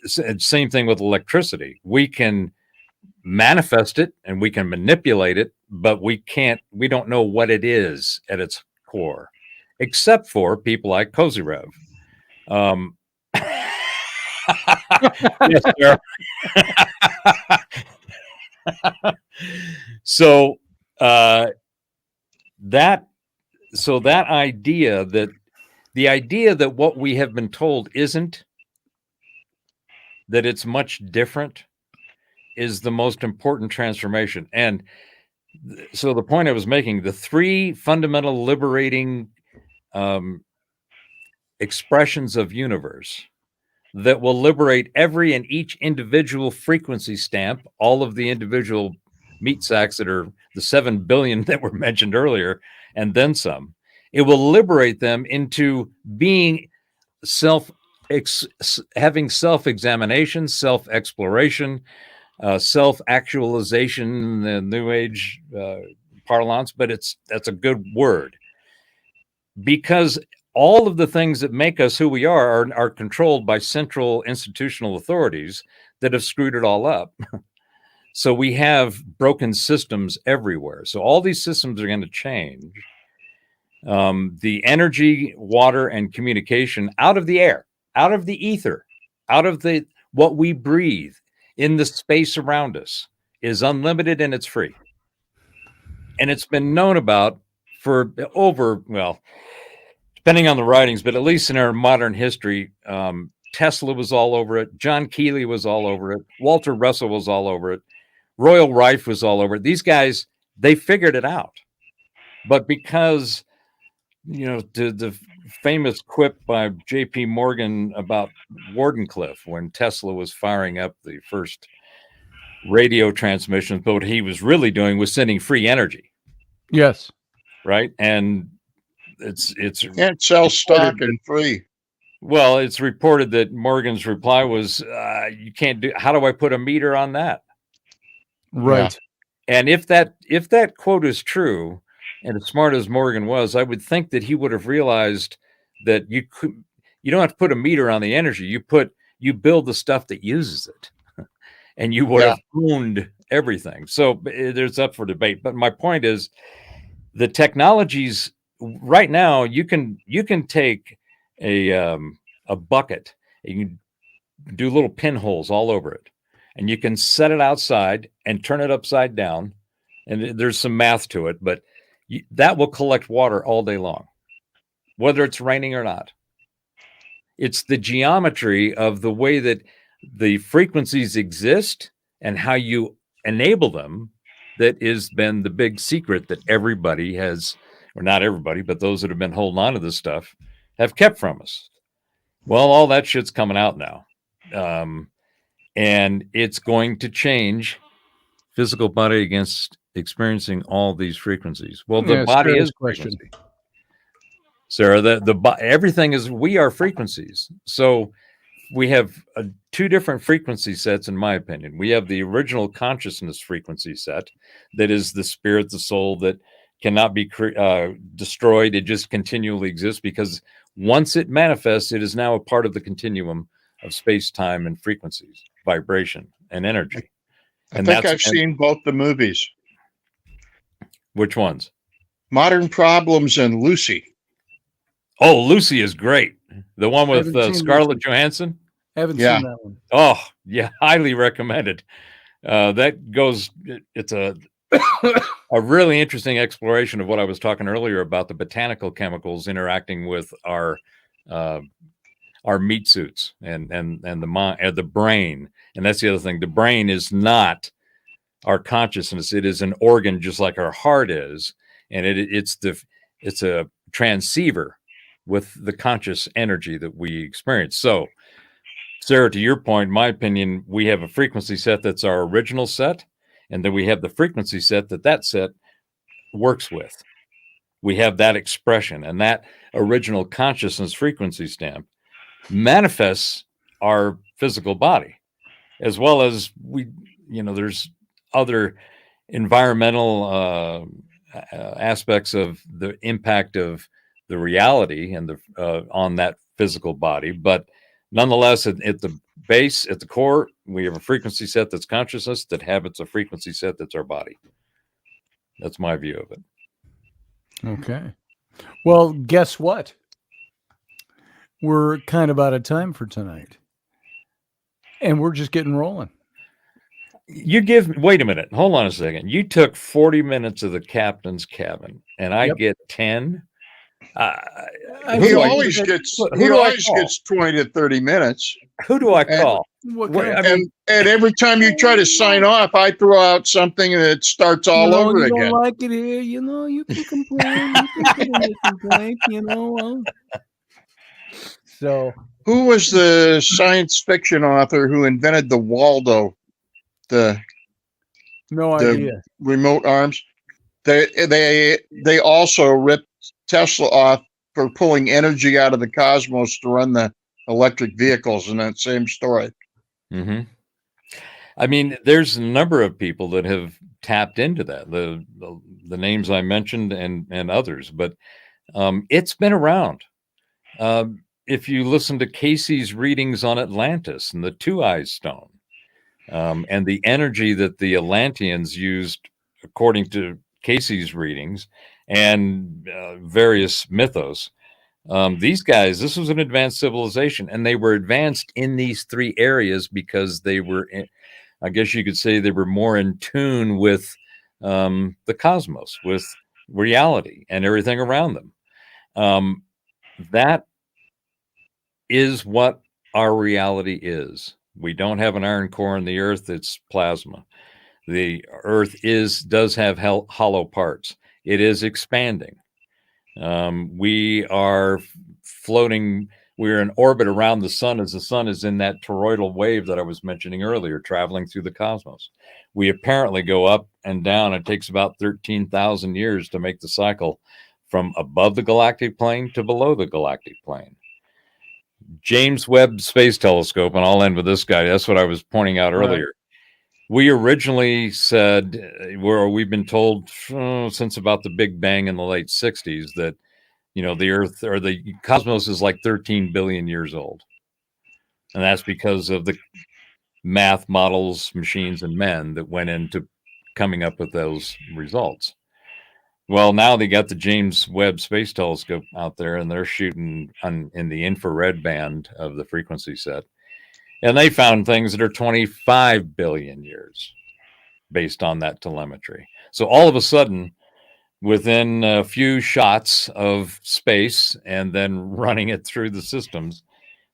Same thing with electricity. We can manifest it and we can manipulate it, but we don't know what it is at its core, except for people like Kozyrev. Yes, sir. So that idea that what we have been told isn't, that it's much different, is the most important transformation. And so the point I was making, the three fundamental liberating expressions of universe that will liberate every and each individual frequency stamp, all of the individual meat sacks that are the 7 billion that were mentioned earlier, and then some. It will liberate them into being having self-examination, self-exploration, self-actualization, the New Age parlance, but that's a good word, because all of the things that make us who we are controlled by central institutional authorities that have screwed it all up. So we have broken systems everywhere. So all these systems are going to change. The energy, water, and communication out of the air, out of the ether, out of what we breathe in the space around us is unlimited, and it's free. And it's been known about for depending on the writings, but at least in our modern history, Tesla was all over it. John Keeley was all over it. Walter Russell was all over it. Royal Rife was all over it. These guys, they figured it out. But because, the famous quip by J.P. Morgan about Wardenclyffe, when Tesla was firing up the first radio transmissions, but what he was really doing was sending free energy. Yes. Right. And it's Can't sell stock and free. Well, it's reported that Morgan's reply was, you can't how do I put a meter on that? Right. Yeah. And if that quote is true, and as smart as Morgan was, I would think that he would have realized that you don't have to put a meter on the energy. You build the stuff that uses it, and you would have owned everything. So there's up for debate. But my point is, the technologies right now, you can take a bucket, and you can do little pinholes all over it, and you can set it outside and turn it upside down and there's some math to it, but that will collect water all day long, whether it's raining or not. It's the geometry of the way that the frequencies exist and how you enable them that has been the big secret that everybody has, or not everybody, but those that have been holding on to this stuff have kept from us. Well, all that shit's coming out now. And it's going to change physical body against experiencing all these frequencies. Well, the body Sarah's is question. frequency. Sarah, everything is, we are frequencies. So we have two different frequency sets, in my opinion. We have the original consciousness frequency set that is the spirit, the soul that cannot be destroyed. It just continually exists because once it manifests, it is now a part of the continuum of space, time, and frequencies, vibration, and energy. I think I've seen both the movies. Which ones? Modern Problems and Lucy. Oh, Lucy is great. The one with Scarlett Lucy. Johansson? Haven't Yeah. seen that one. Oh, yeah, highly recommended. That goes, it's a really interesting exploration of what I was talking earlier about the botanical chemicals interacting with our meat suits and the mind, the brain. And that's the other thing. The brain is not our consciousness. It is an organ just like our heart is. And it's a transceiver with the conscious energy that we experience. So, Sarah, to your point, in my opinion, we have a frequency set that's our original set, and then we have the frequency set that set works with. We have that expression, and that original consciousness frequency stamp manifests our physical body, as well as there's other environmental aspects of the impact of the reality and on that physical body. But nonetheless, at the base, at the core, we have a frequency set that's consciousness that habits a frequency set that's our body. That's my view of it. Okay. Well, guess what? We're kind of out of time for tonight. And we're just getting rolling. Wait a minute. Hold on a second. You took 40 minutes of the captain's cabin, and I get 10. He always gets 20 to 30 minutes. Who do I call? And every time you try to sign off, I throw out something and it starts all over you again. Don't like it here, you can complain. You can complain, So, who was the science fiction author who invented the Waldo, the idea. remote arms? They also ripped Tesla off for pulling energy out of the cosmos to run the electric vehicles in that same story. Mm-hmm. I mean, there's a number of people that have tapped into that, the names I mentioned and others, but it's been around. If you listen to Casey's readings on Atlantis and the Two Eyes Stone, and the energy that the Atlanteans used, according to Casey's readings and various mythos, these guys, this was an advanced civilization, and they were advanced in these three areas because they were, I guess you could say, they were more in tune with the cosmos, with reality and everything around them. That is what our reality is. We don't have an iron core in the earth. It's plasma. The earth does have hollow parts. It is expanding. We are floating. We're in orbit around the sun as the sun is in that toroidal wave that I was mentioning earlier, traveling through the cosmos. We apparently go up and down. It takes about 13,000 years to make the cycle from above the galactic plane to below the galactic plane. James Webb Space Telescope, and I'll end with this guy. That's what I was pointing out earlier. We originally said, we've been told since about the Big Bang in the late 60s that, the Earth or the cosmos is like 13 billion years old. And that's because of the math models, machines, and men that went into coming up with those results. Well, now they got the James Webb Space Telescope out there, and they're shooting in the infrared band of the frequency set. And they found things that are 25 billion years. based on that telemetry. So all of a sudden, within a few shots of space and then running it through the systems,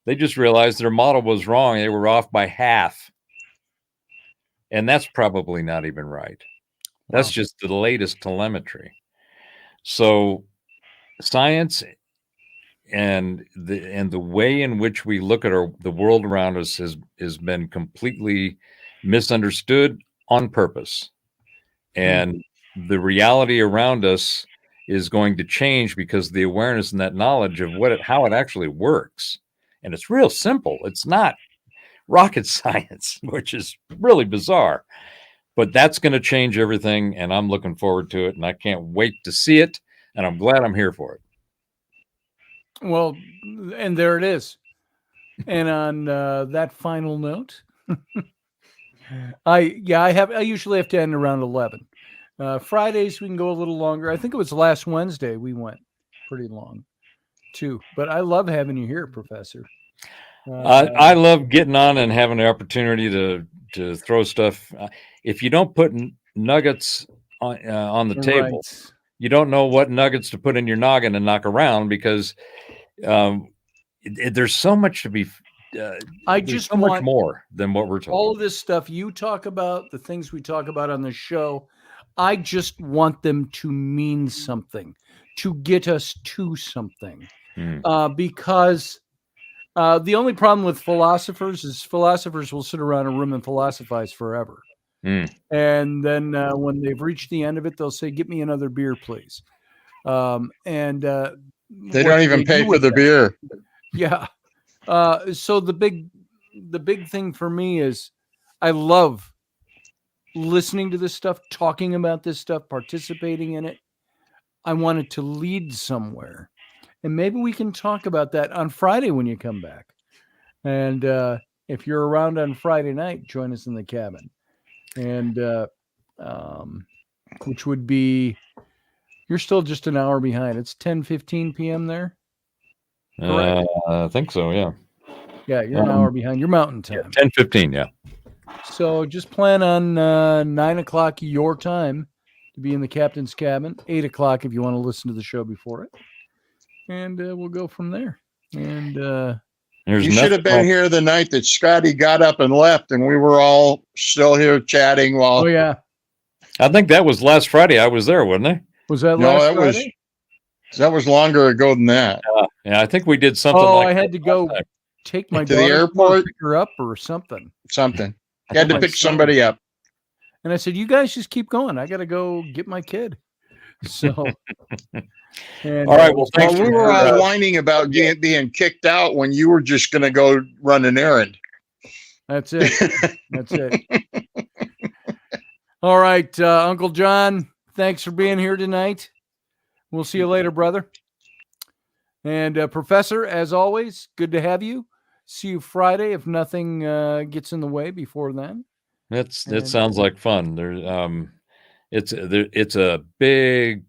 they just realized their model was wrong. They were off by half. And that's probably not even right. That's Wow. just the latest telemetry. So science and the way in which we look at the world around us has been completely misunderstood on purpose. And the reality around us is going to change because of the awareness and that knowledge of how it actually works. And it's real simple. It's not rocket science, which is really bizarre. But that's going to change everything, and I'm looking forward to it, and I can't wait to see it, and I'm glad I'm here for it. Well, and there it is. And on that final note, I usually have to end around 11. Fridays we can go a little longer. I think it was last Wednesday we went pretty long too. But I love having you here, Professor. I love getting on and having the opportunity to throw stuff. If you don't put nuggets on the table, right. you don't know what nuggets to put in your noggin and knock around because there's so much to be. I just so want much more than what we're talking. All of this stuff you talk about, the things we talk about on the show, I just want them to mean something, to get us to something. Because the only problem with philosophers is philosophers will sit around a room and philosophize forever. And then when they've reached the end of it, they'll say, "Get me another beer, please." And they don't even pay for the beer. Yeah. So the big thing for me is I love listening to this stuff, talking about this stuff, participating in it. I want it to lead somewhere. And maybe we can talk about that on Friday when you come back. And if you're around on Friday night, join us in the cabin. And which would be, you're still just an hour behind. It's 10:15 p.m. there. I think so, yeah. Yeah, you're an hour behind. You're Mountain Time. 10:15, yeah. So just plan on 9 o'clock your time to be in the captain's cabin. 8 o'clock if you want to listen to the show before it. And we'll go from there. And you should have been here the night that Scotty got up and left, and we were all still here chatting while. Oh yeah, I think that was last Friday. I was there, wasn't I? Was that last Friday? That was longer ago than that. Yeah, I think we did something. I had to go take my to the airport, pick her up or something. You had to pick somebody up. And I said, "You guys just keep going. I got to go get my kid." So. And, all right. Well, thanks. We were all whining about being kicked out when you were just going to go run an errand. That's it. That's it. All right, Uncle John. Thanks for being here tonight. We'll see you later, brother. And Professor, as always, good to have you. See you Friday if nothing gets in the way before then. It sounds like fun. It's a big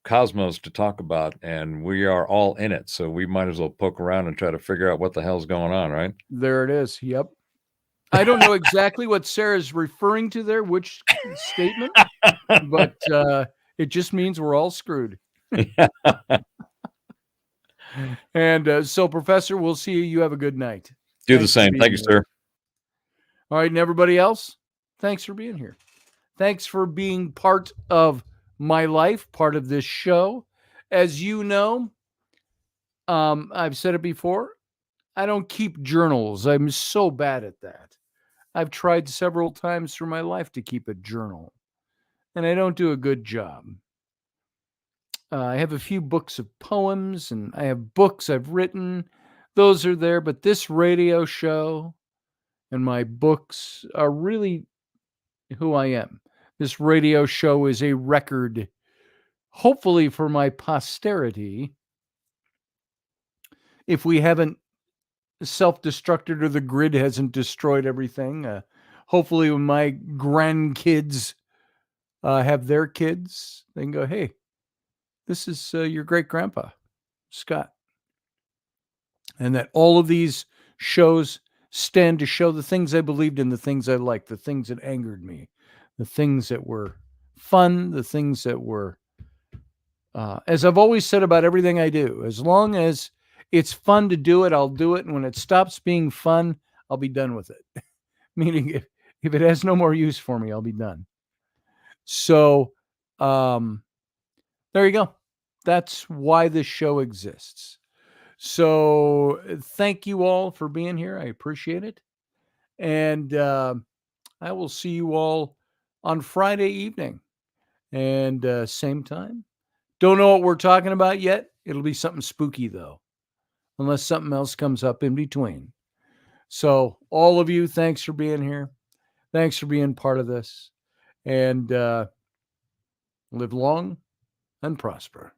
cosmos to talk about, and we are all in it, so we might as well poke around and try to figure out what the hell's going on, right? There it is. Yep. I don't know exactly what Sarah's referring to there, which statement, but it just means we're all screwed. And so, Professor, we'll see you. You have a good night. Do the same. Thank you, sir. All right, and everybody else, thanks for being here. Thanks for being part of my life, part of this show. As you know, I've said it before, I don't keep journals. I'm so bad at that. I've tried several times through my life to keep a journal, and I don't do a good job. I have a few books of poems, and I have books I've written. Those are there, but this radio show and my books are really who I am. This radio show is a record, hopefully for my posterity. If we haven't self-destructed or the grid hasn't destroyed everything, hopefully when my grandkids have their kids, they can go, "Hey, this is your great-grandpa, Scott." And that all of these shows stand to show the things I believed in, the things I liked, the things that angered me, the things that were fun, the things that were, as I've always said about everything I do, as long as it's fun to do it, I'll do it. And when it stops being fun, I'll be done with it. Meaning if it has no more use for me, I'll be done. So there you go. That's why this show exists. So thank you all for being here. I appreciate it. And I will see you all on Friday evening. And same time. Don't know what we're talking about yet. It'll be something spooky, though, unless something else comes up in between. So all of you, thanks for being here. Thanks for being part of this. And live long and prosper.